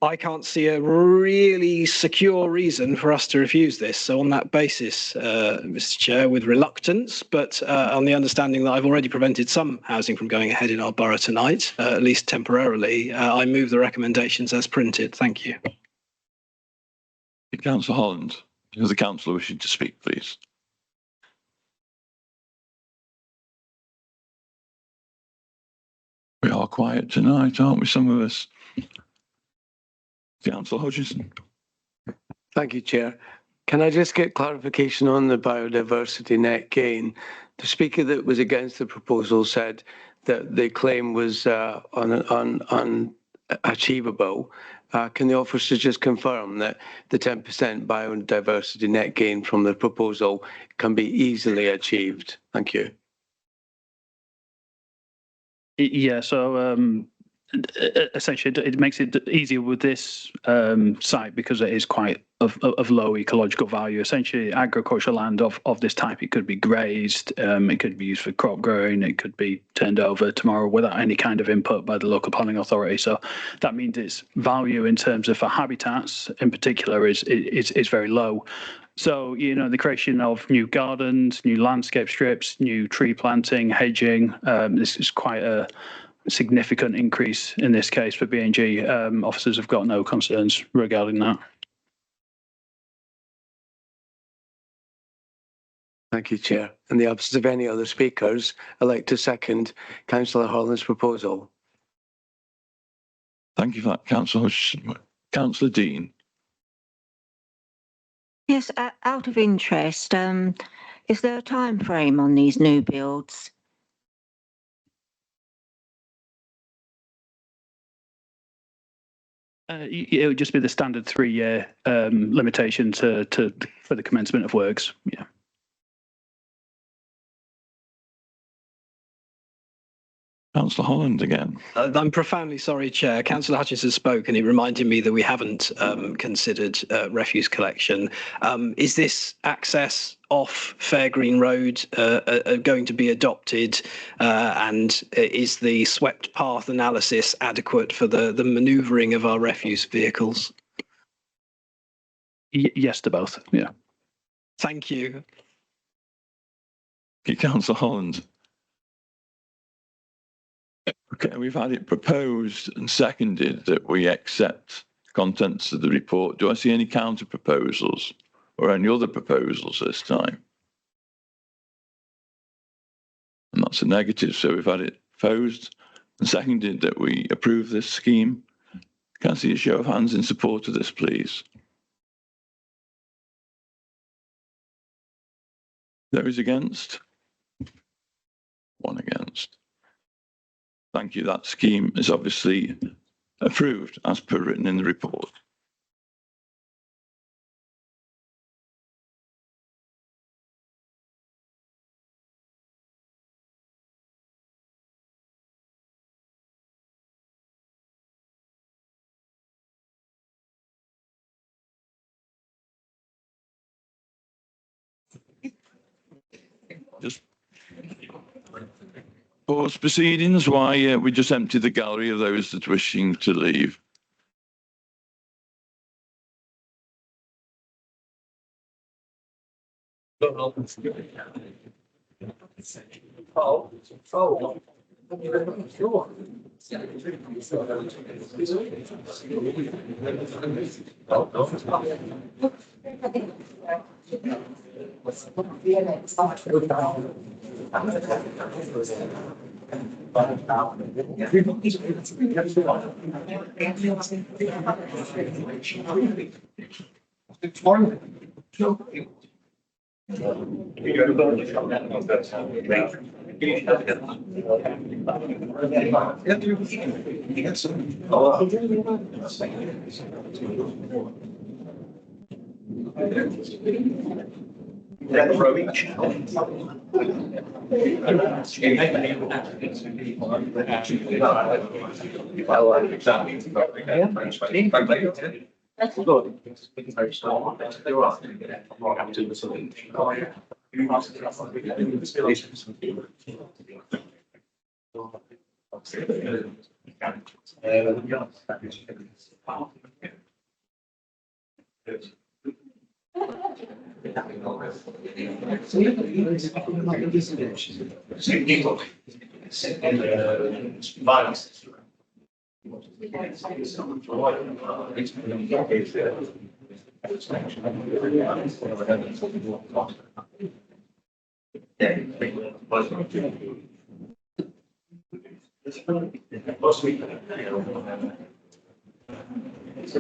I can't see a really secure reason for us to refuse this. So on that basis, Mr. Chair, with reluctance, but on the understanding that I've already prevented some housing from going ahead in our borough tonight, at least temporarily, I move the recommendations as printed. Thank you. Councillor Holland, is the councillor wishing to speak, please? We are quiet tonight, aren't we, some of us? Councillor Hodgson. Thank you, Chair. Can I just get clarification on the biodiversity net gain? The speaker that was against the proposal said that the claim was unachievable. Can the officer just confirm that the 10% biodiversity net gain from the proposal can be easily achieved? Thank you. Yeah, so essentially it makes it easier with this site because it is quite of low ecological value. Essentially, agricultural land of this type, it could be grazed, it could be used for crop growing, it could be turned over tomorrow without any kind of input by the local planning authority. So that means its value in terms of for habitats in particular is very low. So, the creation of new gardens, new landscape strips, new tree planting, hedging, this is quite a significant increase in this case for B&G. Officers have got no concerns regarding that. Thank you, Chair. In the absence of any other speakers, I'd like to second Councillor Holland's proposal. Thank you for that, Councillor. Councillor Dean. Yes, out of interest, is there a time frame on these new builds? It would just be the standard 3-year limitation for the commencement of works. Yeah. Councillor Holland again. I'm profoundly sorry, Chair. Councillor Hutchinson spoke and it reminded me that we haven't considered refuse collection. Is this access off Fairgreen Road going to be adopted? And is the swept path analysis adequate for the manoeuvring of our refuse vehicles? Yes to both, yeah. Thank you. Okay, Councillor Holland. Okay, we've had it proposed and seconded that we accept contents of the report. Do I see any counter proposals or any other proposals this time? And that's a negative. So we've had it proposed and seconded that we approve this scheme. Can I see a show of hands in support of this, please? Those against? One against. Thank you. That scheme is obviously approved as per written in the report. Just pause proceedings while we just empty the gallery of those that are wishing to leave.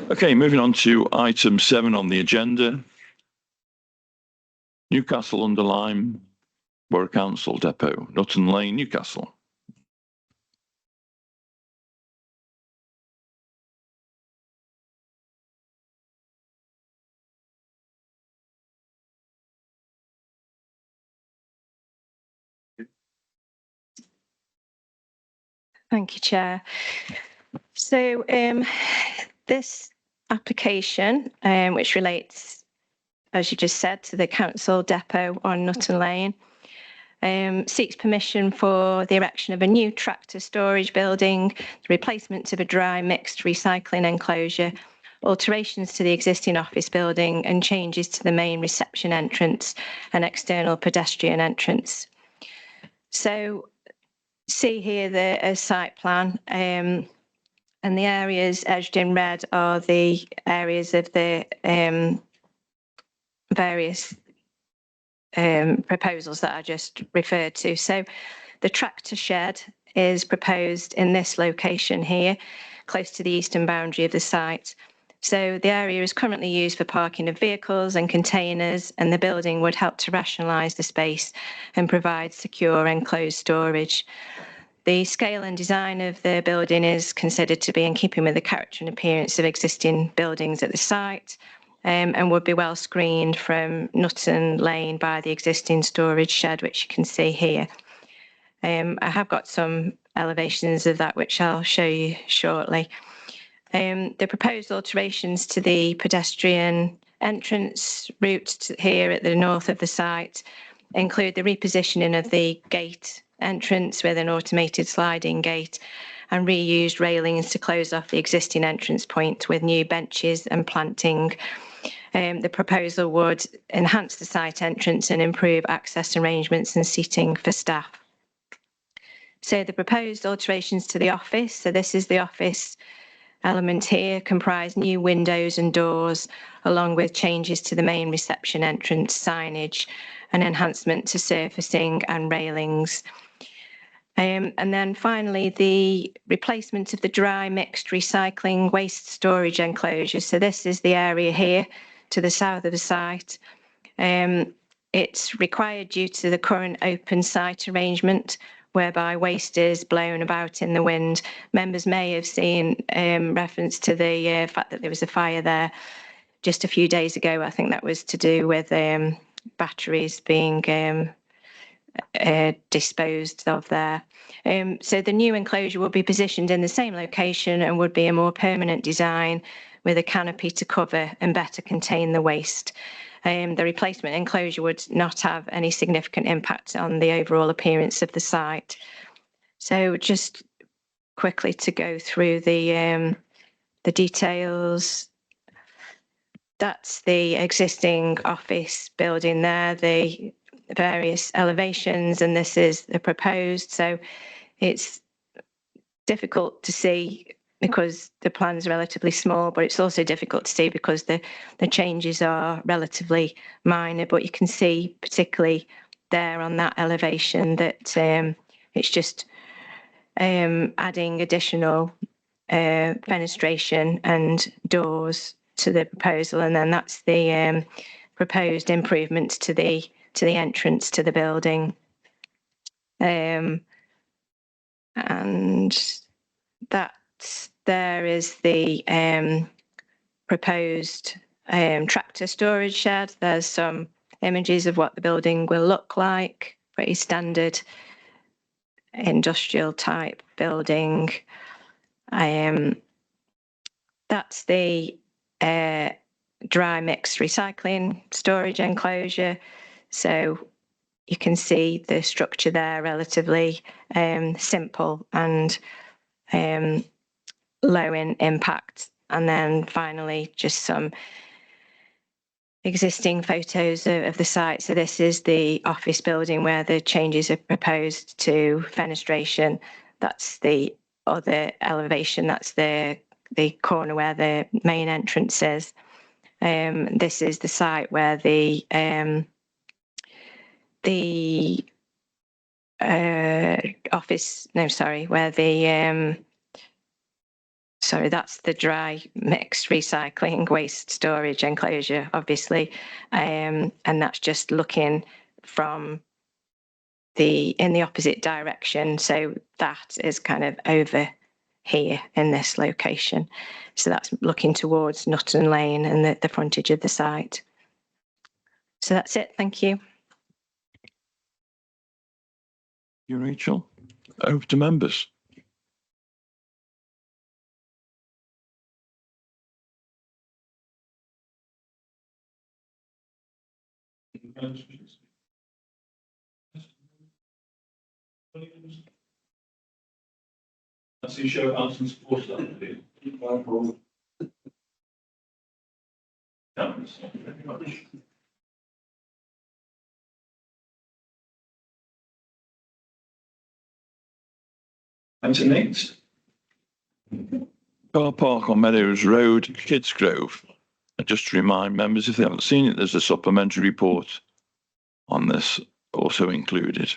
Okay, moving on to item 7 on the agenda. Newcastle-under-Lyme, Borough Council Depot, Nutton Lane, Newcastle. Thank you, Chair. So this application, which relates, as you just said, to the council depot on Nutton Lane, seeks permission for the erection of a new tractor storage building, the replacement of a dry mixed recycling enclosure, alterations to the existing office building and changes to the main reception entrance and external pedestrian entrance. So see here the site plan, and the areas edged in red are the areas of the various proposals that I just referred to. So the tractor shed is proposed in this location here, close to the eastern boundary of the site. So the area is currently used for parking of vehicles and containers, and the building would help to rationalise the space and provide secure enclosed storage. The scale and design of the building is considered to be in keeping with the character and appearance of existing buildings at the site, and would be well screened from Nutton Lane by the existing storage shed, which you can see here. I have got some elevations of that, which I'll show you shortly. The proposed alterations to the pedestrian entrance route here at the north of the site include the repositioning of the gate entrance with an automated sliding gate and reused railings to close off the existing entrance point with new benches and planting. The proposal would enhance the site entrance and improve access arrangements and seating for staff. So the proposed alterations to the office, so this is the office element here, comprise new windows and doors, along with changes to the main reception entrance signage and enhancement to surfacing and railings. And then finally, the replacement of the dry mixed recycling waste storage enclosure. So this is the area here to the south of the site. It's required due to the current open site arrangement, whereby waste is blown about in the wind. Members may have seen reference to the fact that there was a fire there just a few days ago. I think that was to do with batteries being disposed of there. So the new enclosure will be positioned in the same location and would be a more permanent design with a canopy to cover and better contain the waste. The replacement enclosure would not have any significant impact on the overall appearance of the site. So just quickly to go through the details. That's the existing office building there, the various elevations, and this is the proposed. So it's difficult to see because the plan's relatively small, but it's also difficult to see because the changes are relatively minor. But you can see particularly there on that elevation that it's just adding additional fenestration and doors to the proposal, and then that's the proposed improvements to the entrance to the building. And that there is the proposed tractor storage shed. There's some images of what the building will look like. Pretty standard industrial type building. That's the dry mixed recycling storage enclosure. So you can see the structure there, relatively simple and low in impact. And then finally, just some existing photos of the site. So this is the office building where the changes are proposed to fenestration. That's the other elevation. That's the corner where the main entrance is. This is the site where the office, no, sorry, where the sorry, that's the dry mixed recycling waste storage enclosure, obviously, and that's just looking from in the opposite direction. So that is kind of over here in this location. So that's looking towards Nutton Lane and the frontage of the site. So that's it. Thank you. You, Rachel. Over to members. I see show hands and support that. Thank you very much. Item 8. Car park on Meadows Road, Kidsgrove. And just to remind members, if they haven't seen it, there's a supplementary report on this also included.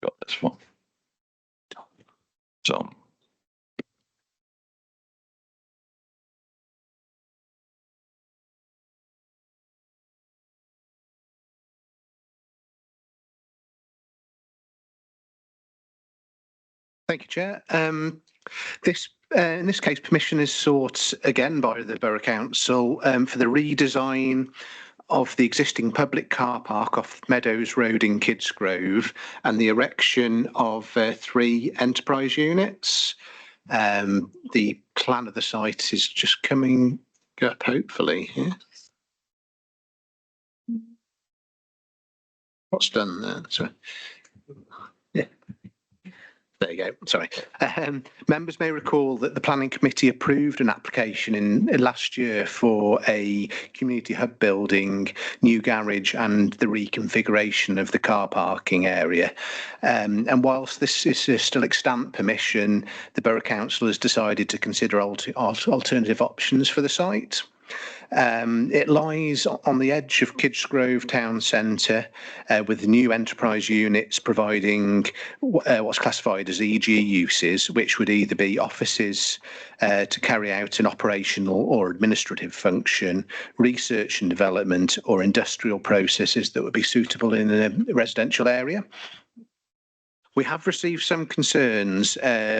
Got this one. So. Thank you, Chair. In this case, permission is sought again by the Borough Council for the redesign of the existing public car park off Meadows Road in Kidsgrove and the erection of 3 enterprise units. The plan of the site is just coming up, hopefully. Yeah. What's done there? Sorry. Yeah. There you go. Sorry. Members may recall that the Planning Committee approved an application in last year for a community hub building, new garage and the reconfiguration of the car parking area. And whilst this is still extant permission, the Borough Council has decided to consider alternative options for the site. It lies on the edge of Kidsgrove Town Centre with the new enterprise units providing what's classified as EG uses, which would either be offices to carry out an operational or administrative function, research and development, or industrial processes that would be suitable in a residential area. We have received some concerns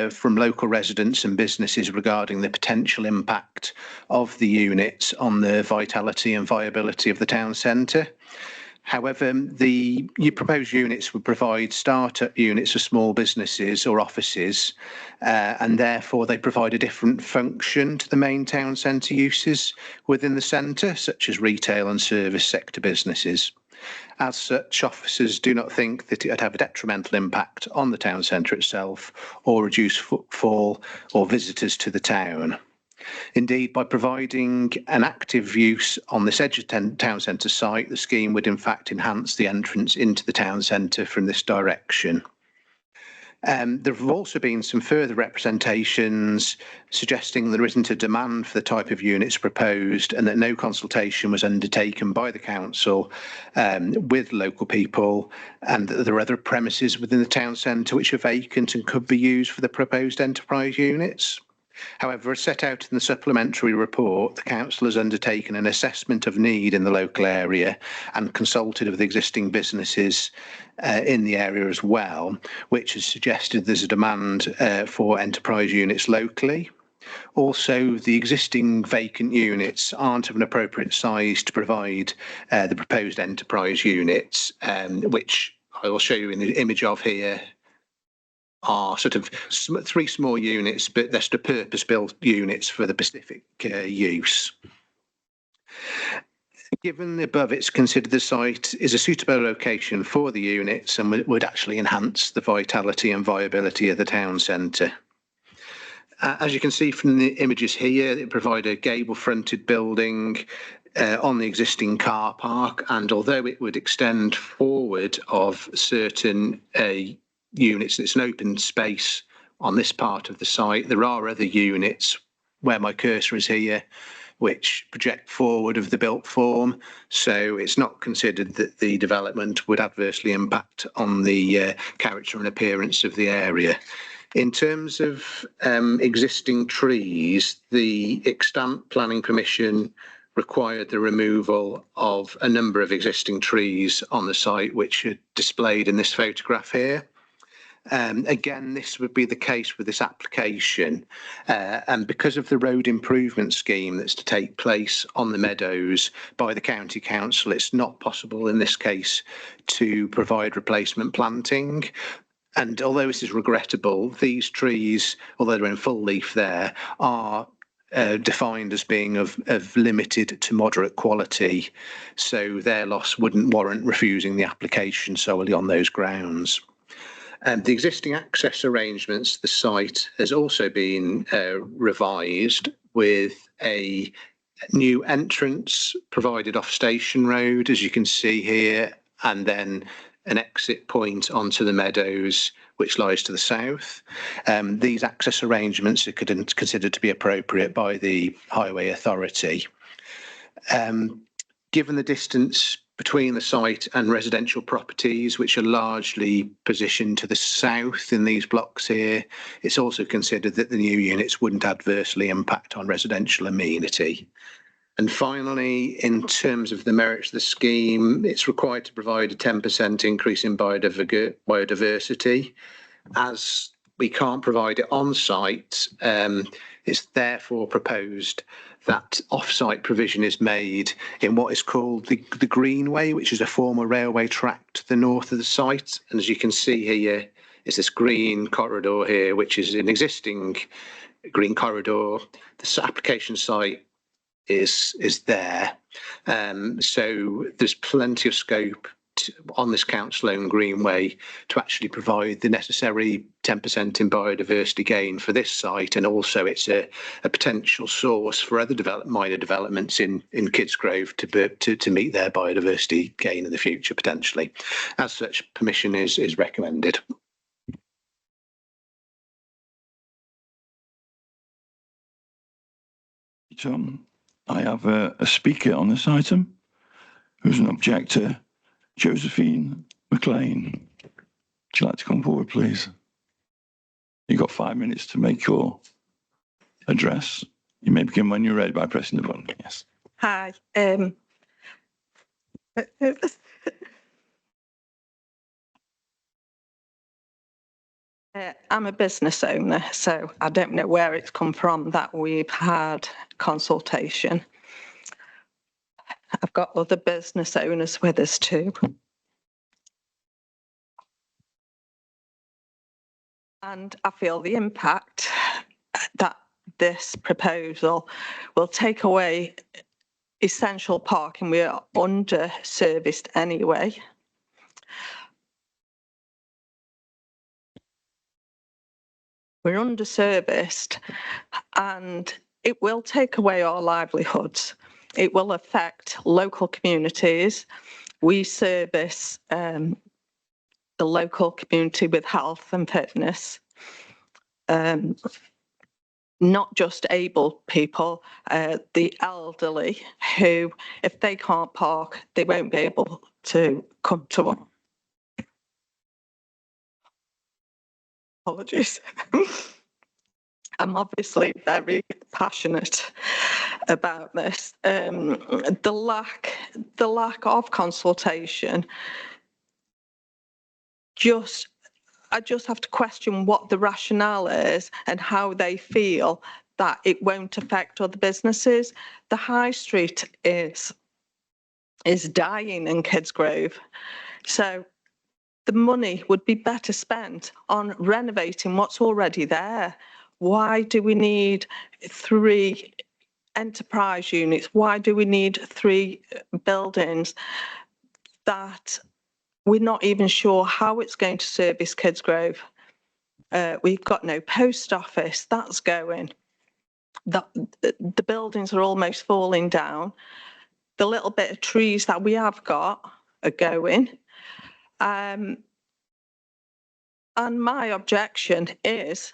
from local residents and businesses regarding the potential impact of the units on the vitality and viability of the town centre. However, the proposed units would provide start-up units for small businesses or offices, and therefore they provide a different function to the main town centre uses within the centre, such as retail and service sector businesses. As such, officers do not think that it would have a detrimental impact on the town centre itself or reduce footfall or visitors to the town. Indeed, by providing an active use on this edge of town centre site, the scheme would in fact enhance the entrance into the town centre from this direction. There have also been some further representations suggesting there isn't a demand for the type of units proposed and that no consultation was undertaken by the council with local people, and that there are other premises within the town centre which are vacant and could be used for the proposed enterprise units. However, as set out in the supplementary report, the council has undertaken an assessment of need in the local area and consulted with existing businesses in the area as well, which has suggested there's a demand for enterprise units locally. Also, the existing vacant units aren't of an appropriate size to provide the proposed enterprise units, which I will show you in the image of here. Are sort of 3 small units, but they're sort of purpose-built units for the specific use. Given the above, it's considered the site is a suitable location for the units and would actually enhance the vitality and viability of the town centre. As you can see from the images here, it provides a gable-fronted building on the existing car park, and although it would extend forward of certain units, it's an open space on this part of the site. There are other units where my cursor is here which project forward of the built form, so it's not considered that the development would adversely impact on the character and appearance of the area. In terms of existing trees, the extant planning permission required the removal of a number of existing trees on the site, which are displayed in this photograph here. Again, this would be the case with this application, and because of the road improvement scheme that's to take place on the meadows by the County Council, it's not possible in this case to provide replacement planting. And although this is regrettable, these trees, although they're in full leaf there, are defined as being of limited to moderate quality, so their loss wouldn't warrant refusing the application solely on those grounds. The existing access arrangements to the site has also been revised with a new entrance provided off Station Road, as you can see here, and then an exit point onto the meadows, which lies to the south. These access arrangements are considered to be appropriate by the Highway Authority. Given the distance between the site and residential properties, which are largely positioned to the south in these blocks here, it's also considered that the new units wouldn't adversely impact on residential amenity. And finally, in terms of the merits of the scheme, it's required to provide a 10% increase in biodiversity. As we can't provide it on site, it's therefore proposed that off-site provision is made in what is called the Greenway, which is a former railway track to the north of the site. And as you can see here, is this green corridor here, which is an existing green corridor. The application site is there. So there's plenty of scope on this council-owned Greenway to actually provide the necessary 10% in biodiversity gain for this site, and also it's a potential source for other minor developments in Kidsgrove to meet their biodiversity gain in the future potentially. As such, permission is recommended. Tom, I have a speaker on this item who's an objector, Josephine McLean. Would you like to come forward, please? You've got 5 minutes to make your address. You may begin when you're ready by pressing the button. Yes. Hi. I'm a business owner, so I don't know where it's come from that we've had consultation. I've got other business owners with us too. And I feel the impact that this proposal will take away essential parking. We are under-serviced anyway. We're under-serviced and it will take away our livelihoods. It will affect local communities. We service the local community with health and fitness. Not just able people, the elderly who, if they can't park, they won't be able to come to us. Apologies. I'm obviously very passionate about this. The lack of consultation, I just have to question what the rationale is and how they feel that it won't affect other businesses. The high street is dying in Kidsgrove. So the money would be better spent on renovating what's already there. Why do we need 3 enterprise units? Why do we need 3 buildings that we're not even sure how it's going to service Kidsgrove? We've got no post office, that's going. The buildings are almost falling down. The little bit of trees that we have got are going. And my objection is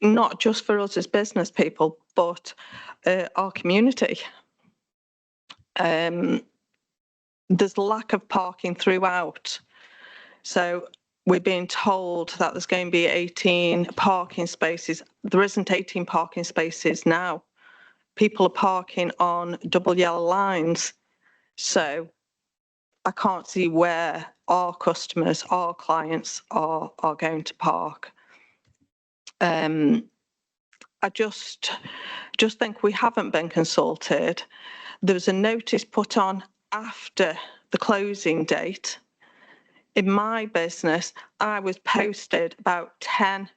not just for us as business people, but our community. There's lack of parking throughout. So we're being told that there's going to be 18 parking spaces. There isn't 18 parking spaces now. People are parking on double yellow lines. So I can't see where our customers, our clients are going to park. I just think we haven't been consulted. There was a notice put on after the closing date. In my business, I was posted about 10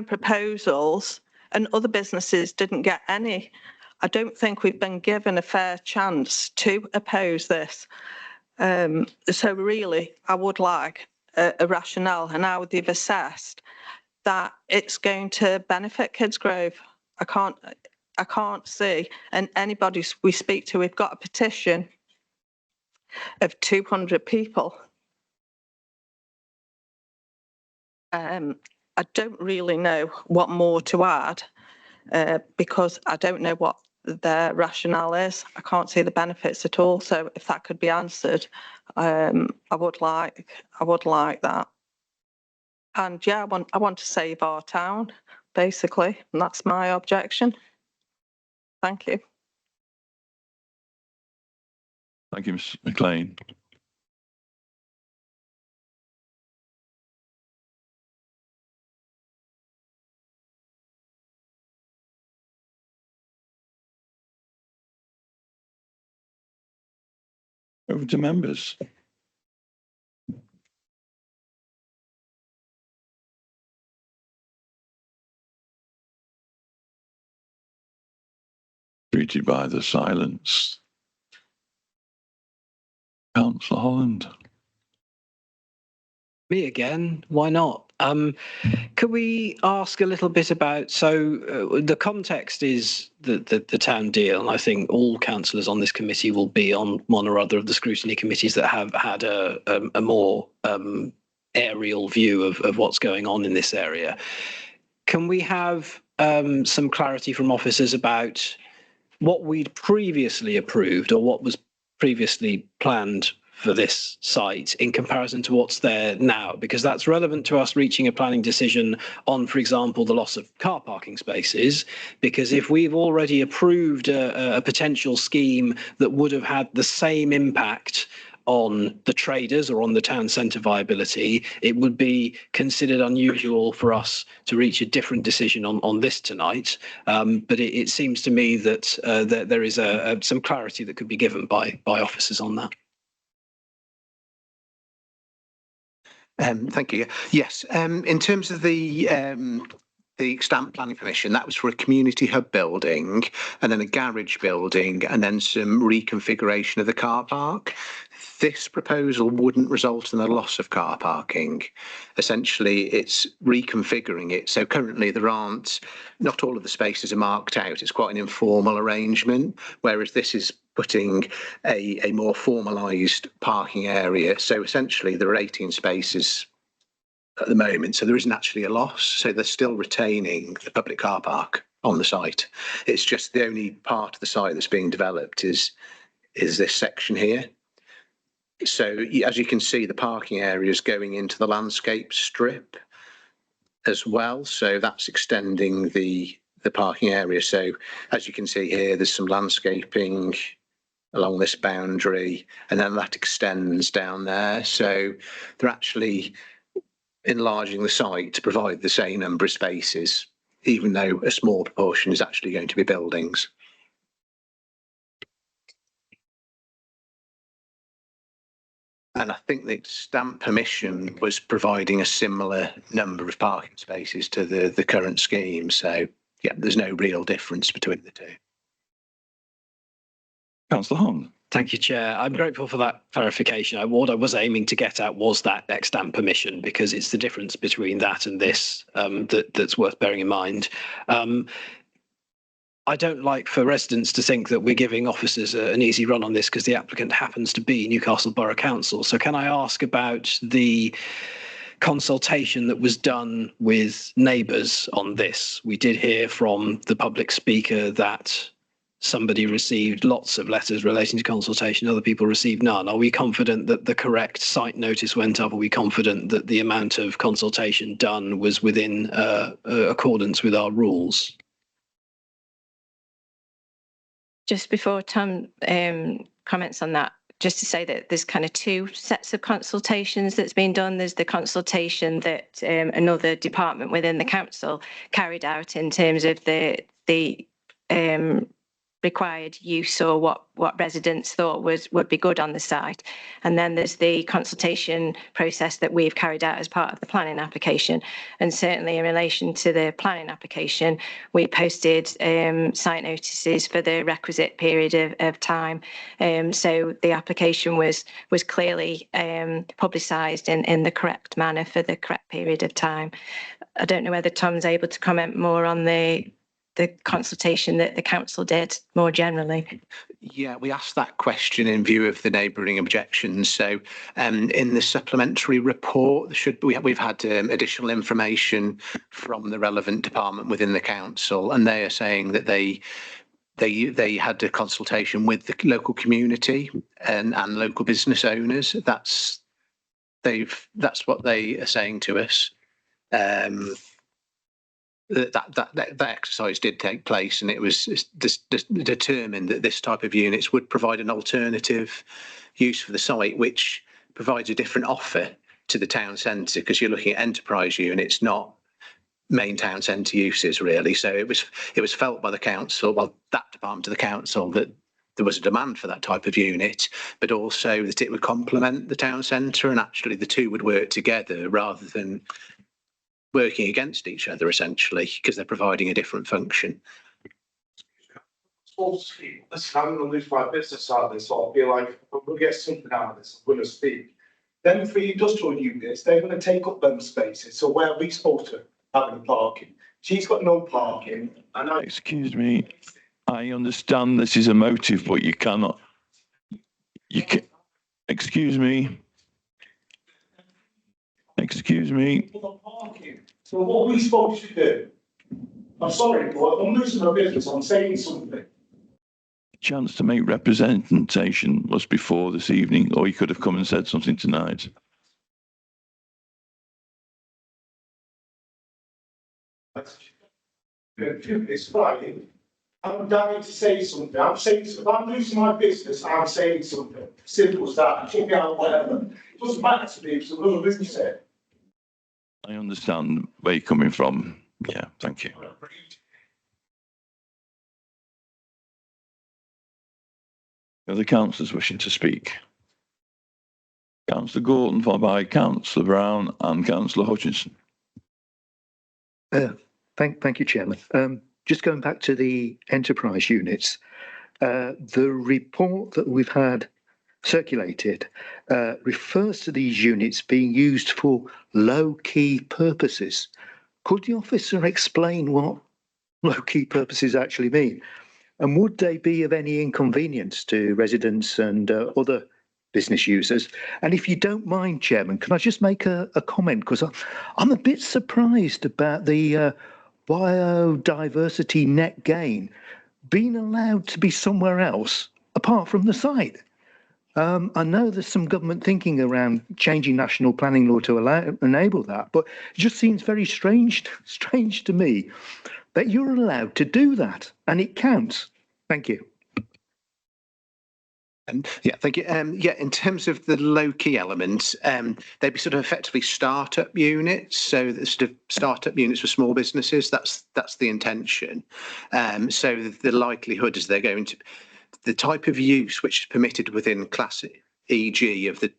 proposals and other businesses didn't get any. I don't think we've been given a fair chance to oppose this. So really, I would like a rationale and how they've assessed that it's going to benefit Kidsgrove. I can't see, and anybody we speak to, we've got a petition of 200 people. I don't really know what more to add because I don't know what their rationale is. I can't see the benefits at all. So if that could be answered, I would like that. And yeah, I want to save our town, basically, and that's my objection. Thank you. Thank you, Ms McLean. Over to members. Greeted by the silence. Councillor Holland. Me again? Why not? Could we ask a little bit about, so the context is the town deal, and I think all councillors on this committee will be on one or other of the scrutiny committees that have had a more aerial view of what's going on in this area. Can we have some clarity from officers about what we'd previously approved or what was previously planned for this site in comparison to what's there now, because that's relevant to us reaching a planning decision on, for example, the loss of car parking spaces, because if we've already approved a potential scheme that would have had the same impact on the traders or on the town centre viability, it would be considered unusual for us to reach a different decision on this tonight. But it seems to me that there is some clarity that could be given by officers on that. Thank you. Yes, in terms of the stamp planning permission, that was for a community hub building and then a garage building and then some reconfiguration of the car park. This proposal wouldn't result in a loss of car parking. Essentially, it's reconfiguring it. So currently not all of the spaces are marked out. It's quite an informal arrangement, whereas this is putting a more formalised parking area. So essentially, there are 18 spaces at the moment, so there isn't actually a loss. So they're still retaining the public car park on the site. It's just the only part of the site that's being developed is this section here. So as you can see, the parking area is going into the landscape strip as well. So that's extending the parking area. So as you can see here, there's some landscaping along this boundary, and then that extends down there. So they're actually enlarging the site to provide the same number of spaces, even though a small proportion is actually going to be buildings. And I think the stamp permission was providing a similar number of parking spaces to the current scheme. So yeah, there's no real difference between the two. Councillor Hong. Thank you, Chair. I'm grateful for that clarification. What I was aiming to get at was that extant permission, because it's the difference between that and this that's worth bearing in mind. I don't like for residents to think that we're giving officers an easy run on this because the applicant happens to be Newcastle Borough Council. So can I ask about the consultation that was done with neighbours on this? We did hear from the public speaker that somebody received lots of letters relating to consultation, other people received none. Are we confident that the correct site notice went up? Are we confident that the amount of consultation done was within accordance with our rules? Just before Tom comments on that, just to say that there's kind of two sets of consultations that's been done. There's the consultation that another department within the council carried out in terms of the required use or what residents thought would be good on the site. And then there's the consultation process that we've carried out as part of the planning application. And certainly in relation to the planning application, we posted site notices for the requisite period of time. So the application was clearly publicised in the correct manner for the correct period of time. I don't know whether Tom's able to comment more on the the consultation that the council did more generally? Yeah, we asked that question in view of the neighbouring objections. So in the supplementary report, we've had additional information from the relevant department within the council, and they are saying that they had a consultation with the local community and local business owners. That's what they are saying to us. That exercise did take place, and it was determined that this type of units would provide an alternative use for the site, which provides a different offer to the town centre, because you're looking at enterprise units, not main town centre uses, really. So it was felt by the council, well, that department of the council, that there was a demand for that type of unit, but also that it would complement the town centre, and actually the two would work together rather than working against each other, essentially, because they're providing a different function. Let's I'm going to lose my business out of this, so I'll be like, I'm going to get something out of this, I'm going to speak. Then for industrial units, they're going to take up them spaces. So where are we supposed to have the parking? She's got no parking. And Excuse me, I understand this is a motive, but you cannot. You can. Excuse me. Excuse me. So what are we supposed to do? I'm sorry, but I'm losing my business. I'm saying something. Chance to make representation was before this evening, or you could have come and said something tonight. It's Friday. I'm dying to say something. I'm saying, if I'm losing my business, I'm saying something. Simple as that. Kick me out, whatever. It doesn't matter to me if it's another business. I understand where you're coming from. Yeah, thank you. Other councillors wishing to speak? Councillor Gorton, followed by Councillor Brown and Councillor Hutchinson. Thank you, Chairman. Just going back to the enterprise units, the report that we've had circulated refers to these units being used for low-key purposes. Could the officer explain what low-key purposes actually mean? And would they be of any inconvenience to residents and other business users? And if you don't mind, Chairman, can I just make a comment? Because I'm a bit surprised about the biodiversity net gain being allowed to be somewhere else apart from the site. I know there's some government thinking around changing national planning law to enable that, but it just seems very strange to me that you're allowed to do that and it counts. Thank you. Yeah, thank you. Yeah, in terms of the low-key elements, they'd be sort of effectively start-up units. So the sort of start-up units for small businesses. That's the intention. So the likelihood is they're going to the type of use which is permitted within class EG of the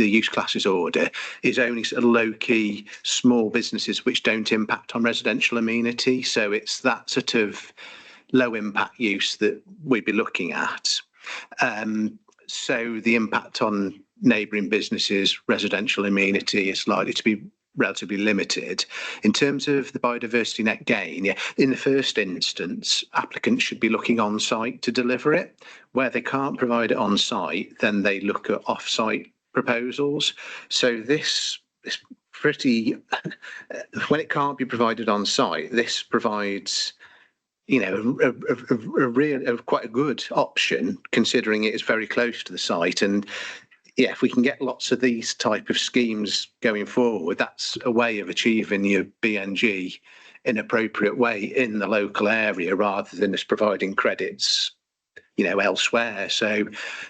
use classes order is only sort of low-key small businesses which don't impact on residential amenity. So it's that sort of low-impact use that we'd be looking at. So the impact on neighbouring businesses, residential amenity is likely to be relatively limited. In terms of the biodiversity net gain, yeah, in the first instance, applicants should be looking on site to deliver it. Where they can't provide it on site, then they look at off-site proposals. So this is pretty, when it can't be provided on site, this provides, you know, quite a good option, considering it is very close to the site. And yeah, if we can get lots of these type of schemes going forward, that's a way of achieving your BNG in an appropriate way in the local area, rather than just providing credits, you know, elsewhere. So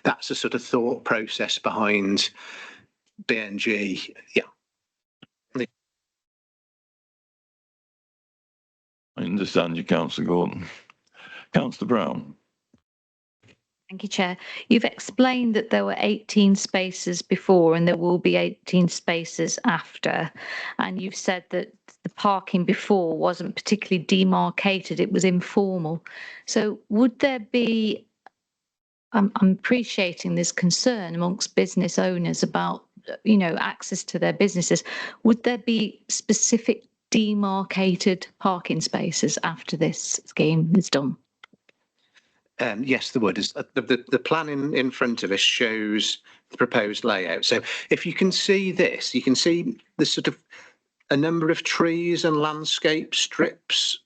that's the sort of thought process behind BNG. Yeah. I understand you, Councillor Gordon. Councillor Brown. Thank you, Chair. You've explained that there were 18 spaces before and there will be 18 spaces after. And you've said that the parking before wasn't particularly demarcated, it was informal. So would there be, I'm appreciating this concern amongst business owners about, you know, access to their businesses. Would there be specific demarcated parking spaces after this scheme is done? Yes, there would. The plan in front of us shows the proposed layout. So if you can see this, you can see the sort of a number of trees and landscape strips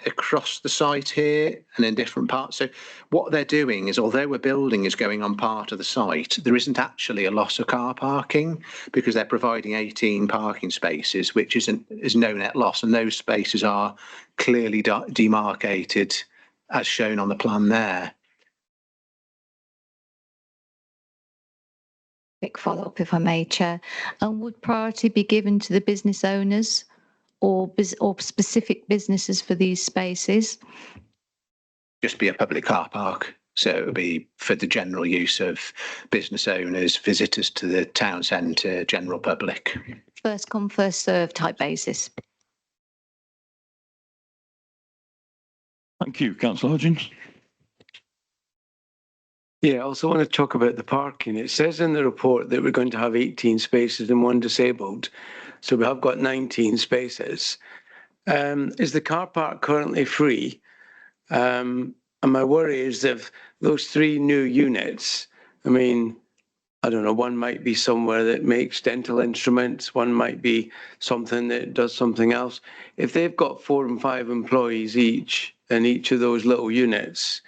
across the site here and in different parts. So what they're doing is, although a building is going on part of the site, there isn't actually a loss of car parking because they're providing 18 parking spaces, which is no net loss, and those spaces are clearly demarcated as shown on the plan there. Quick follow-up, if I may, Chair. And would priority be given to the business owners or specific businesses for these spaces? Just be a public car park. So it would be for the general use of business owners, visitors to the town centre, general public. First come, first served type basis. Thank you. Councillor Hodgins. Yeah, I also want to talk about the parking. It says in the report that we're going to have 18 spaces and 1 disabled. So we have got 19 spaces. Is the car park currently free? And my worry is if those 3 new units, I mean, I don't know, one might be somewhere that makes dental instruments, one might be something that does something else. If they've got 4 and 5 employees each in each of those little units,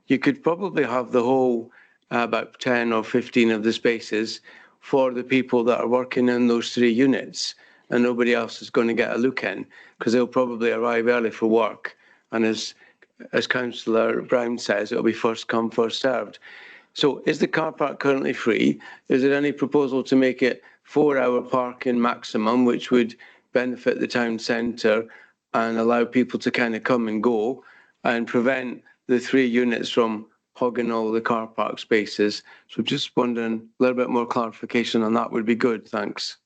you could probably have the whole, about 10 or 15 of the spaces for the people that are working in those 3 units, and nobody else is going to get a look in because they'll probably arrive early for work. And as Councillor Brown says, it'll be first come, first served. So is the car park currently free? Is there any proposal to make it 4-hour parking maximum, which would benefit the town centre and allow people to kind of come and go and prevent the 3 units from hogging all the car park spaces? So just wondering, a little bit more clarification on that would be good. Thanks.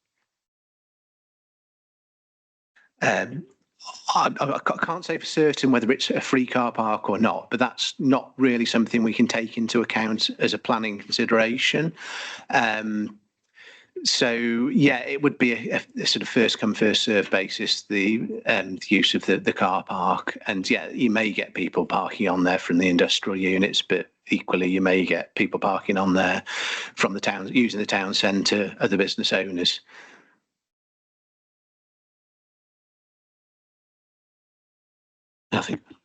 I can't say for certain whether it's a free car park or not, but that's not really something we can take into account as a planning consideration. So yeah, it would be a sort of first come first served basis, the use of the car park, and yeah, you may get people parking on there from the industrial units, but equally you may get people parking on there from the town, using the town centre, other business owners. Nothing. Could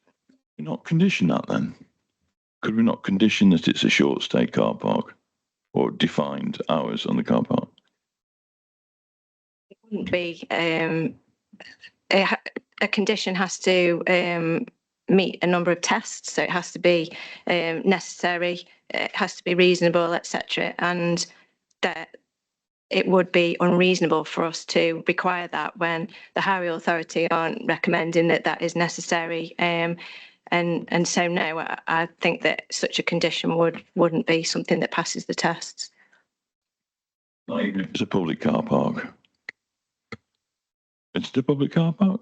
we not condition that then? Could we not condition that it's a short stay car park or defined hours on the car park? It wouldn't be a condition has to meet a number of tests, so it has to be necessary, it has to be reasonable, etc. And that it would be unreasonable for us to require that when the Highway Authority aren't recommending that that is necessary. And so no, I think that such a condition wouldn't be something that passes the tests. Not even if it's a public car park. It's the public car park.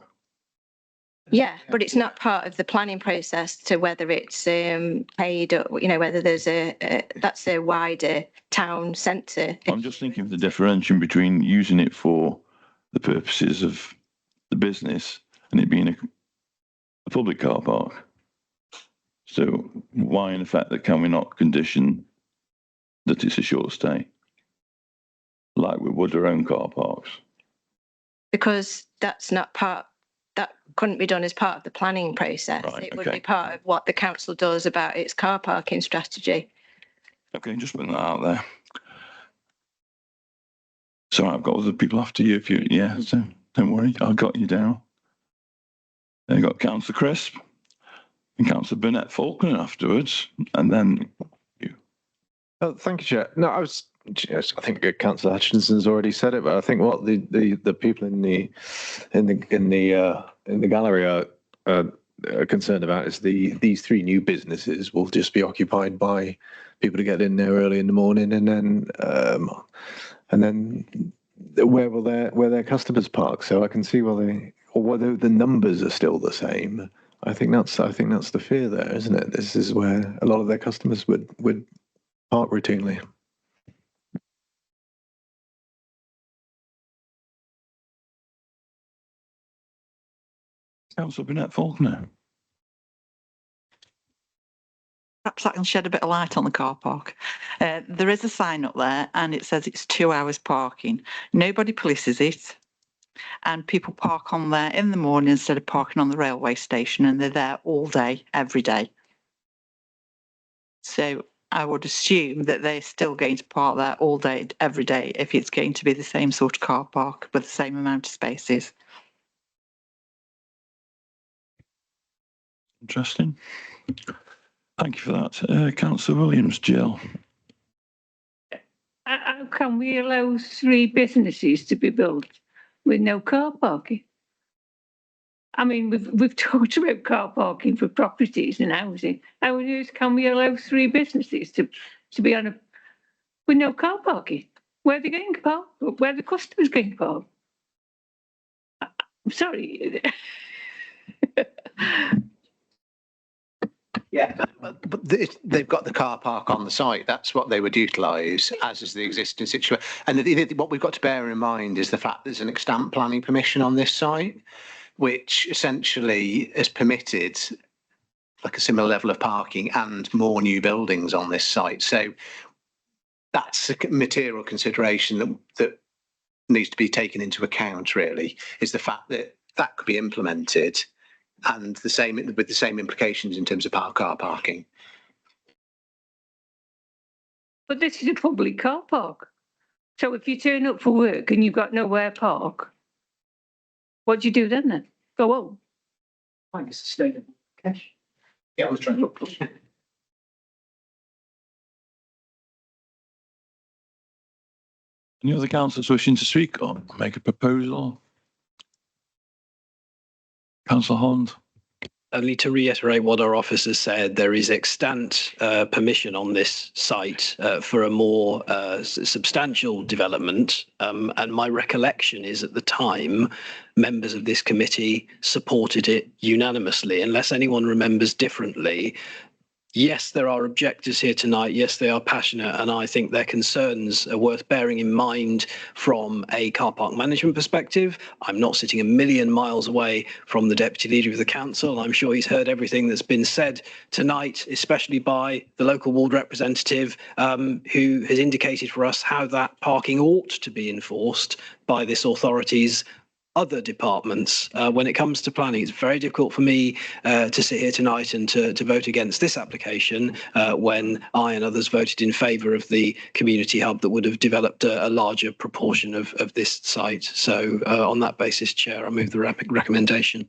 Yeah, but it's not part of the planning process to whether it's paid or, you know, whether there's that's a wider town centre. I'm just thinking of the differentiation between using it for the purposes of the business and it being a public car park. So why in effect that can we not condition that it's a short stay? Like we would our own car parks. Because that's not part, that couldn't be done as part of the planning process. Right, it would be part of what the council does about its car parking strategy. Okay, just putting that out there. So I've got other people after you if you, yeah, so don't worry, I've got you down. Then you've got Councillor Crisp and Councillor Burnett Falkner afterwards, and then you. Oh, thank you, Chair. No, I think Councillor Hutchinson's already said it, but I think what the people in the gallery are concerned about is these 3 new businesses will just be occupied by people to get in there early in the morning, and then where will their customers park? So I can see whether the numbers are still the same. I think that's the fear there, isn't it? This is where a lot of their customers would park routinely. Councillor Burnett-Faulkner. Perhaps I can shed a bit of light on the car park. There is a sign up there and it says it's 2 hours parking. Nobody polices it. And people park on there in the morning instead of parking on the railway station, and they're there all day, every day. So I would assume that they're still going to park there all day, every day, if it's going to be the same sort of car park with the same amount of spaces. Interesting. Thank you for that. Councillor Williams, Jill. How can we allow 3 businesses to be built with no car parking? I mean, we've talked about car parking for properties and housing. How on earth can we allow 3 businesses to be on with no car parking? Where are they going to park? Where are the customers going to park? I'm sorry. Yeah, but they've got the car park on the site. That's what they would utilise, as is the existing situation. And what we've got to bear in mind is the fact there's an extant planning permission on this site, which essentially has permitted like a similar level of parking and more new buildings on this site. So that's a material consideration that needs to be taken into account, really, is the fact that that could be implemented and with the same implications in terms of car parking. But this is a public car park. So if you turn up for work and you've got nowhere to park, what do you do then? Go home? I guess sustainable cash. Yeah, I was trying to. Any other councillors wishing to speak or make a proposal? Councillor Holland. Only to reiterate what our officer said, there is extant permission on this site for a more substantial development. And my recollection is at the time, members of this committee supported it unanimously, unless anyone remembers differently. Yes, there are objectors here tonight. Yes, they are passionate, and I think their concerns are worth bearing in mind from a car park management perspective. I'm not sitting a million miles away from the Deputy Leader of the Council. I'm sure he's heard everything that's been said tonight, especially by the local ward representative, who has indicated for us how that parking ought to be enforced by this authority's other departments. When it comes to planning, it's very difficult for me to sit here tonight and to vote against this application when I and others voted in favour of the community hub that would have developed a larger proportion of this site. So on that basis, Chair, I move the recommendation.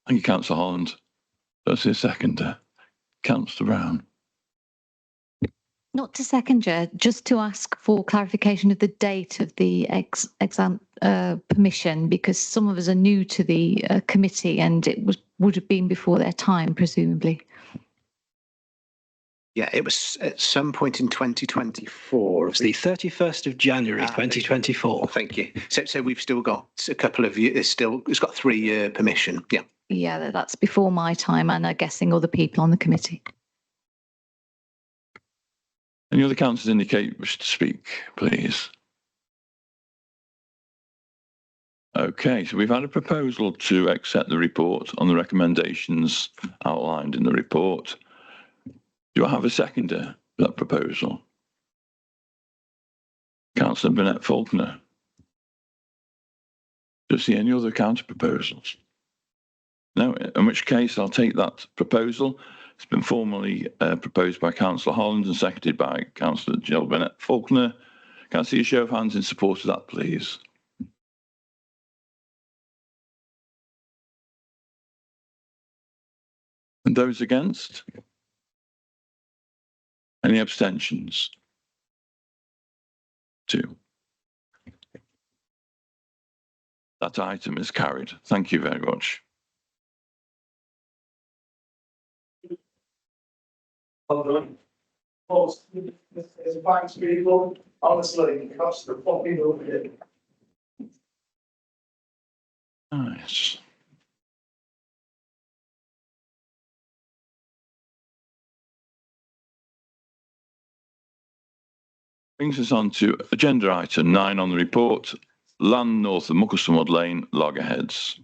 Thank you, Councillor Holland. That's a seconder. Councillor Brown. Not to second, Chair, just to ask for clarification of the date of the exam permission, because some of us are new to the committee and it would have been before their time, presumably. Yeah, it was at some point in 2024. It was the 31st of January, 2024. Thank you. So we've still got a couple of years. It's got 3-year permission. Yeah. Yeah, that's before my time, and I'm guessing other people on the committee. Any other councillors indicate wish to speak, please? Okay, so we've had a proposal to accept the report on the recommendations outlined in the report. Do I have a seconder for that proposal? Councillor Burnett-Faulkner. Do you see any other counter proposals? No, in which case I'll take that proposal. It's been formally proposed by Councillor Holland and seconded by Councillor Jill Burnett-Faulkner. Can I see a show of hands in support of that, please? And those against? Any abstentions? 2. That item is carried. Thank you very much. There's banks people, honestly, it costs the fucking over here. Nice. Brings us on to agenda item 9 on the report, land north of Mucklestonwood Lane, loggerheads.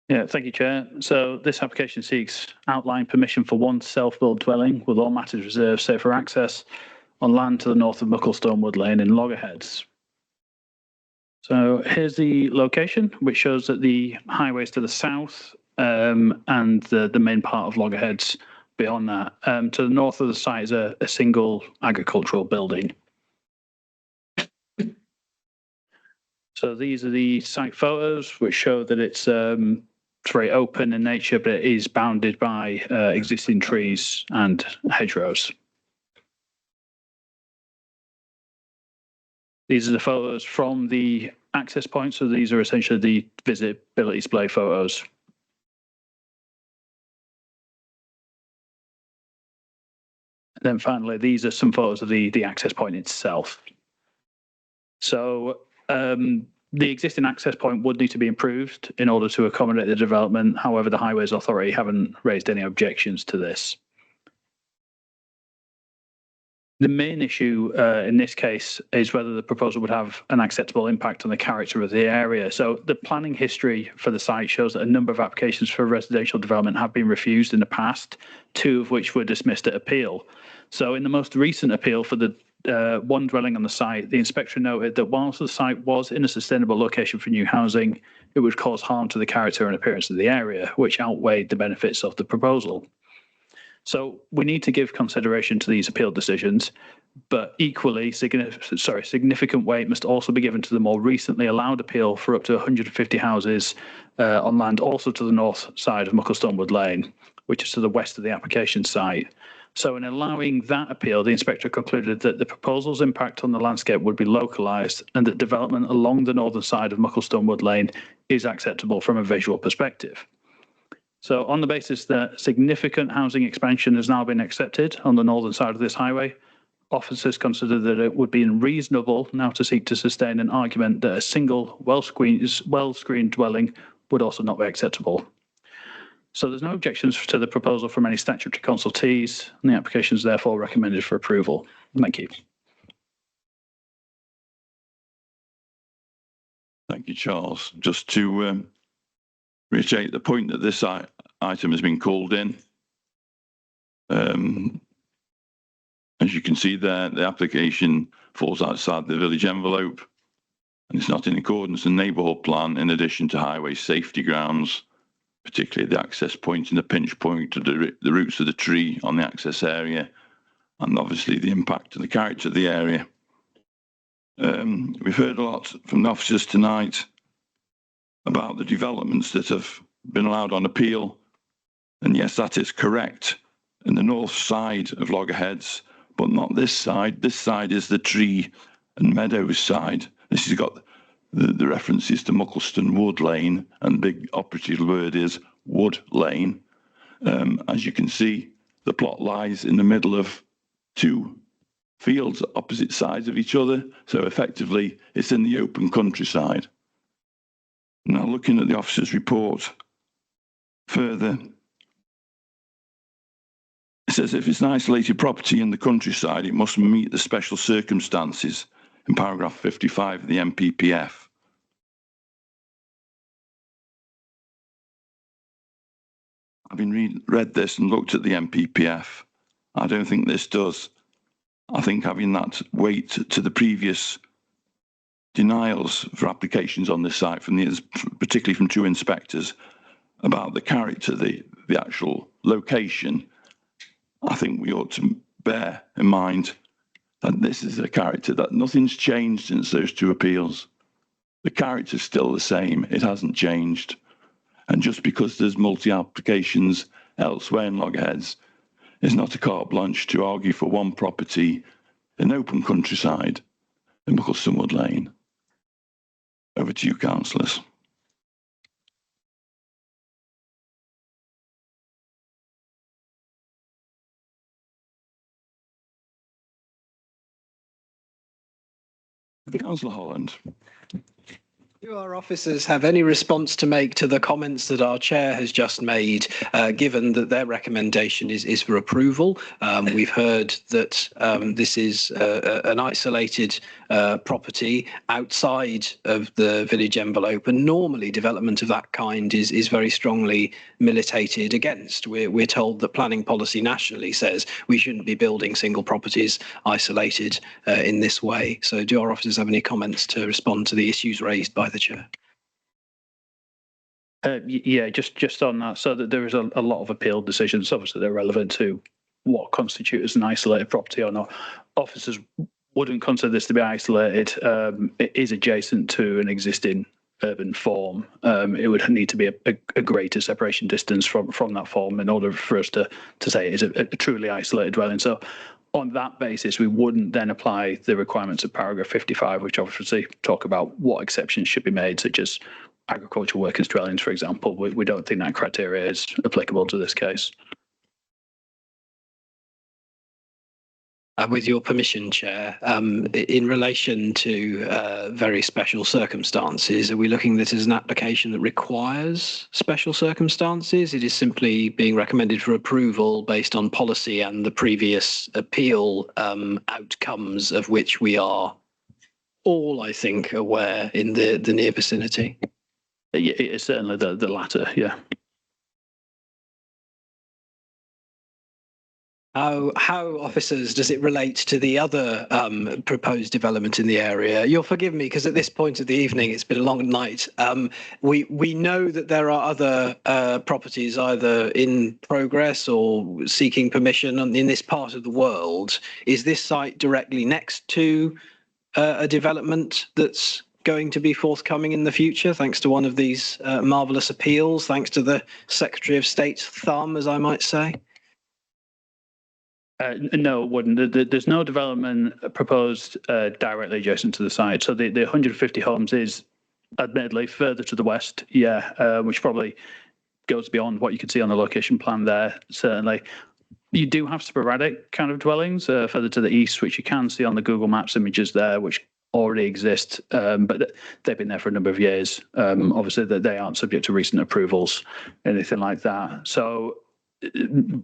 Yeah, thank you, Chair. So this application seeks outline permission for one self-built dwelling with all matters reserved save for access on land to the north of Mucklestone Wood Lane in Loggerheads. So here's the location, which shows that the highways to the south and the main part of Loggerheads beyond that. To the north of the site is a single agricultural building. So these are the site photos, which show that it's very open in nature, but it is bounded by existing trees and hedgerows. These are the photos from the access point. So these are essentially the visibility display photos. And then finally, these are some photos of the access point itself. So the existing access point would need to be improved in order to accommodate the development. However, the Highways Authority haven't raised any objections to this. The main issue in this case is whether the proposal would have an acceptable impact on the character of the area. So the planning history for the site shows that a number of applications for residential development have been refused in the past, 2 of which were dismissed at appeal. So in the most recent appeal for the one dwelling on the site, the inspector noted that whilst the site was in a sustainable location for new housing, it would cause harm to the character and appearance of the area, which outweighed the benefits of the proposal. So we need to give consideration to these appeal decisions, but equally significant weight must also be given to the more recently allowed appeal for up to 150 houses on land also to the north side of Mucklestone Wood Lane, which is to the west of the application site. So in allowing that appeal, the inspector concluded that the proposal's impact on the landscape would be localised and that development along the northern side of Mucklestone Wood Lane is acceptable from a visual perspective. So on the basis that significant housing expansion has now been accepted on the northern side of this highway, officers consider that it would be unreasonable now to seek to sustain an argument that a single well-screened dwelling would also not be acceptable. So there's no objections to the proposal from any statutory consultees, and the application is therefore recommended for approval. Thank you. Thank you, Charles. Just to reiterate the point that this item has been called in. As you can see there, the application falls outside the village envelope and it's not in accordance with the neighbourhood plan, in addition to highway safety grounds, particularly the access point and the pinch point to the roots of the tree on the access area, and obviously the impact and the character of the area. We've heard a lot from the officers tonight about the developments that have been allowed on appeal. And yes, that is correct. In the north side of Loggerheads, but not this side. This side is the tree and meadows side. This has got the references to Mucklestone Wood Lane, and the big operative word is Wood Lane. As you can see, the plot lies in the middle of 2 fields opposite sides of each other. So effectively, it's in the open countryside. Now, looking at the officer's report further, it says if it's an isolated property in the countryside, it must meet the special circumstances in paragraph 55 of the MPPF. Having read this and looked at the MPPF, I don't think this does. I think having that weight to the previous denials for applications on this site, particularly from 2 inspectors, about the character, the actual location, I think we ought to bear in mind that this is a character that nothing's changed since those 2 appeals. The character's still the same, it hasn't changed. And just because there's multi-applications elsewhere in Loggerheads, it's not a carte blanche to argue for one property in open countryside in Mucklestone Wood Lane. Over to you, councillors. Councillor Holland. Do our officers have any response to make to the comments that our chair has just made, given that their recommendation is for approval? We've heard that this is an isolated property outside of the village envelope, and normally development of that kind is very strongly militated against. We're told that planning policy nationally says we shouldn't be building single properties isolated in this way. So do our officers have any comments to respond to the issues raised by the chair? Yeah, just on that, so that there is a lot of appeal decisions. Obviously, they're relevant to what constitutes an isolated property or not. Officers wouldn't consider this to be isolated. It is adjacent to an existing urban form. It would need to be a greater separation distance from that form in order for us to say it is a truly isolated dwelling. So on that basis, we wouldn't then apply the requirements of paragraph 55, which obviously talk about what exceptions should be made, such as agricultural workers' dwellings, for example. We don't think that criteria is applicable to this case. With your permission, Chair, in relation to very special circumstances, are we looking at this as an application that requires special circumstances? It is simply being recommended for approval based on policy and the previous appeal outcomes of which we are all, I think, aware in the near vicinity. It's certainly the latter, yeah. How, officers, does it relate to the other proposed development in the area? You'll forgive me because at this point of the evening, it's been a long night. We know that there are other properties either in progress or seeking permission in this part of the world. Is this site directly next to a development that's going to be forthcoming in the future, thanks to one of these marvellous appeals, thanks to the Secretary of State's thumb, as I might say? No, it wouldn't. There's no development proposed directly adjacent to the site. So the 150 homes is admittedly further to the west, which probably goes beyond what you can see on the location plan there, certainly. You do have sporadic kind of dwellings further to the east, which you can see on the Google Maps images there, which already exist, but they've been there for a number of years. Obviously, they aren't subject to recent approvals, anything like that. So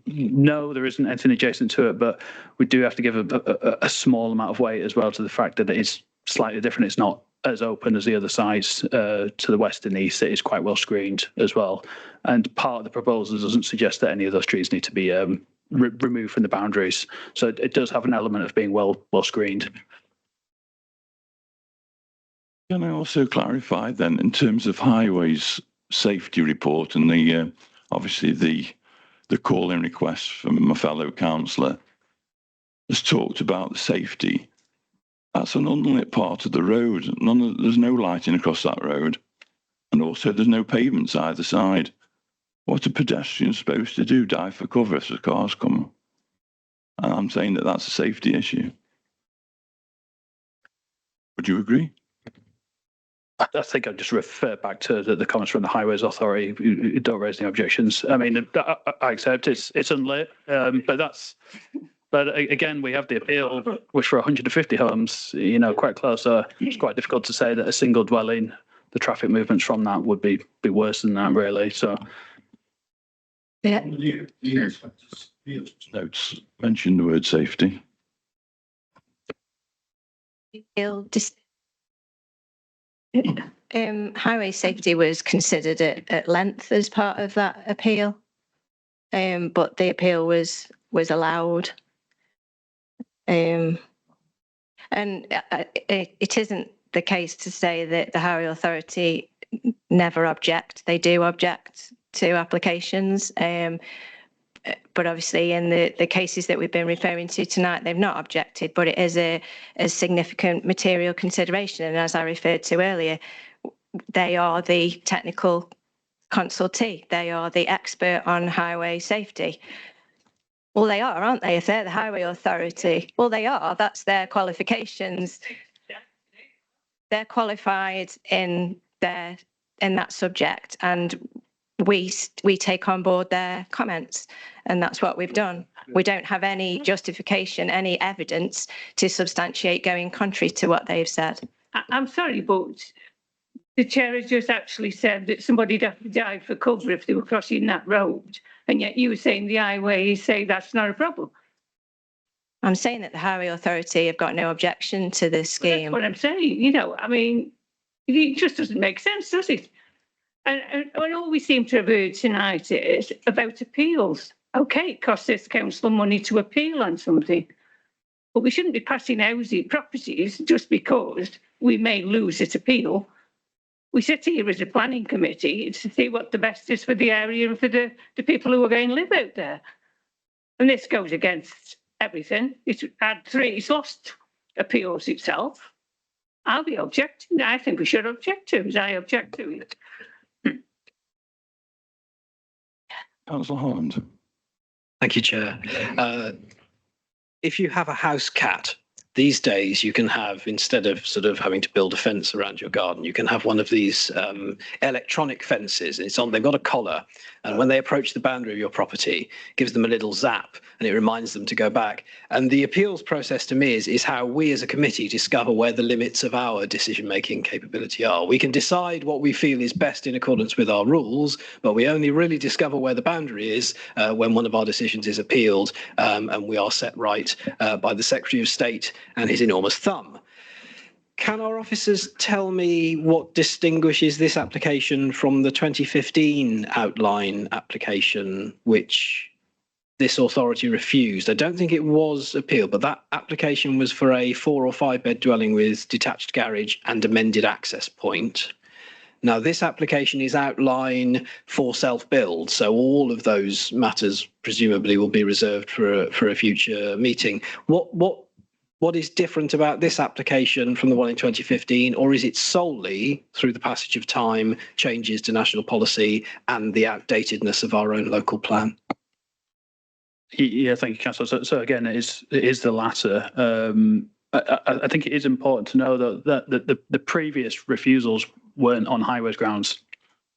no, there isn't anything adjacent to it, but we do have to give a small amount of weight as well to the fact that it is slightly different. It's not as open as the other sides to the west and east. It is quite well screened as well. And part of the proposal doesn't suggest that any of those trees need to be removed from the boundaries. So it does have an element of being well screened. Can I also clarify then, in terms of highways safety report and the obviously the call-in request from my fellow councillor has talked about the safety. That's an unlit part of the road. There's no lighting across that road, and also there's no pavements either side. What are pedestrians supposed to do? Dive for cover as the cars come? And I'm saying that that's a safety issue. Would you agree? I think I'd just refer back to the comments from the Highways Authority who don't raise any objections. I mean, I accept it's unlit, but again, we have the appeal, which for 150 homes, quite close. So it's quite difficult to say that a single dwelling, the traffic movements from that would be worse than that, really. So. Yeah. Notes mention the word safety. Highway safety was considered at length as part of that appeal, but the appeal was allowed. And it isn't the case to say that the Highway Authority never object. They do object to applications. But obviously in the cases that we've been referring to tonight, they've not objected, but it is a significant material consideration. And as I referred to earlier, they are the technical consultee. They are the expert on highway safety. Well, they are, aren't they? If they're the Highway Authority, well, they are. That's their qualifications. They're qualified in that subject, and we take on board their comments, and that's what we've done. We don't have any justification, any evidence to substantiate going contrary to what they've said. I'm sorry, but The chair has just actually said that somebody'd have to dive for cover if they were crossing that road. And yet you were saying the highway say that's not a problem. I'm saying that the Highway Authority have got no objection to this scheme. That's what I'm saying, you know, I mean, it just doesn't make sense, does it? And all we seem to have heard tonight is about appeals. Okay, it costs this council money to appeal on something, but we shouldn't be passing housing properties just because we may lose this appeal. We sit here as a planning committee to see what the best is for the area and for the people who are going to live out there. And this goes against everything. It's had 3, it's lost appeals itself. I'll be objecting. I think we should object to it. I object to it. Councillor Holland. Thank you, Chair. If you have a house cat, these days you can have, instead of sort of having to build a fence around your garden, you can have one of these electronic fences. It's on, they've got a collar, and when they approach the boundary of your property, it gives them a little zap and it reminds them to go back. And the appeals process to me is how we as a committee discover where the limits of our decision-making capability are. We can decide what we feel is best in accordance with our rules, but we only really discover where the boundary is when one of our decisions is appealed, and we are set right by the Secretary of State and his enormous thumb. Can our officers tell me what distinguishes this application from the 2015 outline application, which this authority refused? I don't think it was appealed, but that application was for a 4 or 5 bed dwelling with detached garage and amended access point. Now, this application is outline for self-build, so all of those matters presumably will be reserved for a future meeting. What is different about this application from the one in 2015, or is it solely through the passage of time, changes to national policy and the outdatedness of our own local plan? Yeah, thank you, Councillor. So again, it is the latter. I think it is important to know that the previous refusals weren't on highways grounds.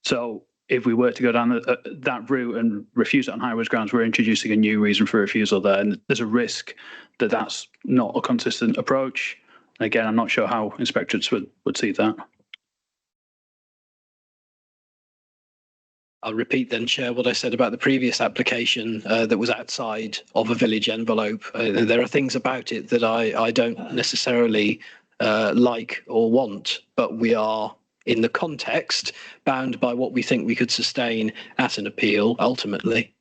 So if we were to go down that route and refuse it on highways grounds, we're introducing a new reason for refusal there. And there's a risk that that's not a consistent approach. Again, I'm not sure how inspectorates would see that. I'll repeat then, Chair, what I said about the previous application that was outside of a village envelope. There are things about it that I don't necessarily like or want, but we are, in the context, bound by what we think we could sustain at an appeal, ultimately.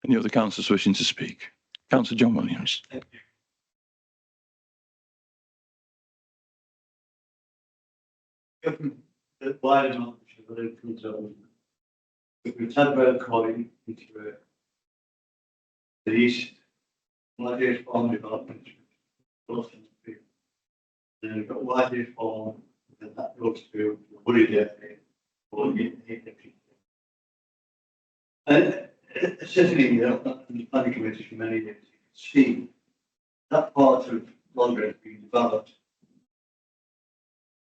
Any other councillors wishing to speak? Councillor John Williams. Given the wide knowledge of the local zone, we've had road calling into the east, Wildlife Farm development, and then we've got Wildlife Farm, and that goes to Woody Dairy, or and certainly the planning committee for many years, you can see that part of London has been developed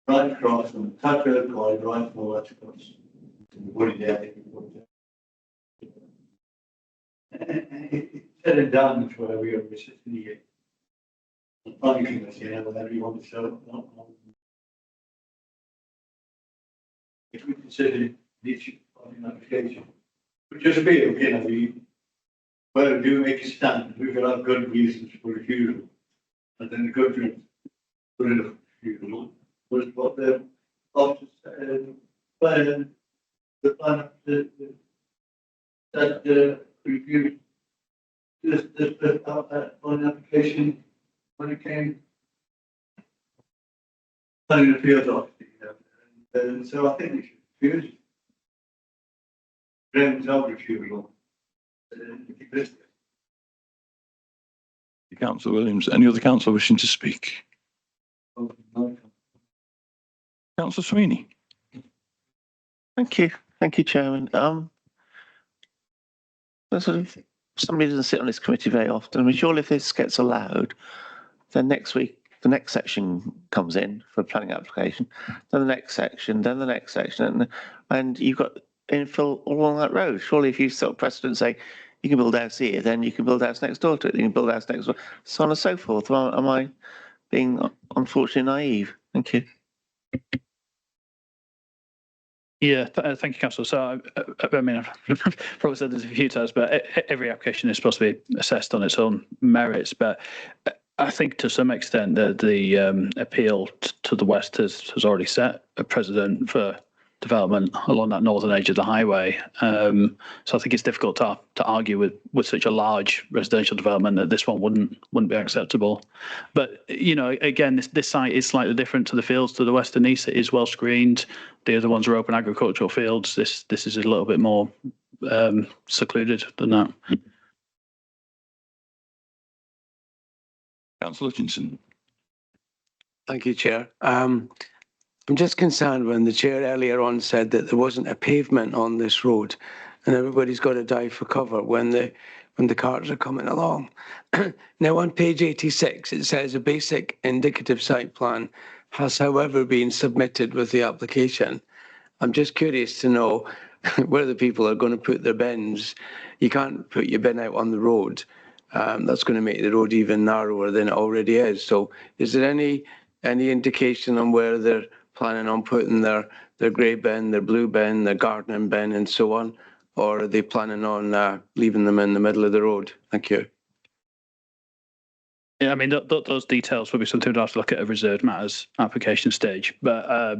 right across from the Tag Road line, right from the left across to the Woody Dairy. It's headed down to where we are sitting here. The planning committee, and everyone is so. If we consider the issue of an application, which is a bit, where do we make a stand? We've got to have good reasons for refusal, and then the good reasons for refusal was what the officers plan that refused this on application when it came planning appeals officer. And so I think we should refuse it. Graham Tower refusal. Councillor Williams. Any other councillor wishing to speak? Councillor Sweeney. Thank you, Chairman. Sort of, somebody doesn't sit on this committee very often. I mean, surely if this gets allowed, then next week the next section comes in for a planning application, then the next section, then the next section, and you've got infill all along that road. Surely if you set up precedent, say you can build a house here, then you can build a house next door to it, you can build a house next door, so on and so forth. Am I being unfortunately naive? Thank you. Yeah, thank you, Councillor. So, I mean, I've probably said this a few times, but every application is supposed to be assessed on its own merits. But I think to some extent that the appeal to the west has already set a precedent for development along that northern edge of the highway. So I think it's difficult to argue with such a large residential development that this one wouldn't be acceptable. But you know, again, this site is slightly different to the fields to the west and east. It is well screened. The other ones are open agricultural fields. This is a little bit more secluded than that. Councillor Hutchinson. Thank you, Chair. I'm just concerned when the Chair earlier on said that there wasn't a pavement on this road and everybody's got to dive for cover when the cars are coming along. Now on page 86, it says a basic indicative site plan has however been submitted with the application. I'm just curious to know where the people are going to put their bins. You can't put your bin out on the road. That's going to make the road even narrower than it already is. So is there any indication on where they're planning on putting their grey bin, their blue bin, their gardening bin and so on? Or are they planning on leaving them in the middle of the road? Thank you. Yeah, I mean, those details will be something we'd have to look at a reserved matters application stage. But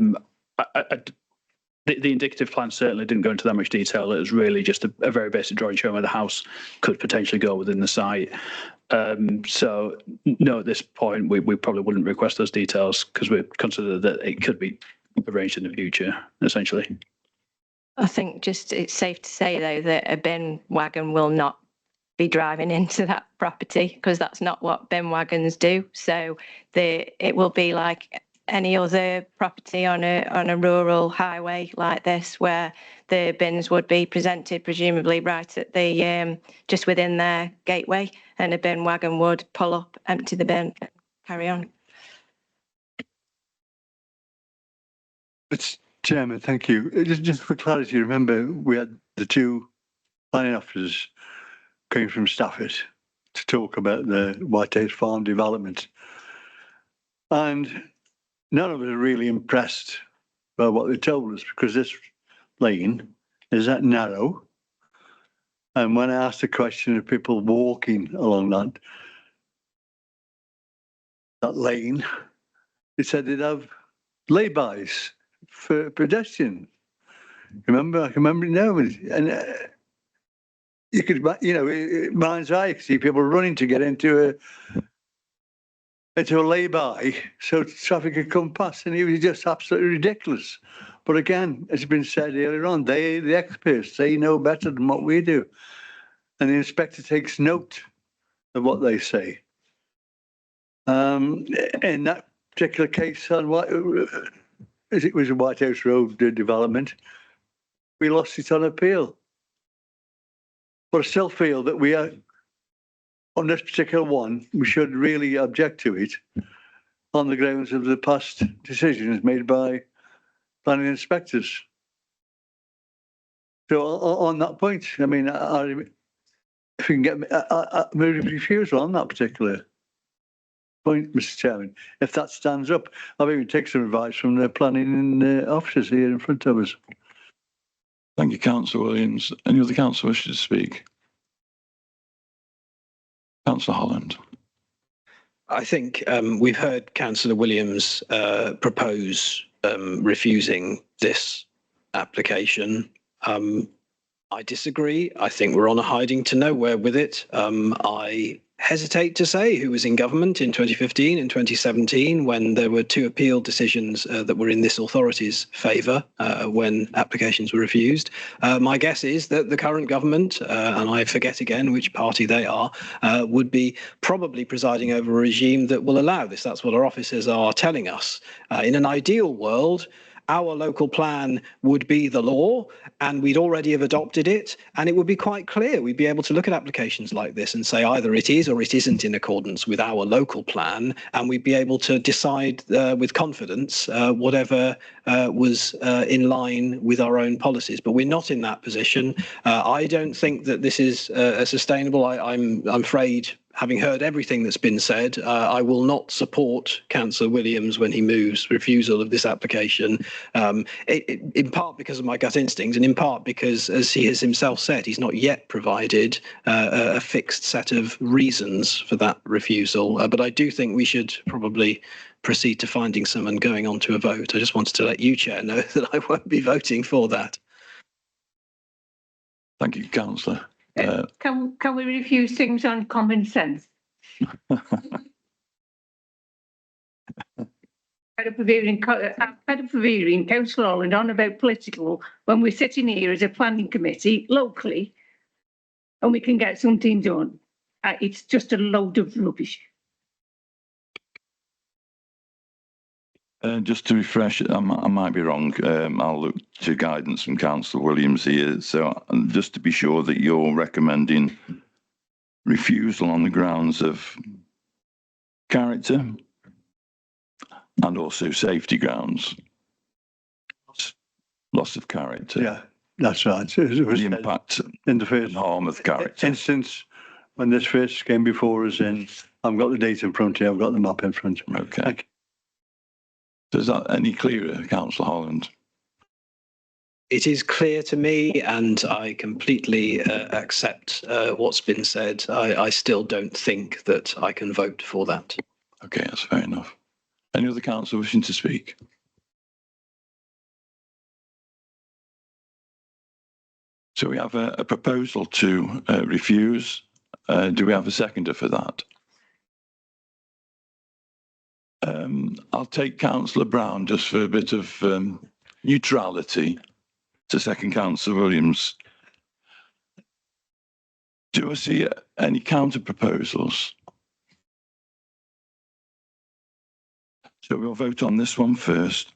the indicative plan certainly didn't go into that much detail. It was really just a very basic drawing showing where the house could potentially go within the site. So no, at this point, we probably wouldn't request those details because we consider that it could be arranged in the future, essentially. I think just it's safe to say, though, that a bin wagon will not be driving into that property because that's not what bin wagons do. So it will be like any other property on a rural highway like this, where the bins would be presented presumably right at the just within their gateway, and a bin wagon would pull up, empty the bin, and carry on. But Chairman, thank you. Just for clarity, remember we had the two planning officers coming from Stafford to talk about the Whitehouse Farm development, and none of us are really impressed by what they told us, because this lane is that narrow. And when I asked the question of people walking along that lane, they said they'd have laybys for pedestrians. Remember, I can remember it now. And you could, you know, mind's eye, you could see people running to get into a lay-by so traffic could come past, and it was just absolutely ridiculous. But again, as has been said earlier on, the experts, they know better than what we do. And the inspector takes note of what they say. In that particular case, as it was a Whitehouse Road development, we lost it on appeal. But I still feel that we are, on this particular one, we should really object to it on the grounds of the past decisions made by planning inspectors. So on that point, I mean, if we can get a move refusal on that particular point, Mr. Chairman, if that stands up, I'll even take some advice from the planning officers here in front of us. Thank you, Councillor Williams. Any other councillor wishes to speak? Councillor Holland. I think we've heard Councillor Williams propose refusing this application. I disagree. I think we're on a hiding to nowhere with it. I hesitate to say who was in government in 2015 and 2017 when there were two appeal decisions that were in this authority's favour when applications were refused. My guess is that the current government, and I forget again which party they are, would be probably presiding over a regime that will allow this. That's what our officers are telling us. In an ideal world, our local plan would be the law, and we'd already have adopted it, and it would be quite clear. We'd be able to look at applications like this and say either it is or it isn't in accordance with our local plan, and we'd be able to decide with confidence whatever was in line with our own policies. But we're not in that position. I don't think that this is sustainable. I'm afraid having heard everything that's been said, I will not support Councillor Williams when he moves refusal of this application, in part because of my gut instincts and in part because, as he has himself said, he's not yet provided a fixed set of reasons for that refusal. But I do think we should probably proceed to finding some and going on to a vote. I just wanted to let you, Chair, know that I won't be voting for that. Thank you, Councillor. Can we refuse things on common sense? Persevering Councillor Holland on about political when we're sitting here as a planning committee locally and we can get something done. It's just a load of rubbish. Just to refresh, I might be wrong. I'll look to guidance from Councillor Williams here. So just to be sure that you're recommending refusal on the grounds of character and also safety grounds. Loss of character. Yeah, that's right. It was the impact in the first harm of character. instance when this first came before us in. I've got the data in front here. I've got the map in front. Okay. Is that any clearer, Councillor Holland? It is clear to me, and I completely accept what's been said. I still don't think that I can vote for that. Okay, that's fair enough. Any other councillor wishing to speak? So we have a proposal to refuse. Do we have a seconder for that? I'll take Councillor Brown just for a bit of neutrality to second Councillor Williams. Do I see any counter proposals? So we'll vote on this one first,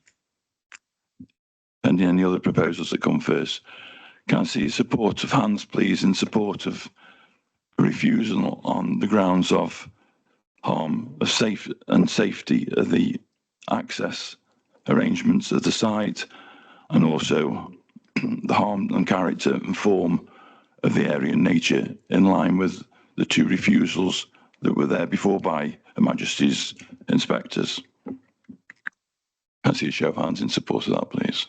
pending any other proposals that come first. Can I see support of hands, please, in support of refusal on the grounds of harm of safety of the access arrangements of the site, and also the harm and character and form of the area and nature, in line with the two refusals that were there before by Her Majesty's inspectors. Can I see a show of hands in support of that, please?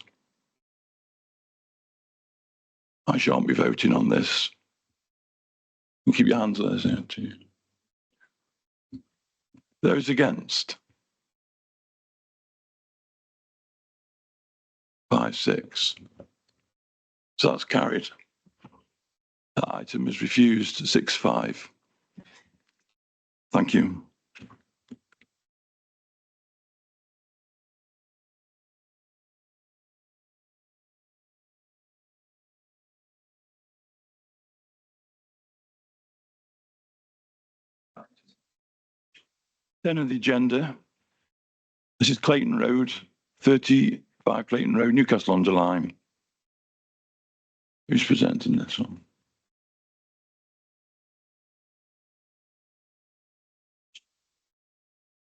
I shan't be voting on this. You keep your hands there, too. Those against? 5, 6. So that's carried. That item is refused, 6-5. Thank you. Then on the agenda, this is Clayton Road, 35 Clayton Road, Newcastle-under-Lyme. Who's presenting this one?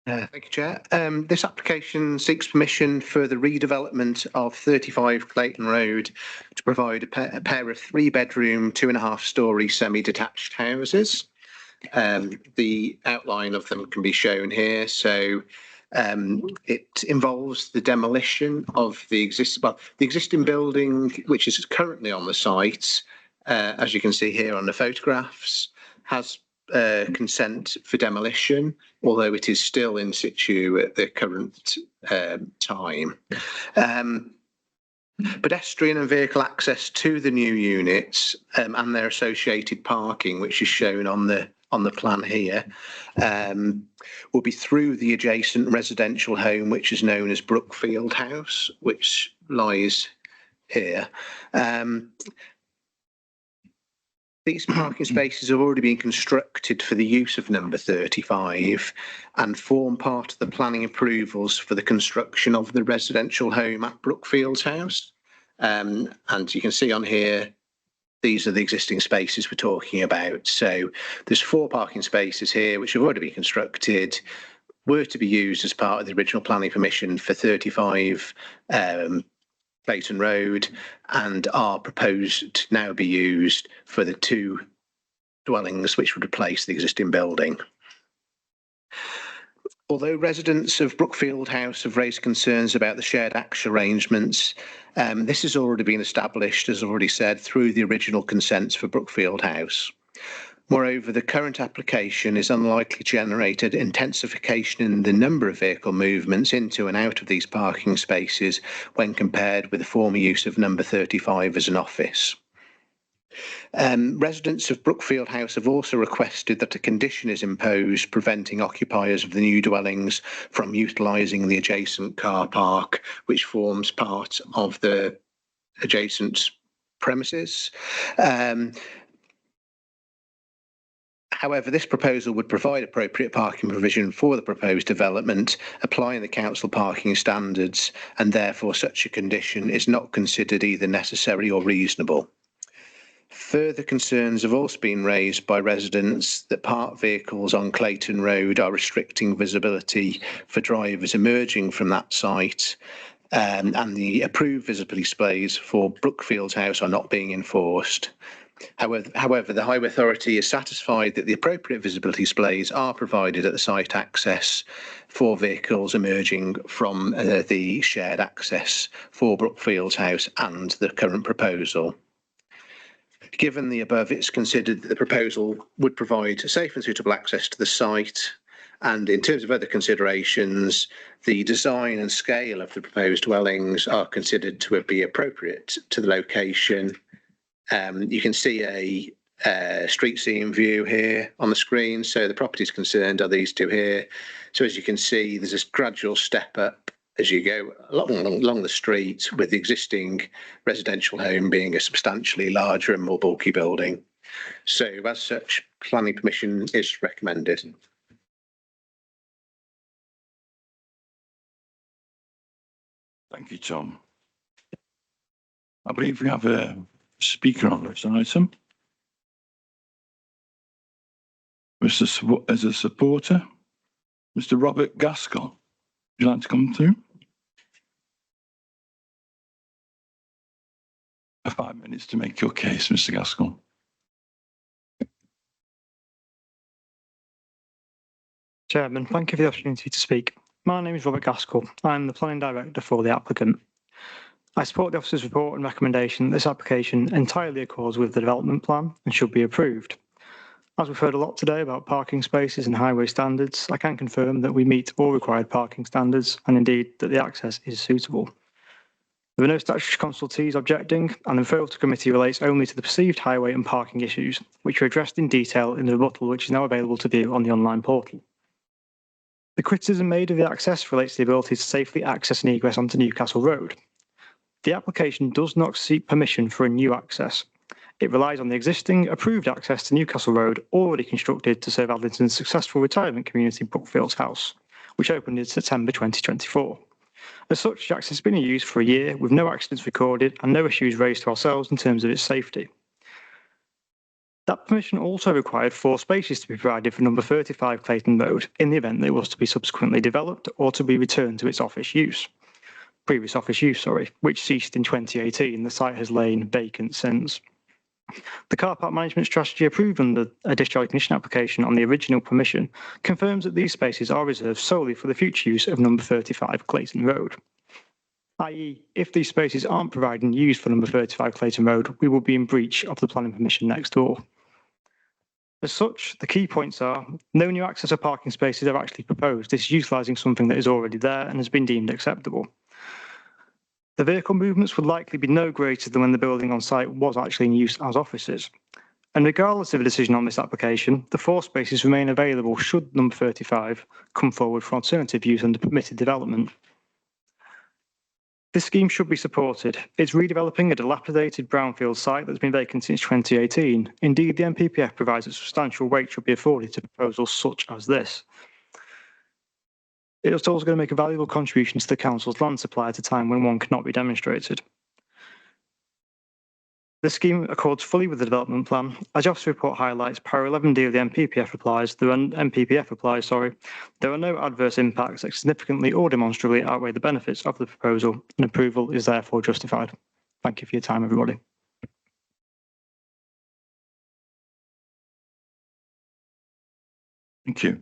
Thank you, Chair. This application seeks permission for the redevelopment of 35 Clayton Road to provide a pair of 3-bedroom, 2.5-storey semi-detached houses. The outline of them can be shown here. So it involves the demolition of the existing building, which is currently on the site, as you can see here on the photographs, has consent for demolition, although it is still in situ at the current time. Pedestrian and vehicle access to the new units and their associated parking, which is shown on the plan here, will be through the adjacent residential home, which is known as Brookfield House, which lies here. These parking spaces have already been constructed for the use of number 35 and form part of the planning approvals for the construction of the residential home at Brookfield House. And you can see on here, these are the existing spaces we're talking about. So there's 4 parking spaces here, which have already been constructed, were to be used as part of the original planning permission for 35 Clayton Road, and are proposed to now be used for the 2 dwellings which would replace the existing building. Although residents of Brookfield House have raised concerns about the shared access arrangements, this has already been established, as already said, through the original consents for Brookfield House. Moreover, the current application is unlikely to generate an intensification in the number of vehicle movements into and out of these parking spaces when compared with the former use of number 35 as an office. Residents of Brookfield House have also requested that a condition is imposed preventing occupiers of the new dwellings from utilising the adjacent car park, which forms part of the adjacent premises. However, this proposal would provide appropriate parking provision for the proposed development, applying the council parking standards, and therefore such a condition is not considered either necessary or reasonable. Further concerns have also been raised by residents that parked vehicles on Clayton Road are restricting visibility for drivers emerging from that site, and the approved visibility displays for Brookfield House are not being enforced. However, the Highway Authority is satisfied that the appropriate visibility displays are provided at the site access for vehicles emerging from the shared access for Brookfield House and the current proposal. Given the above, it's considered that the proposal would provide safe and suitable access to the site, and in terms of other considerations, the design and scale of the proposed dwellings are considered to be appropriate to the location. You can see a street scene view here on the screen. So the properties concerned are these two here. So as you can see, there's this gradual step up as you go along the street, with the existing residential home being a substantially larger and more bulky building. So as such, planning permission is recommended. Thank you, Tom. I believe we have a speaker on this item. As a supporter, Mr. Robert Gaskell. Would you like to come through? 5 minutes to make your case, Mr. Gaskell. Chairman, thank you for the opportunity to speak. My name is Robert Gaskell. I'm the Planning Director for the applicant. I support the officer's report and recommendation that this application entirely accords with the development plan and should be approved. As we've heard a lot today about parking spaces and highway standards, I can confirm that we meet all required parking standards and indeed that the access is suitable. There are no statutory consultees objecting, and the referral to committee relates only to the perceived highway and parking issues, which are addressed in detail in the rebuttal which is now available to view on the online portal. The criticism made of the access relates to the ability to safely access and egress onto Newcastle Road. The application does not seek permission for a new access. It relies on the existing approved access to Newcastle Road already constructed to serve Adlington's successful retirement community Brookfield House, which opened in September 2024. As such, the access has been in use for a year with no accidents recorded and no issues raised to ourselves in terms of its safety. That permission also required 4 spaces to be provided for number 35 Clayton Road in the event that it was to be subsequently developed or to be returned to its previous office use, which ceased in 2018. The site has lain vacant since. The car park management strategy approved under a discharge condition application on the original permission confirms that these spaces are reserved solely for the future use of number 35 Clayton Road. I.e., if these spaces aren't provided and used for number 35 Clayton Road, we will be in breach of the planning permission next door. As such, the key points are no new access or parking spaces are actually proposed. This is utilising something that is already there and has been deemed acceptable. The vehicle movements would likely be no greater than when the building on site was actually in use as offices. And regardless of a decision on this application, the 4 spaces remain available should number 35 come forward for alternative use under permitted development. This scheme should be supported. It's redeveloping a dilapidated brownfield site that's been vacant since 2018. Indeed, the NPPF provides that substantial weight should be afforded to proposals such as this. It is also going to make a valuable contribution to the council's land supply at a time when one cannot be demonstrated. The scheme accords fully with the development plan. As the officer report highlights, para 11D of the NPPF applies. There are no adverse impacts that significantly or demonstrably outweigh the benefits of the proposal, and approval is therefore justified. Thank you for your time, everybody. Thank you.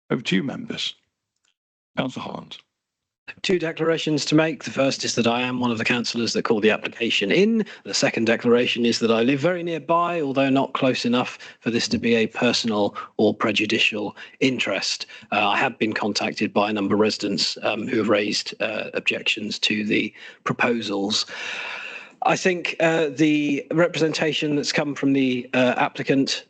Over to you, members. Councillor Holland. Two declarations to make. The first is that I am one of the councillors that called the application in. The second declaration is that I live very nearby, although not close enough for this to be a personal or prejudicial interest. I have been contacted by a number of residents who have raised objections to the proposals. I think the representation that's come from the applicant's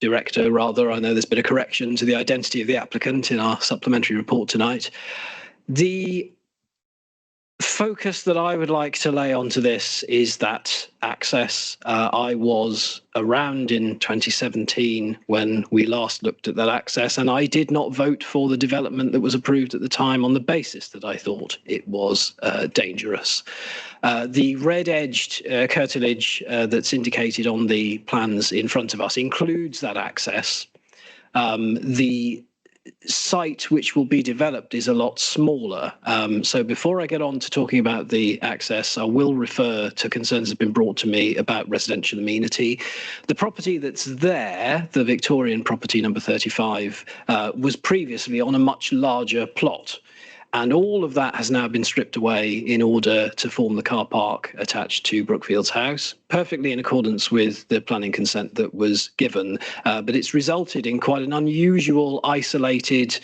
director, rather. I know there's been a correction to the identity of the applicant in our supplementary report tonight. The focus that I would like to lay onto this is that access. I was around in 2017 when we last looked at that access, and I did not vote for the development that was approved at the time on the basis that I thought it was dangerous. The red-edged curtilage that's indicated on the plans in front of us includes that access. The site which will be developed is a lot smaller. So before I get on to talking about the access, I will refer to concerns that have been brought to me about residential amenity. The property that's there, the Victorian property number 35, was previously on a much larger plot. And all of that has now been stripped away in order to form the car park attached to Brookfield's house, perfectly in accordance with the planning consent that was given. But it's resulted in quite an unusual, isolated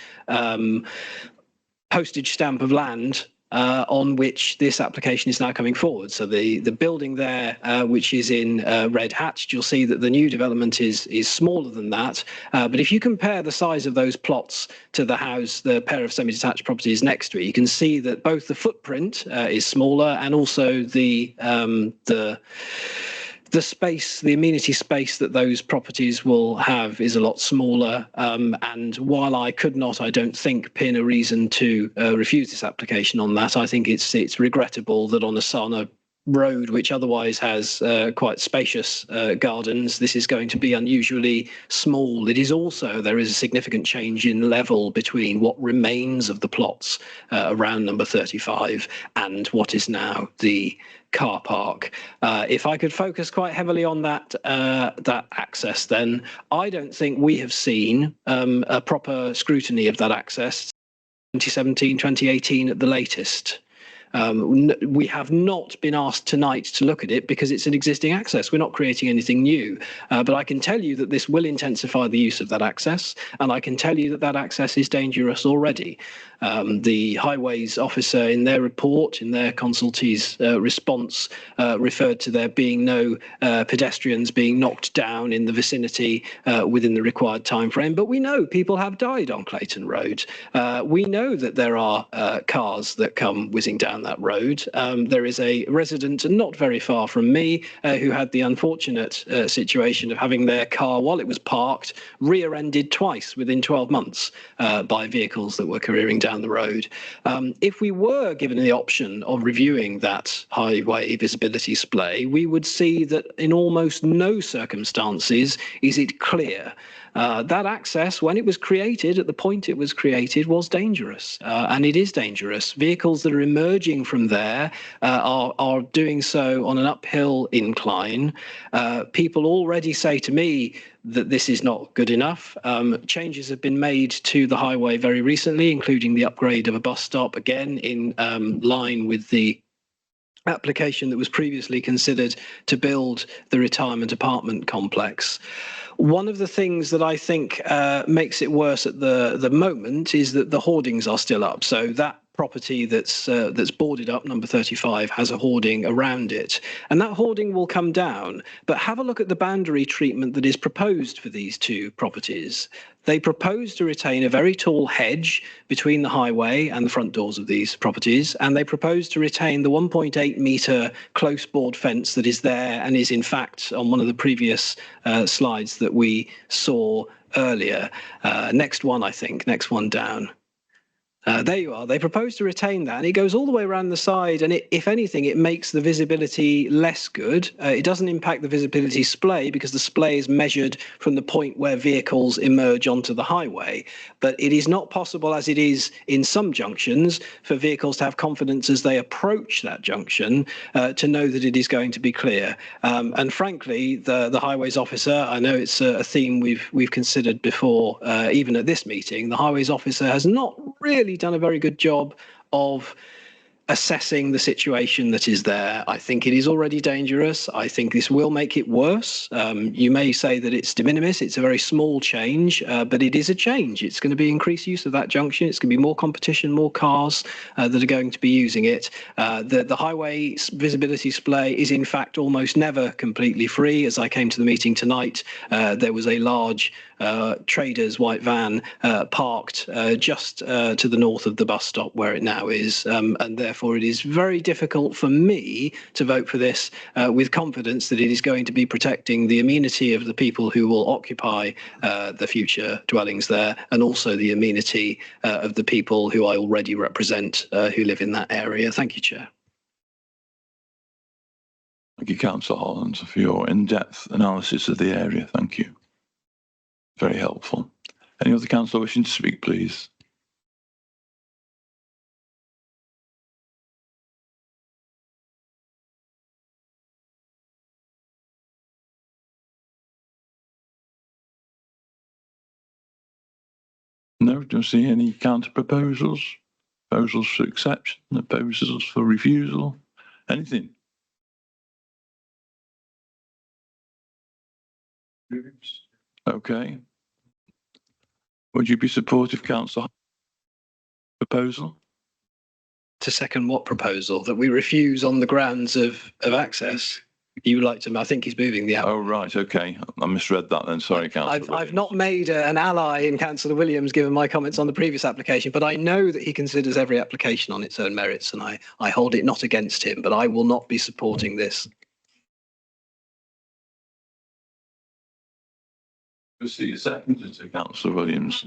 postage stamp of land on which this application is now coming forward. So the building there, which is in red hatched, you'll see that the new development is smaller than that. But if you compare the size of those plots to the house, the pair of semi-detached properties next to it, you can see that both the footprint is smaller and also the space, the amenity space that those properties will have is a lot smaller. And while I could not, I don't think, pin a reason to refuse this application on that, I think it's regrettable that on a road which otherwise has quite spacious gardens, this is going to be unusually small. It is also, there is a significant change in level between what remains of the plots around number 35 and what is now the car park. If I could focus quite heavily on that access, then I don't think we have seen a proper scrutiny of that access 2017, 2018 at the latest. We have not been asked tonight to look at it because it's an existing access. We're not creating anything new. But I can tell you that this will intensify the use of that access, and I can tell you that that access is dangerous already. The highways officer in their report, in their consultee's response, referred to there being no pedestrians being knocked down in the vicinity within the required time frame. But we know people have died on Clayton Road. We know that there are cars that come whizzing down that road. There is a resident not very far from me who had the unfortunate situation of having their car, while it was parked, rear-ended twice within 12 months by vehicles that were careering down the road. If we were given the option of reviewing that highway visibility splay, we would see that in almost no circumstances is it clear. That access, when it was created, at the point it was created, was dangerous, and it is dangerous. Vehicles that are emerging from there are doing so on an uphill incline. People already say to me that this is not good enough. Changes have been made to the highway very recently, including the upgrade of a bus stop, again in line with the application that was previously considered to build the retirement apartment complex. One of the things that I think makes it worse at the moment is that the hoardings are still up. So that property that's boarded up, number 35, has a hoarding around it, and that hoarding will come down. But have a look at the boundary treatment that is proposed for these two properties. They propose to retain a very tall hedge between the highway and the front doors of these properties, and they propose to retain the 1.8 metre close board fence that is there and is in fact on one of the previous slides that we saw earlier. Next one, I think, next one down. There you are. They propose to retain that, and it goes all the way around the side. And if anything, it makes the visibility less good. It doesn't impact the visibility splay because the splay is measured from the point where vehicles emerge onto the highway. But it is not possible, as it is in some junctions, for vehicles to have confidence as they approach that junction to know that it is going to be clear. And frankly, the highways officer, I know it's a theme we've considered before, even at this meeting, the highways officer has not really done a very good job of assessing the situation that is there. I think it is already dangerous. I think this will make it worse. You may say that it's de minimis. It's a very small change, but it is a change. It's going to be increased use of that junction. It's going to be more competition, more cars that are going to be using it. The highway visibility display is in fact almost never completely free. As I came to the meeting tonight, there was a large Traders white van parked just to the north of the bus stop where it now is, and therefore it is very difficult for me to vote for this with confidence that it is going to be protecting the amenity of the people who will occupy the future dwellings there, and also the amenity of the people who I already represent who live in that area. Thank you, Chair. Thank you, Councillor Holland, for your in-depth analysis of the area. Thank you. Very helpful. Any other councillor wishing to speak, please? No, don't see any counter proposals. Proposals for exception, proposals for refusal, anything? Okay. Would you be supportive, Councillor? Proposal? To second what proposal? That we refuse on the grounds of access? You would like to, I think he's moving the Oh, right, okay. I misread that then. Sorry, Councillor. I've not made an ally in Councillor Williams given my comments on the previous application, but I know that he considers every application on its own merits, and I hold it not against him, but I will not be supporting this. We'll see a second to Councillor Williams.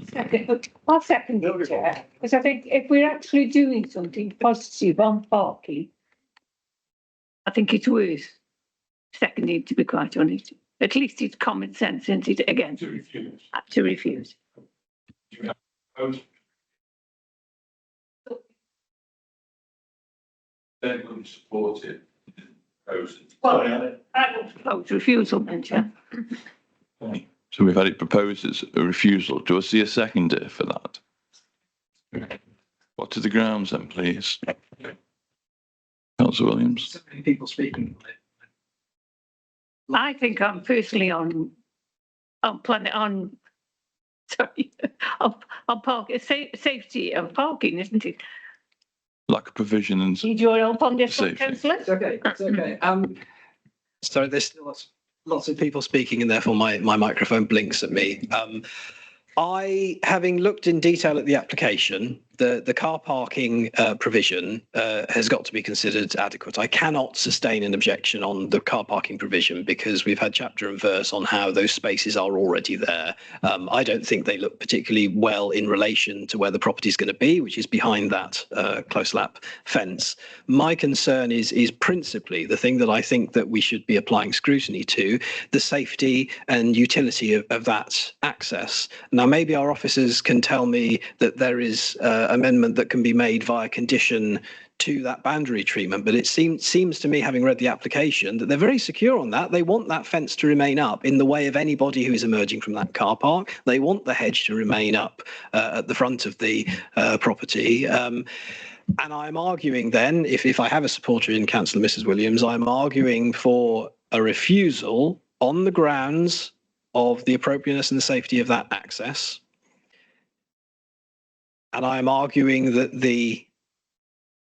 I'll second it, Chair, because I think if we're actually doing something positive on parking, I think it's worth seconding, to be quite honest. At least it's common sense, isn't it? Again, to refuse. To refuse. They wouldn't support it. Well, I would propose refusal, then, Chair. Okay. So we've had it proposed as a refusal. Do I see a seconder for that? What are the grounds then, please? Councillor Williams. So many people speaking. I think I'm personally on parking, safety of parking, isn't it? Lack of provision and Need your help on this one, safety. councillor? It's okay, it's okay. So there's still lots of people speaking, and therefore my microphone blinks at me. Having looked in detail at the application, the car parking provision has got to be considered adequate. I cannot sustain an objection on the car parking provision because we've had chapter and verse on how those spaces are already there. I don't think they look particularly well in relation to where the property is going to be, which is behind that close lap fence. My concern is principally the thing that I think that we should be applying scrutiny to, the safety and utility of that access. Now, maybe our officers can tell me that there is amendment that can be made via condition to that boundary treatment, but it seems to me, having read the application, that they're very secure on that. They want that fence to remain up in the way of anybody who is emerging from that car park. They want the hedge to remain up at the front of the property. And I'm arguing then, if I have a supporter in Councillor Mrs. Williams, I'm arguing for a refusal on the grounds of the appropriateness and the safety of that access. And I'm arguing that the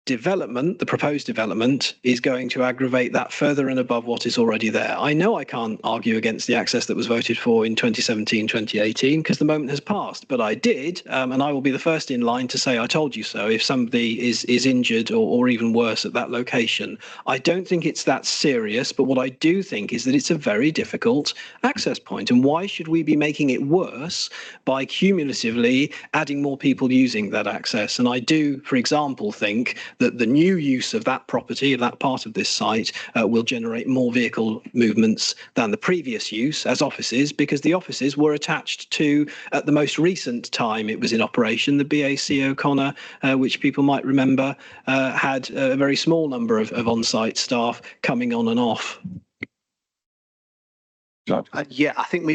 development, the proposed development, is going to aggravate that further and above what is already there. I know I can't argue against the access that was voted for in 2017, 2018, because the moment has passed, but I did, and I will be the first in line to say I told you so if somebody is injured or even worse at that location. I don't think it's that serious, but what I do think is that it's a very difficult access point, and why should we be making it worse by cumulatively adding more people using that access? And I do, for example, think that the new use of that property, of that part of this site, will generate more vehicle movements than the previous use as offices, because the offices were attached to, at the most recent time it was in operation, the BAC O'Connor, which people might remember, had a very small number of on-site staff coming on and off. Yeah, I think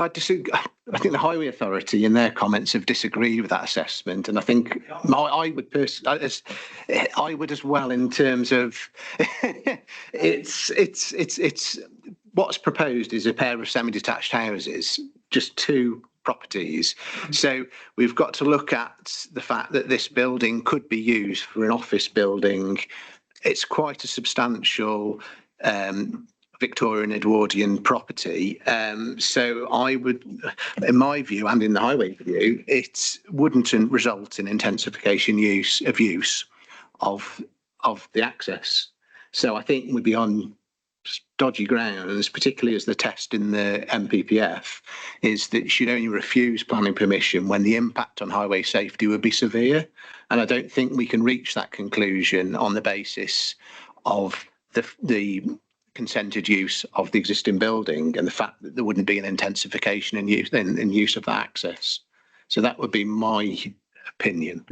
I disagree. I think the Highway Authority in their comments have disagreed with that assessment, and I think I would personally, I would as well, in terms of it's what's proposed is a pair of semi-detached houses, just two properties. So we've got to look at the fact that this building could be used for an office building. It's quite a substantial Victorian Edwardian property. So I would, in my view and in the highway view, it wouldn't result in intensification use of the access. So I think we'd be on dodgy grounds, particularly as the test in the MPPF is that you should only refuse planning permission when the impact on highway safety would be severe. And I don't think we can reach that conclusion on the basis of the consented use of the existing building and the fact that there wouldn't be an intensification in use of that access. So that would be my opinion.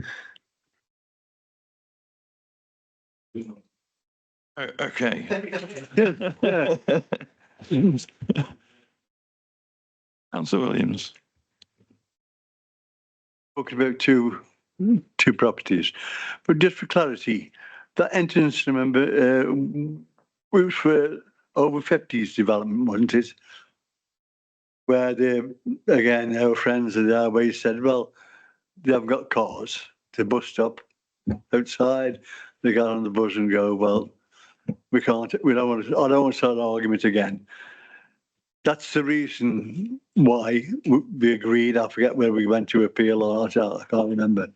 Okay. Councillor Williams. Talking about two properties, but just for clarity, that entrance, remember, was for over 50s development, wasn't it? Where again, our friends at the highway said, well, they haven't got cars to bus stop outside. They got on the bus and go, well, we can't, I don't want to start an argument again. That's the reason why we agreed. I forget where we went to appeal or not, I can't remember.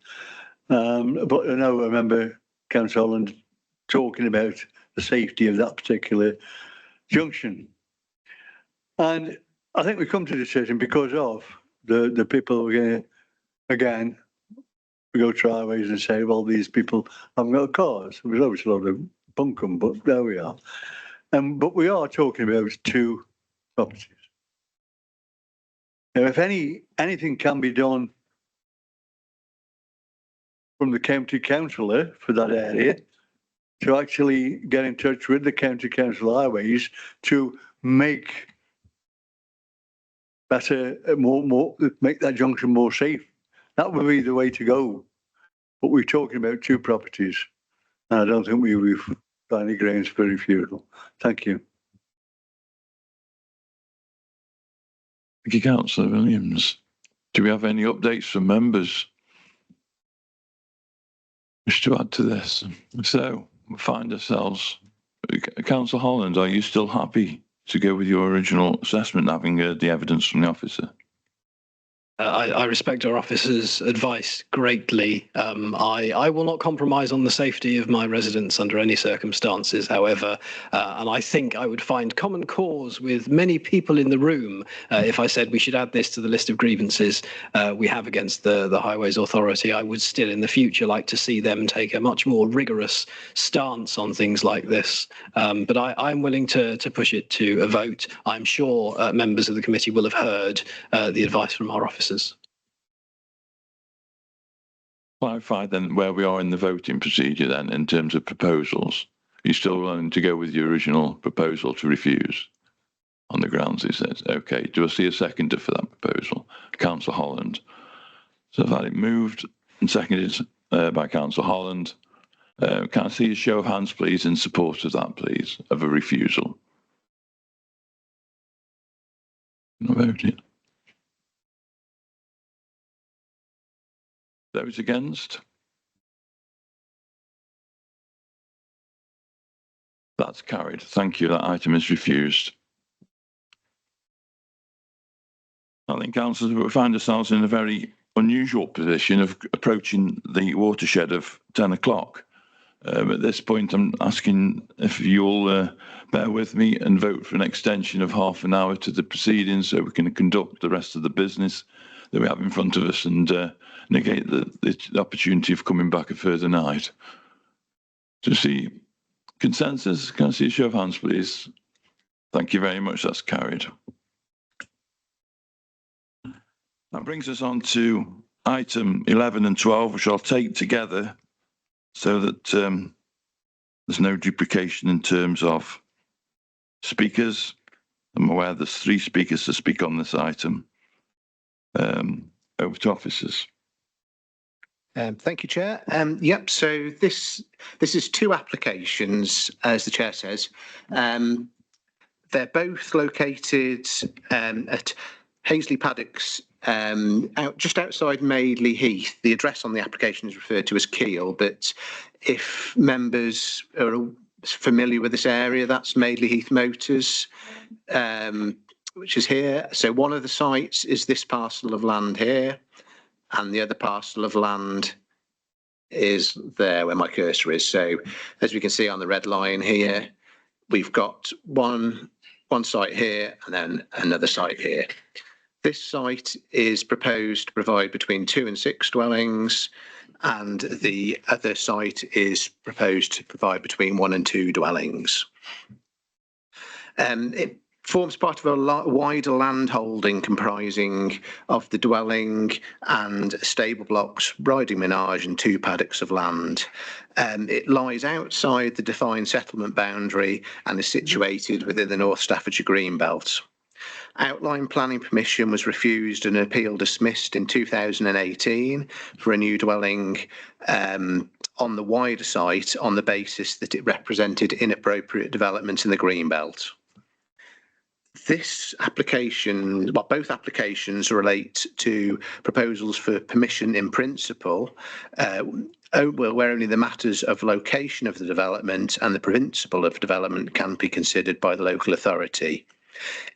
But I remember Councillor Holland talking about the safety of that particular junction. And I think we come to the decision because of the people again, we go to highways and say, well, these people haven't got cars. There's always a lot of bunkum, but there we are. But we are talking about two properties. Now, if anything can be done from the county councillor for that area to actually get in touch with the county council highways to make better, make that junction more safe, that would be the way to go. But we're talking about two properties, and I don't think we've got any grounds for refusal. Thank you. Thank you, Councillor Williams. Do we have any updates from members? Wish to add to this? So we find ourselves, Councillor Holland, are you still happy to go with your original assessment, having heard the evidence from the officer? I respect our officer's advice greatly. I will not compromise on the safety of my residents under any circumstances, however, and I think I would find common cause with many people in the room if I said we should add this to the list of grievances we have against the Highways Authority. I would still in the future like to see them take a much more rigorous stance on things like this. But I'm willing to push it to a vote. I'm sure members of the committee will have heard the advice from our officers. Clarify then where we are in the voting procedure then in terms of proposals. Are you still willing to go with your original proposal to refuse on the grounds it says? Okay, do I see a seconder for that proposal? Councillor Holland. So I've had it moved and seconded by Councillor Holland. Can I see a show of hands please in support of that please, of a refusal? Not voted. Those against? That's carried. Thank you. That item is refused. I think, councillors, we find ourselves in a very unusual position of approaching the watershed of 10 o'clock. At this point, I'm asking if you'll bear with me and vote for an extension of half an hour to the proceedings so we can conduct the rest of the business that we have in front of us and negate the opportunity of coming back a further night. To see consensus, can I see a show of hands, please? Thank you very much. That's carried. That brings us on to item 11 and 12, which I'll take together so that there's no duplication in terms of speakers. I'm aware there's 3 speakers to speak on this item. Over to officers. Thank you, Chair. Yep, so this is 2 applications, as the Chair says. They're both located at Hazley Paddocks, just outside Madeley Heath. The address on the application is referred to as Keele, but if members are familiar with this area, that's Madeley Heath Motors, which is here. So one of the sites is this parcel of land here, and the other parcel of land is there where my cursor is. So as we can see on the red line here, we've got one site here and then another site here. This site is proposed to provide between 2 and 6 dwellings, and the other site is proposed to provide between 1 and 2 dwellings. It forms part of a wider land holding comprising of the dwelling and stable blocks, riding menage and 2 paddocks of land. It lies outside the defined settlement boundary and is situated within the North Staffordshire Greenbelt. Outline planning permission was refused and an appeal dismissed in 2018 for a new dwelling on the wider site on the basis that it represented inappropriate development in the Greenbelt. This application, well, both applications relate to proposals for permission in principle, where only the matters of location of the development and the principle of development can be considered by the local authority.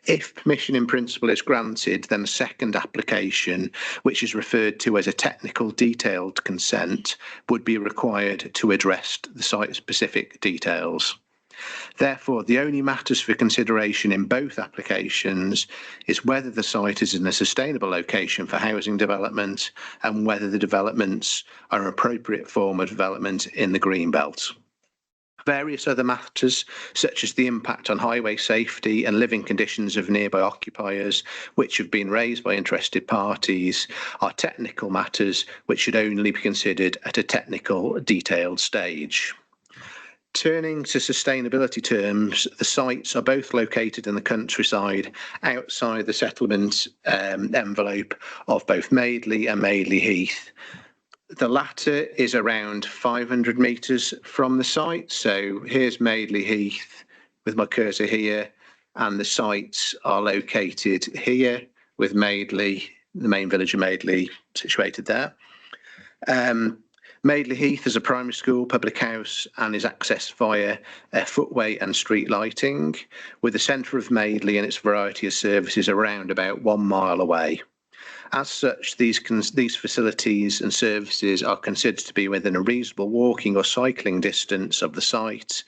If permission in principle is granted, then a second application, which is referred to as a technical detailed consent, would be required to address the site-specific details. Therefore, the only matters for consideration in both applications is whether the site is in a sustainable location for housing development and whether the developments are an appropriate form of development in the Greenbelt. Various other matters, such as the impact on highway safety and living conditions of nearby occupiers, which have been raised by interested parties, are technical matters which should only be considered at a technical detailed stage. Turning to sustainability terms, the sites are both located in the countryside outside the settlement envelope of both Madeley and Madeley Heath. The latter is around 500 metres from the site. So here's Madeley Heath with my cursor here, and the sites are located here with Madeley, the main village of Madeley, situated there. Madeley Heath is a primary school, public house, and is accessed via footway and street lighting, with the centre of Madeley and its variety of services around about 1 mile away. As such, these facilities and services are considered to be within a reasonable walking or cycling distance of the site.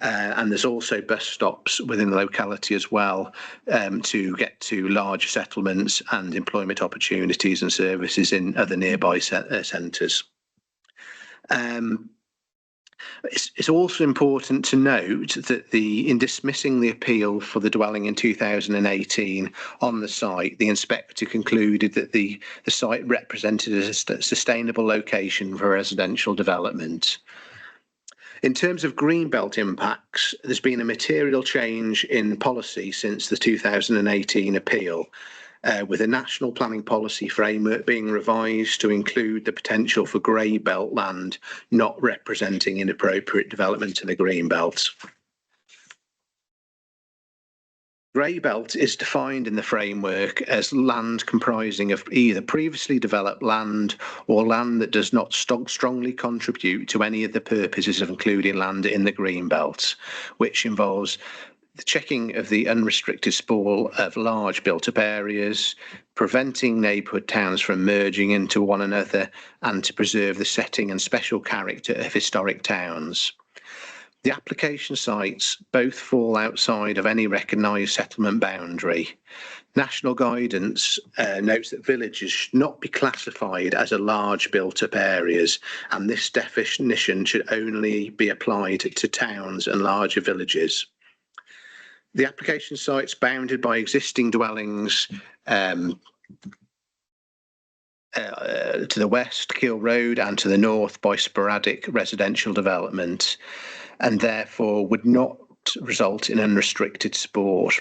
And there's also bus stops within the locality as well to get to larger settlements and employment opportunities and services in other nearby centres. It's also important to note that in dismissing the appeal for the dwelling in 2018 on the site, the inspector concluded that the site represented a sustainable location for residential development. In terms of Greenbelt impacts, there's been a material change in policy since the 2018 appeal, with a national planning policy framework being revised to include the potential for grey belt land not representing inappropriate development in the green belt. Grey belt is defined in the framework as land comprising of either previously developed land or land that does not strongly contribute to any of the purposes of including land in the green belt, which involves the checking of the unrestricted sprawl of large built-up areas, preventing neighbourhood towns from merging into one another, and to preserve the setting and special character of historic towns. The application sites both fall outside of any recognised settlement boundary. National guidance notes that villages should not be classified as a large built-up areas, and this definition should only be applied to towns and larger villages. The application site's bounded by existing dwellings to the west, Keel Road, and to the north by sporadic residential development, and therefore would not result in unrestricted sprawl.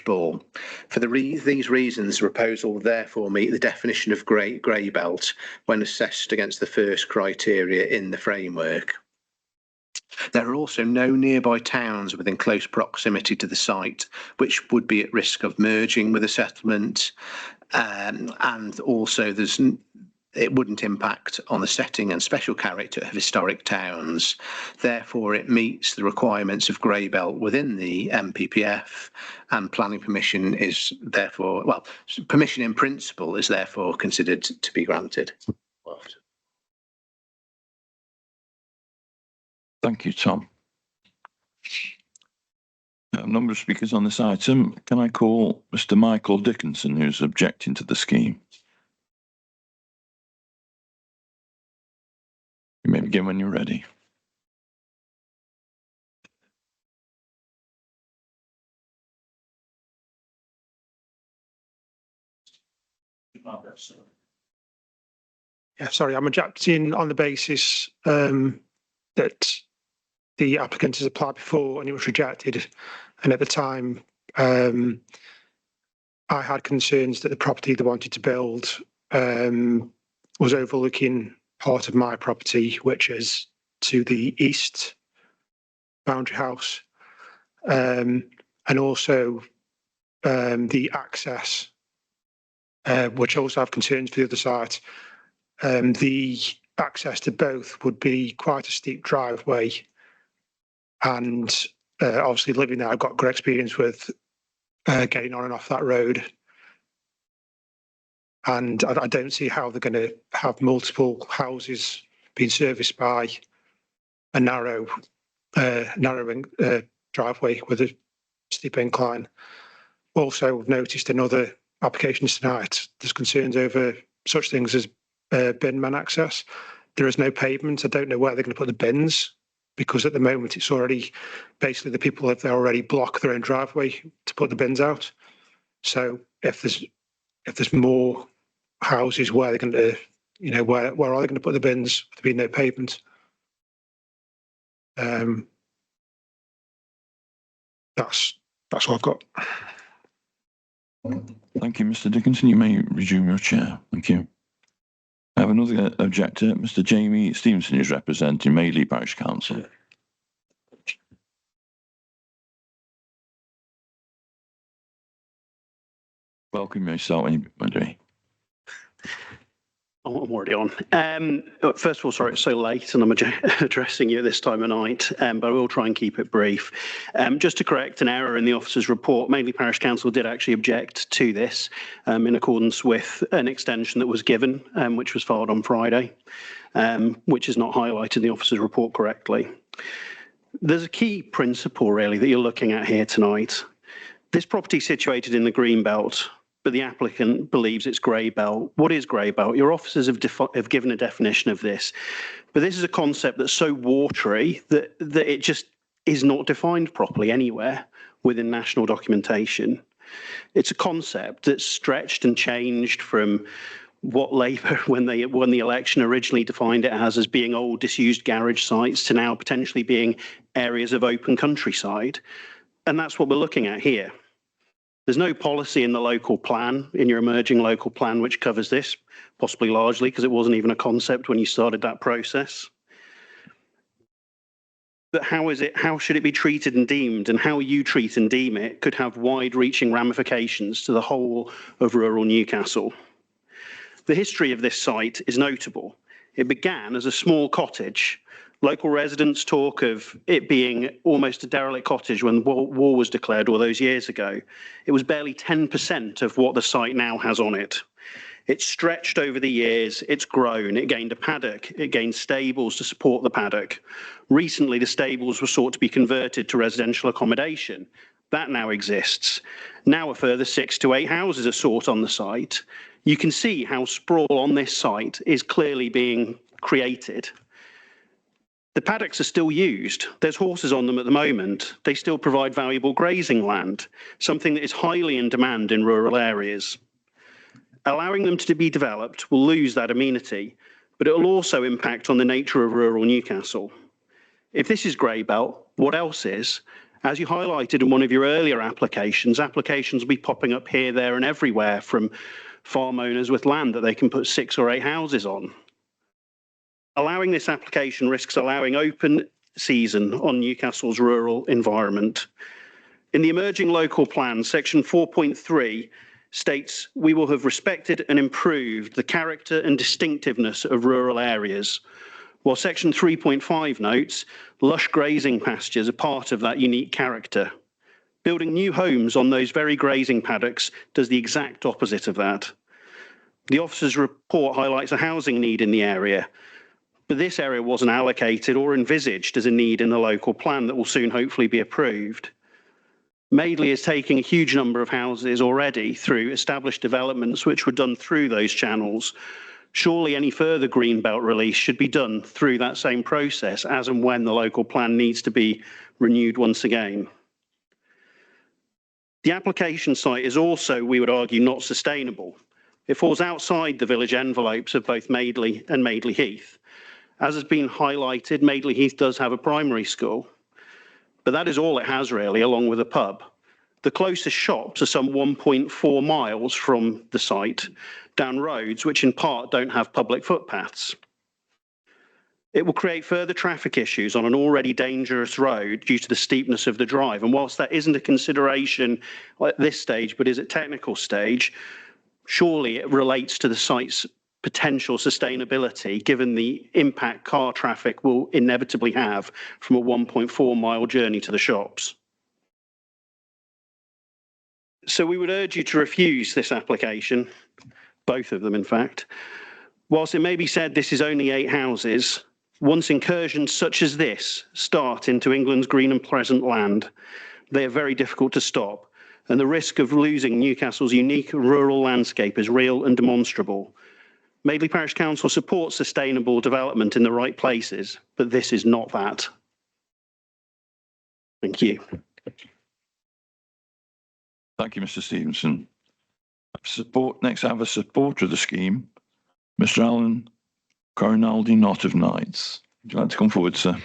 For these reasons, the proposal will therefore meet the definition of grey belt when assessed against the first criteria in the framework. There are also no nearby towns within close proximity to the site, which would be at risk of merging with a settlement, and also it wouldn't impact on the setting and special character of historic towns. Therefore, it meets the requirements of grey belt within the MPPF, and planning permission is therefore, well, permission in principle is therefore considered to be granted. Thank you, Tom. A number of speakers on this item. Can I call Mr. Michael Dickinson, who's objecting to the scheme? You may begin when you're ready. Yeah, sorry, I'm objecting on the basis that the applicant has applied before and it was rejected. And at the time, I had concerns that the property they wanted to build was overlooking part of my property, which is to the east boundary house, and also the access, which I also have concerns for the other side. The access to both would be quite a steep driveway, and obviously living there, I've got good experience with getting on and off that road. And I don't see how they're going to have multiple houses being serviced by a narrowing driveway with a steep incline. Also, we've noticed in other applications tonight, there's concerns over such things as bin man access. There is no pavement. I don't know where they're going to put the bins, because at the moment it's already basically the people live there already block their own driveway to put the bins out. So if there's more houses, where they're going to, where are they going to put the bins? There'll be no pavement. That's all I've got. Thank you, Mr. Dickinson. You may resume your chair. Thank you. I have another objector, Mr. Jamie Stevenson, who's representing Madeley Parish Council. Welcome yourself when you're ready. I'm already on. First of all, sorry it's so late and I'm addressing you this time of night, but I will try and keep it brief. Just to correct an error in the officer's report, Madeley Parish Council did actually object to this in accordance with an extension that was given, which was filed on Friday, which is not highlighted in the officer's report correctly. There's a key principle really that you're looking at here tonight. This property is situated in the green belt, but the applicant believes it's grey belt. What is grey belt? Your officers have given a definition of this, but this is a concept that's so watery that it just is not defined properly anywhere within national documentation. It's a concept that's stretched and changed from what Labour, when they won the election, originally defined it as being old disused garage sites to now potentially being areas of open countryside. And that's what we're looking at here. There's no policy in the local plan, in your emerging local plan, which covers this, possibly largely because it wasn't even a concept when you started that process. that how should it be treated and deemed, and how you treat and deem it could have wide-reaching ramifications to the whole of rural Newcastle. The history of this site is notable. It began as a small cottage. Local residents talk of it being almost a derelict cottage when war was declared all those years ago. It was barely 10% of what the site now has on it. It's stretched over the years, it's grown, it gained a paddock, it gained stables to support the paddock. Recently, the stables were sought to be converted to residential accommodation. That now exists. Now a further 6 to 8 houses are sought on the site. You can see how sprawl on this site is clearly being created. The paddocks are still used. There's horses on them at the moment. They still provide valuable grazing land, something that is highly in demand in rural areas. Allowing them to be developed will lose that amenity, but it will also impact on the nature of rural Newcastle. If this is grey belt, what else is? As you highlighted in one of your earlier applications will be popping up here, there and everywhere from farm owners with land that they can put 6 or 8 houses on. Allowing this application risks allowing open season on Newcastle's rural environment. In the emerging local plan, section 4.3 states we will have respected and improved the character and distinctiveness of rural areas, while section 3.5 notes lush grazing pastures are part of that unique character. Building new homes on those very grazing paddocks does the exact opposite of that. The officer's report highlights a housing need in the area, but this area wasn't allocated or envisaged as a need in the local plan that will soon hopefully be approved. Madeley is taking a huge number of houses already through established developments which were done through those channels. Surely any further greenbelt release should be done through that same process as and when the local plan needs to be renewed once again. The application site is also, we would argue, not sustainable. It falls outside the village envelopes of both Madeley and Madeley Heath. As has been highlighted, Madeley Heath does have a primary school, but that is all it has really, along with a pub. The closest shops are some 1.4 miles from the site, down roads which in part don't have public footpaths. It will create further traffic issues on an already dangerous road due to the steepness of the drive. And whilst that isn't a consideration at this stage, but is at technical stage, surely it relates to the site's potential sustainability, given the impact car traffic will inevitably have from a 1.4 mile journey to the shops. So we would urge you to refuse this application, both of them in fact. Whilst it may be said this is only 8 houses, once incursions such as this start into England's green and pleasant land, they are very difficult to stop, and the risk of losing Newcastle's unique rural landscape is real and demonstrable. Madeley Parish Council supports sustainable development in the right places, but this is not that. Thank you. Thank you, Mr. Stevenson. Next, I have a supporter of the scheme, Mr. Alan Corinaldi, Knott of Knights. Would you like to come forward, sir?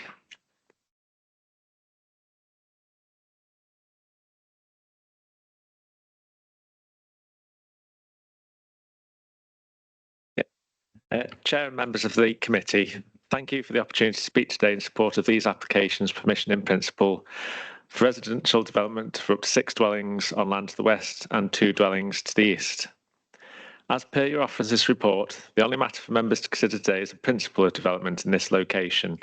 Chair and members of the committee, thank you for the opportunity to speak today in support of these applications, permission in principle, for residential development for up to 6 dwellings on land to the west and 2 dwellings to the east. As per your officer's report, the only matter for members to consider today is the principle of development in this location.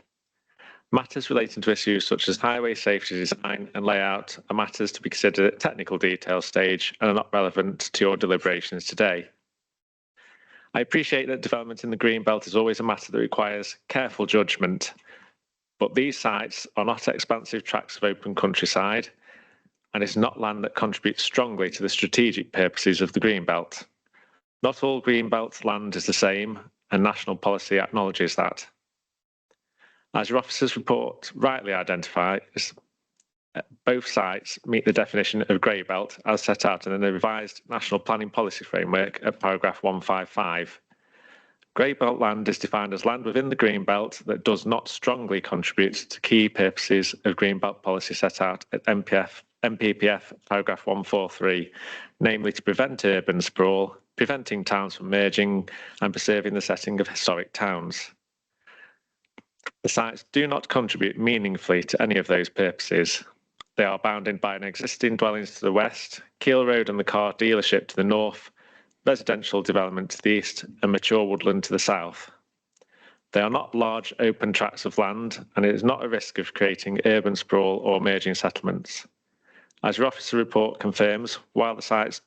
Matters relating to issues such as highway safety design and layout are matters to be considered at technical detail stage and are not relevant to your deliberations today. I appreciate that development in the green belt is always a matter that requires careful judgment, but these sites are not expansive tracts of open countryside, and it's not land that contributes strongly to the strategic purposes of the green belt. Not all green belt land is the same, and national policy acknowledges that. As your officer's report rightly identifies, both sites meet the definition of grey belt as set out in the revised National Planning Policy Framework at paragraph 155. Grey belt land is defined as land within the green belt that does not strongly contribute to key purposes of green belt policy set out at MPPF paragraph 143, namely to prevent urban sprawl, preventing towns from merging and preserving the setting of historic towns. The sites do not contribute meaningfully to any of those purposes. They are bounded by an existing dwellings to the west, Keel Road and the car dealership to the north, residential development to the east, and mature woodland to the south. They are not large open tracts of land, and it is not a risk of creating urban sprawl or merging settlements. As your officer report confirms, while the sites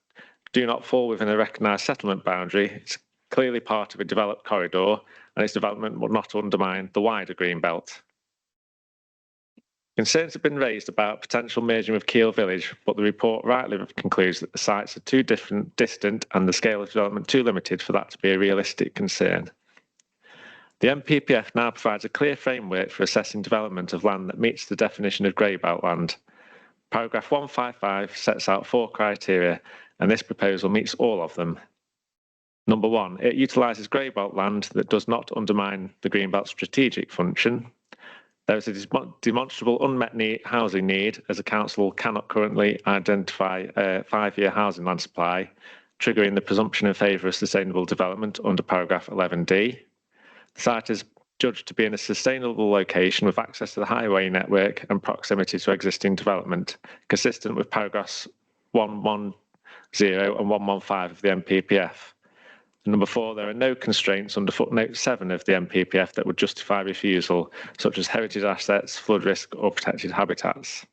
do not fall within a recognised settlement boundary, it's clearly part of a developed corridor, and its development will not undermine the wider green belt. Concerns have been raised about potential merging with Keel Village, but the report rightly concludes that the sites are too distant and the scale of development too limited for that to be a realistic concern. The NPPF now provides a clear framework for assessing development of land that meets the definition of grey belt land. Paragraph 155 sets out 4 criteria, and this proposal meets all of them. Number 1, it utilises grey belt land that does not undermine the green belt's strategic function. There is a demonstrable unmet housing need, as the council cannot currently identify a 5-year housing land supply, triggering the presumption in favour of sustainable development under paragraph 11D. The site is judged to be in a sustainable location with access to the highway network and proximity to existing development, consistent with paragraphs 110 and 115 of the NPPF. And number 4, there are no constraints under footnote 7 of the NPPF that would justify refusal, such as heritage assets, flood risk, or protected habitats.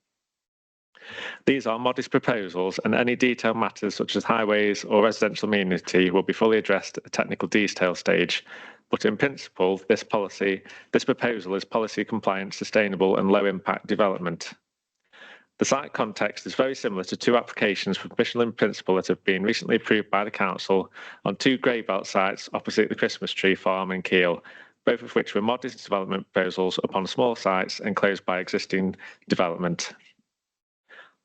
These are modest proposals, and any detailed matters such as highways or residential amenity will be fully addressed at the technical detail stage. But in principle, this proposal is policy compliant, sustainable, and low impact development. The site context is very similar to 2 applications for permission in principle that have been recently approved by the council on 2 grey belt sites opposite the Christmas tree farm in Keel, both of which were modest development proposals upon small sites enclosed by existing development.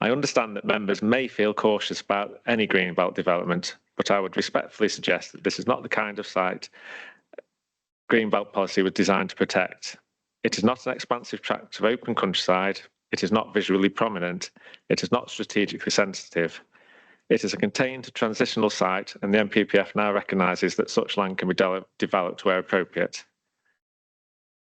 I understand that members may feel cautious about any green belt development, but I would respectfully suggest that this is not the kind of site green belt policy was designed to protect. It is not an expansive tract of open countryside. It is not visually prominent. It is not strategically sensitive. It is a contained transitional site, and the NPPF now recognises that such land can be developed where appropriate.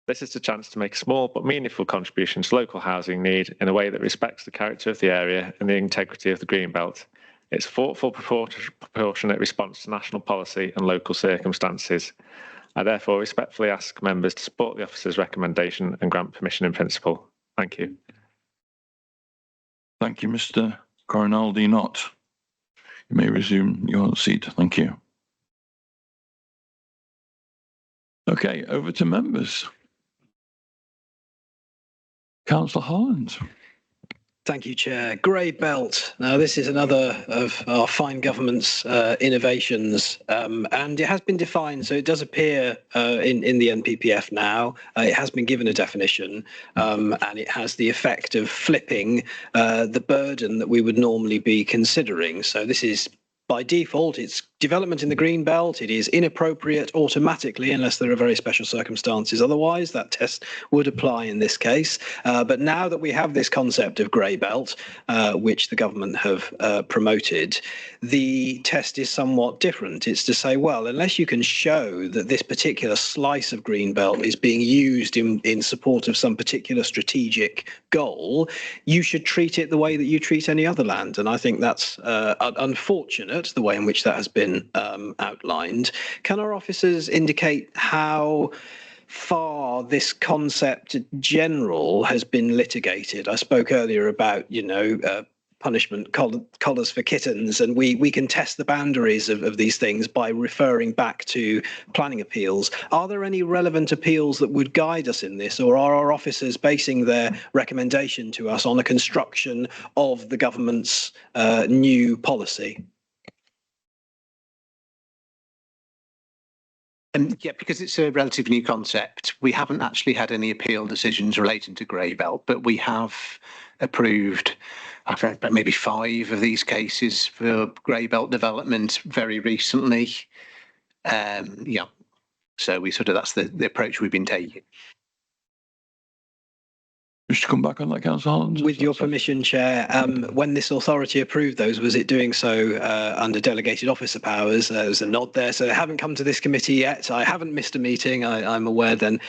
This is the chance to make a small but meaningful contribution to local housing need in a way that respects the character of the area and the integrity of the green belt. It's a thoughtful, proportionate response to national policy and local circumstances. I therefore respectfully ask members to support the officer's recommendation and grant permission in principle. Thank you. Thank you, Mr. Corinaldi Knott. You may resume your seat. Thank you. Okay, over to members. Councillor Holland. Thank you, Chair. Grey belt. Now, this is another of our fine government's innovations, and it has been defined, so it does appear in the NPPF now. It has been given a definition, and it has the effect of flipping the burden that we would normally be considering. So this is, by default, it's development in the green belt. It is inappropriate automatically unless there are very special circumstances. Otherwise, that test would apply in this case. But now that we have this concept of grey belt, which the government have promoted, the test is somewhat different. It's to say, well, unless you can show that this particular slice of green belt is being used in support of some particular strategic goal, you should treat it the way that you treat any other land. And I think that's unfortunate, the way in which that has been outlined. Can our officers indicate how far this concept general has been litigated? I spoke earlier about, punishment collars for kittens, and we can test the boundaries of these things by referring back to planning appeals. Are there any relevant appeals that would guide us in this, or are our officers basing their recommendation to us on a construction of the government's new policy? Yeah, because it's a relatively new concept, we haven't actually had any appeal decisions relating to grey belt, but we have approved, I think, about maybe 5 of these cases for grey belt development very recently. Yeah, so that's the approach we've been taking. Wish to come back on that, Councillor Holland? With your permission, Chair, when this authority approved those, was it doing so under delegated officer powers? There was a nod there, so they haven't come to this committee yet. I haven't missed a meeting, I'm aware then.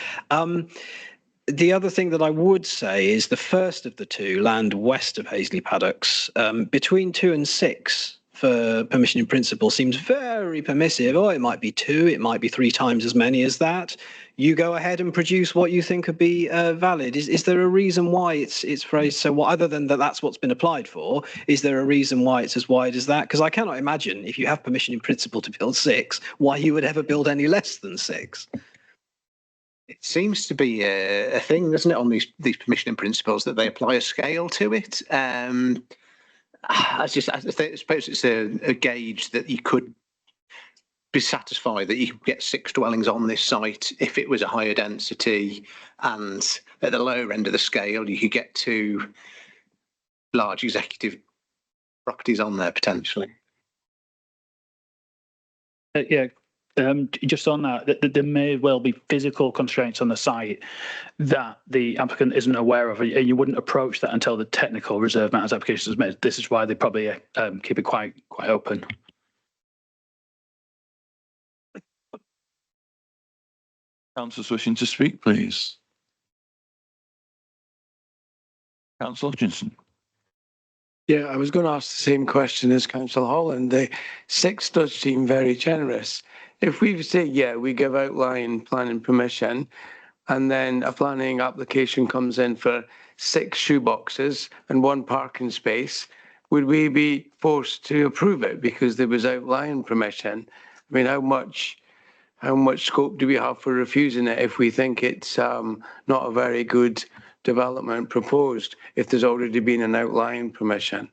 The other thing that I would say is the first of the two, land west of Hazley Paddocks, between 2 and 6 for permission in principle seems very permissive. Oh, it might be 2, it might be 3 times as many as that. You go ahead and produce what you think could be valid. Is there a reason why it's phrased so? Other than that's what's been applied for, is there a reason why it's as wide as that? Because I cannot imagine if you have permission in principle to build 6, why you would ever build any less than 6. It seems to be a thing, doesn't it, on these permission principles that they apply a scale to it. I suppose it's a gauge that you could be satisfied that you could get 6 dwellings on this site if it was a higher density, and at the lower end of the scale you could get 2 large executive properties on there potentially. Just on that, there may well be physical constraints on the site that the applicant isn't aware of, and you wouldn't approach that until the technical reserve matters application is made. This is why they probably keep it quite open. Councillors wishing to speak, please. Councillor Hutchinson. Yeah, I was going to ask the same question as Councillor Holland. The 6 does seem very generous. If we say, yeah, we give outline planning permission, and then a planning application comes in for 6 shoeboxes and 1 parking space, would we be forced to approve it because there was outline permission? I mean, how much scope do we have for refusing it if we think it's not a very good development proposed, if there's already been an outline permission?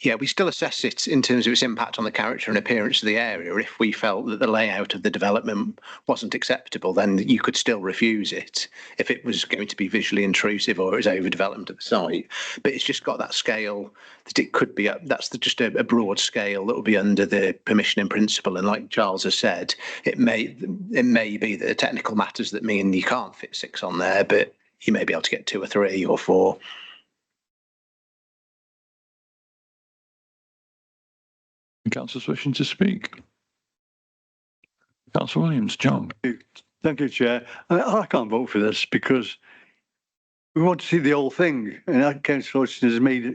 Yeah, we still assess it in terms of its impact on the character and appearance of the area. If we felt that the layout of the development wasn't acceptable, then you could still refuse it if it was going to be visually intrusive or it was overdevelopment of the site. But it's just got that scale that it could be, that's just a broad scale that will be under the permission in principle. And like Charles has said, it may be that the technical matters that mean you can't fit 6 on there, but you may be able to get 2 or 3 or 4. Councillors wishing to speak. Councillor Williams, John. Thank you, Chair. I can't vote for this because we want to see the whole thing, and that Councillor Hutchinson has made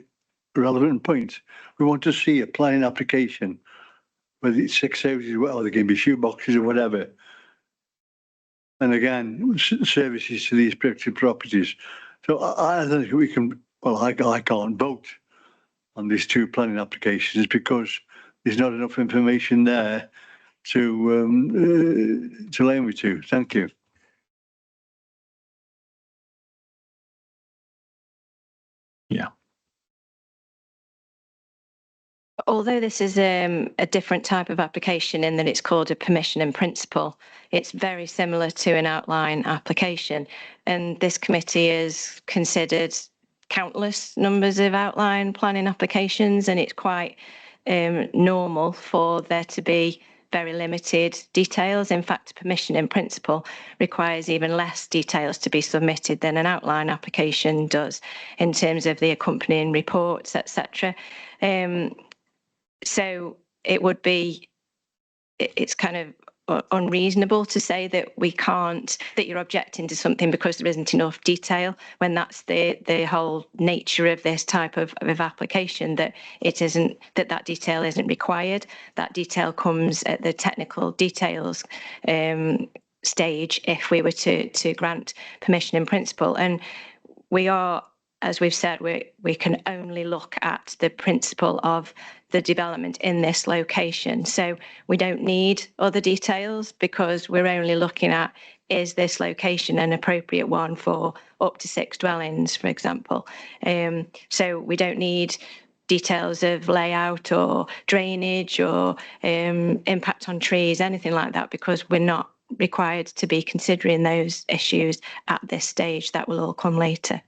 a relevant point. We want to see a planning application, whether it's 6 houses or they can be shoeboxes or whatever. And again, services to these protected properties. So I don't think we can, well, I can't vote on these 2 planning applications because there's not enough information there to allow me to. Thank you. Yeah. Although this is a different type of application in that it's called a permission in principle, it's very similar to an outline application. And this committee has considered countless numbers of outline planning applications, and it's quite normal for there to be very limited details. In fact, permission in principle requires even less details to be submitted than an outline application does in terms of the accompanying reports, etc. So it would be, it's kind of unreasonable to say that we can't, that you're objecting to something because there isn't enough detail, when that's the whole nature of this type of application, that it isn't, that detail isn't required. That detail comes at the technical details stage if we were to grant permission in principle. And we are, as we've said, we can only look at the principle of the development in this location. So we don't need other details because we're only looking at, is this location an appropriate one for up to 6 dwellings, for example. So we don't need details of layout or drainage or impact on trees, anything like that, because we're not required to be considering those issues at this stage. That will all come later.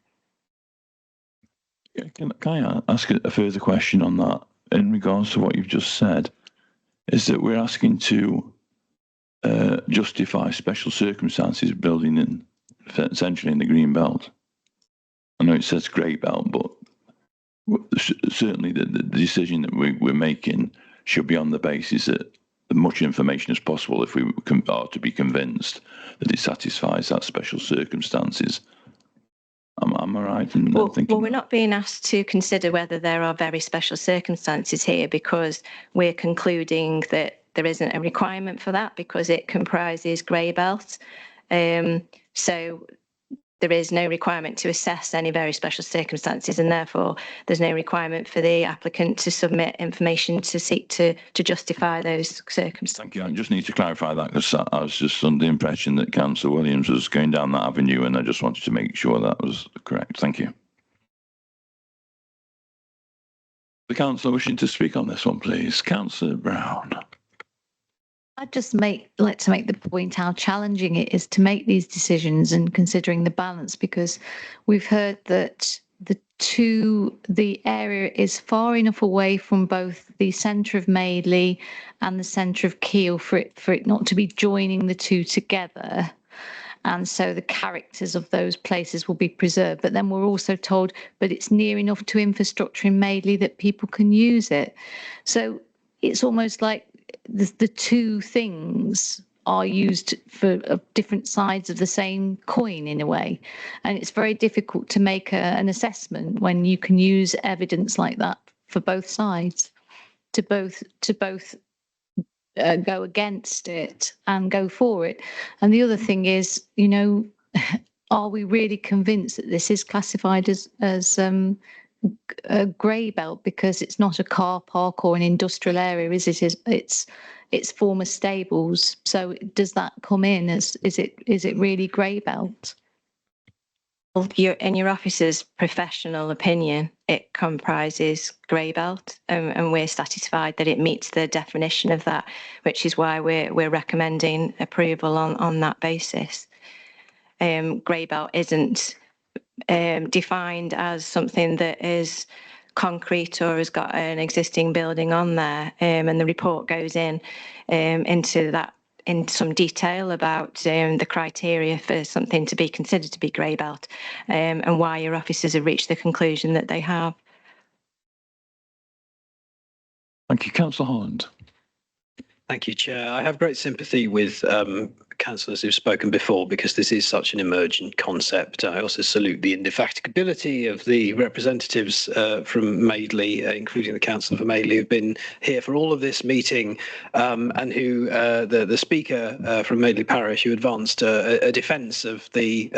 Can I ask a further question on that in regards to what you've just said? Is that we're asking to justify special circumstances building in essentially in the green belt. I know it says grey belt, but certainly the decision that we're making should be on the basis that much information as possible if we are to be convinced that it satisfies that special circumstances. Am I right in thinking? Well, we're not being asked to consider whether there are very special circumstances here because we're concluding that there isn't a requirement for that because it comprises grey belt. So there is no requirement to assess any very special circumstances, and therefore there's no requirement for the applicant to submit information to seek to justify those circumstances. Thank you. I just need to clarify that because I was just under the impression that Councillor Williams was going down that avenue, and I just wanted to make sure that was correct. Thank you. The councillor wishing to speak on this one, please. Councillor Brown. I'd just like to make the point how challenging it is to make these decisions and considering the balance, because we've heard that the area is far enough away from both the centre of Madeley and the centre of Keele for it not to be joining the two together. And so the characters of those places will be preserved. But then we're also told, but it's near enough to infrastructure in Madeley that people can use it. So it's almost like the two things are used for different sides of the same coin in a way. And it's very difficult to make an assessment when you can use evidence like that for both sides, to both go against it and go for it. And the other thing is, you know, are we really convinced that this is classified as a grey belt because it's not a car park or an industrial area, is it? It's former stables. So does that come in as is it really grey belt? Well, in your officer's professional opinion, it comprises grey belt, and we're satisfied that it meets the definition of that, which is why we're recommending approval on that basis. Grey belt isn't defined as something that is concrete or has got an existing building on there, and the report goes into that in some detail about the criteria for something to be considered to be grey belt, and why your officers have reached the conclusion that they have. Thank you, Councillor Holland. Thank you, Chair. I have great sympathy with councillors who've spoken before because this is such an emergent concept. I also salute the indefatigability of the representatives from Madeley, including the councillor for Madeley, who've been here for all of this meeting, and who the speaker from Madeley Parish, who advanced a defence of the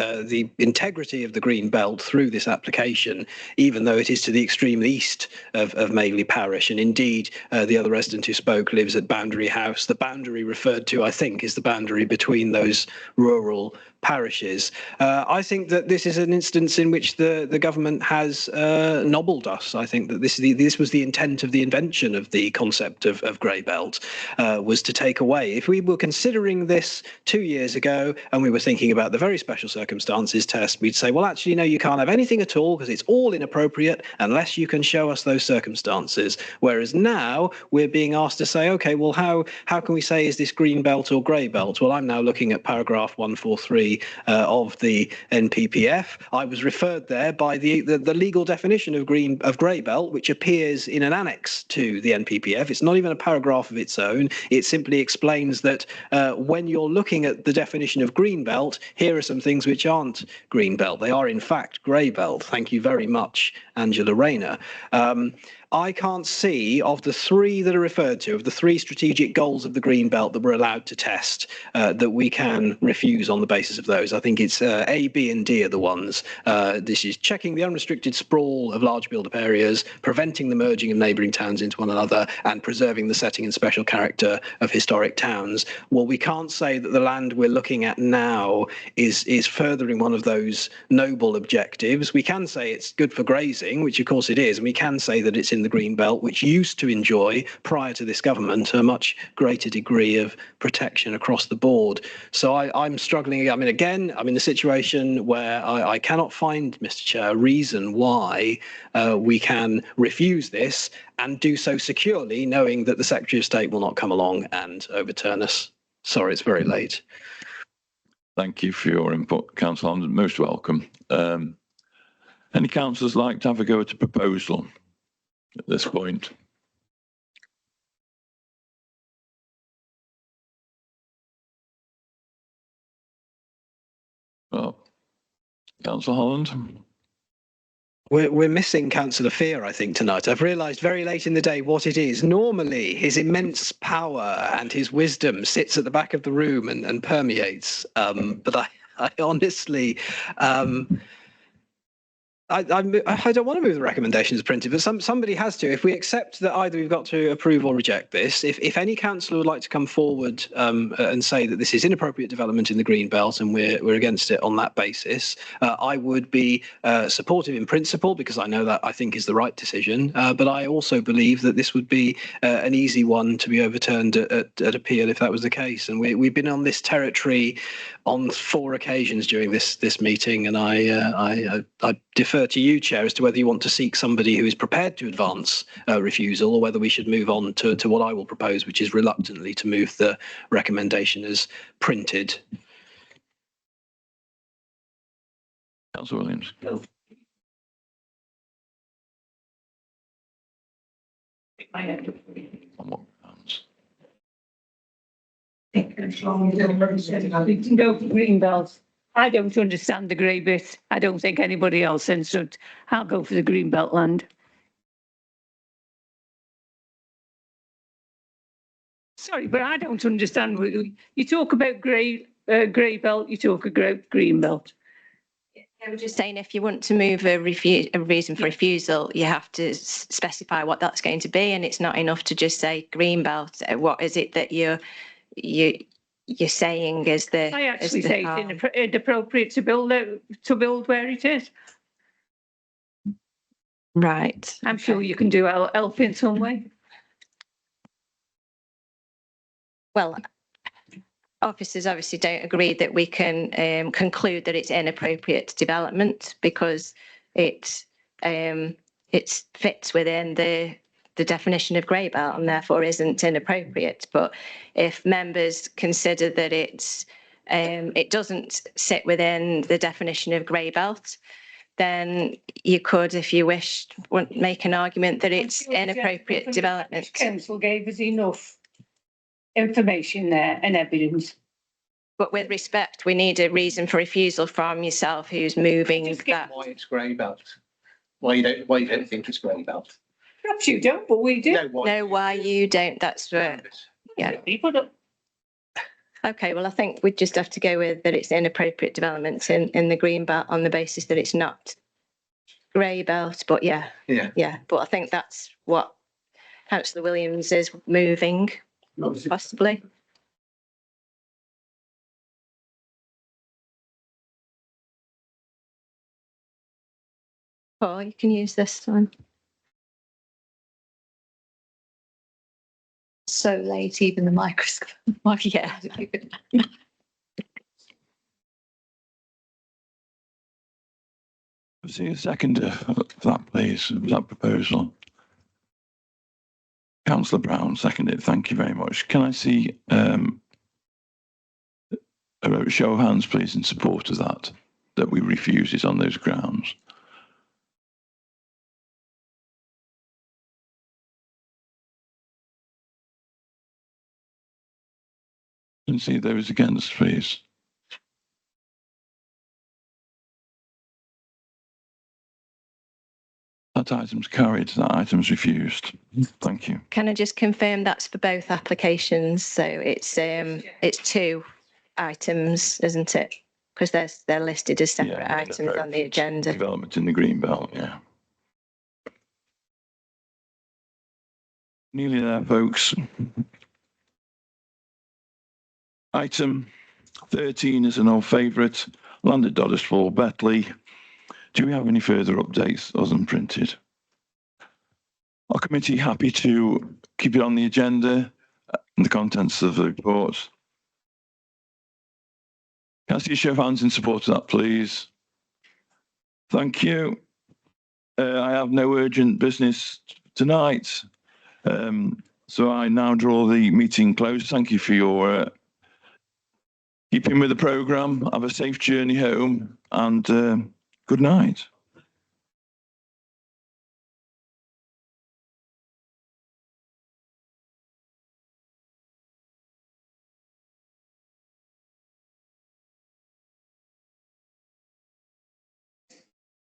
integrity of the green belt through this application, even though it is to the extreme east of Madeley Parish. And indeed, the other resident who spoke lives at Boundary House. The boundary referred to, I think, is the boundary between those rural parishes. I think that this is an instance in which the government has nobbled us. I think that this was the intent of the invention of the concept of grey belt, was to take away. If we were considering this 2 years ago and we were thinking about the very special circumstances test, we'd say, well, actually, no, you can't have anything at all because it's all inappropriate unless you can show us those circumstances. Whereas now we're being asked to say, okay, well, how can we say, is this green belt or grey belt? Well, I'm now looking at paragraph 143 of the NPPF. I was referred there by the legal definition of grey belt, which appears in an annex to the NPPF. It's not even a paragraph of its own. It simply explains that when you're looking at the definition of green belt, here are some things which aren't green belt. They are in fact grey belt. Thank you very much, Angela Rayner. I can't see, of the three that are referred to, of the three strategic goals of the green belt that we're allowed to test, that we can refuse on the basis of those. I think it's A, B and D are the ones. This is checking the unrestricted sprawl of large build-up areas, preventing the merging of neighbouring towns into one another, and preserving the setting and special character of historic towns. Well, we can't say that the land we're looking at now is furthering one of those noble objectives. We can say it's good for grazing, which of course it is, and we can say that it's in the green belt, which used to enjoy, prior to this government, a much greater degree of protection across the board. So I'm struggling. I mean, again, I'm in a situation where I cannot find, Mr. Chair, a reason why we can refuse this and do so securely, knowing that the Secretary of State will not come along and overturn us. Sorry, it's very late. Thank you for your input, Councillor Holland. Most welcome. Any councillors like to have a go at a proposal at this point? Well, Councillor Holland. We're missing Councillor Fear, I think, tonight. I've realised very late in the day what it is. Normally, his immense power and his wisdom sits at the back of the room and permeates. But I honestly, I don't want to move the recommendations printed, but somebody has to. If we accept that either we've got to approve or reject this, if any councillor would like to come forward and say that this is inappropriate development in the green belt and we're against it on that basis, I would be supportive in principle because I know that I think is the right decision. But I also believe that this would be an easy one to be overturned at appeal if that was the case. And we've been on this territory on 4 occasions during this meeting, and I defer to you, Chair, as to whether you want to seek somebody who is prepared to advance refusal or whether we should move on to what I will propose, which is reluctantly to move the recommendation as printed. Councillor Williams. On what grounds? We can go for green belts. I don't understand the grey bit. I don't think anybody else, and so I'll go for the green belt land. Sorry, but I don't understand. You talk about grey belt, you talk about green belt. I was just saying, if you want to move a reason for refusal, you have to specify what that's going to be, and it's not enough to just say green belt. What is it that you're saying is the? I actually say it's inappropriate to build where it is. Right. I'm sure you can do help in some way. Well, officers obviously don't agree that we can conclude that it's inappropriate development because it fits within the definition of grey belt and therefore isn't inappropriate. But if members consider that it doesn't sit within the definition of grey belt, then you could, if you wish, make an argument that it's inappropriate development. Council gave us enough information there and evidence. But with respect, we need a reason for refusal from yourself who's moving that. Why it's grey belt? Why you don't think it's grey belt? Perhaps you don't, but we do. No, why you don't, that's where, yeah. People don't. Okay, well, I think we just have to go with that it's inappropriate development in the green belt on the basis that it's not grey belt, but yeah. But I think that's what Councillor Williams is moving, possibly. Paul, you can use this one. So late, even the microscope. Yeah. See a seconder for that, please, for that proposal. Councillor Brown, seconded. Thank you very much. Can I see a show of hands, please, in support of that we refuse it on those grounds? And see those against, please. That item's carried, that item's refused. Thank you. Can I just confirm that's for both applications? So it's 2 items, isn't it? Because they're listed as separate items on the agenda. Development in the green belt, yeah. Nearly there, folks. Item 13 is an old favourite, land at Doddesfall, Betley. Do we have any further updates other than printed? Our committee happy to keep it on the agenda and the contents of the report. Can I see a show of hands in support of that, please? Thank you. I have no urgent business tonight. So I now draw the meeting closed. Thank you for your keeping with the programme. Have a safe journey home and good night.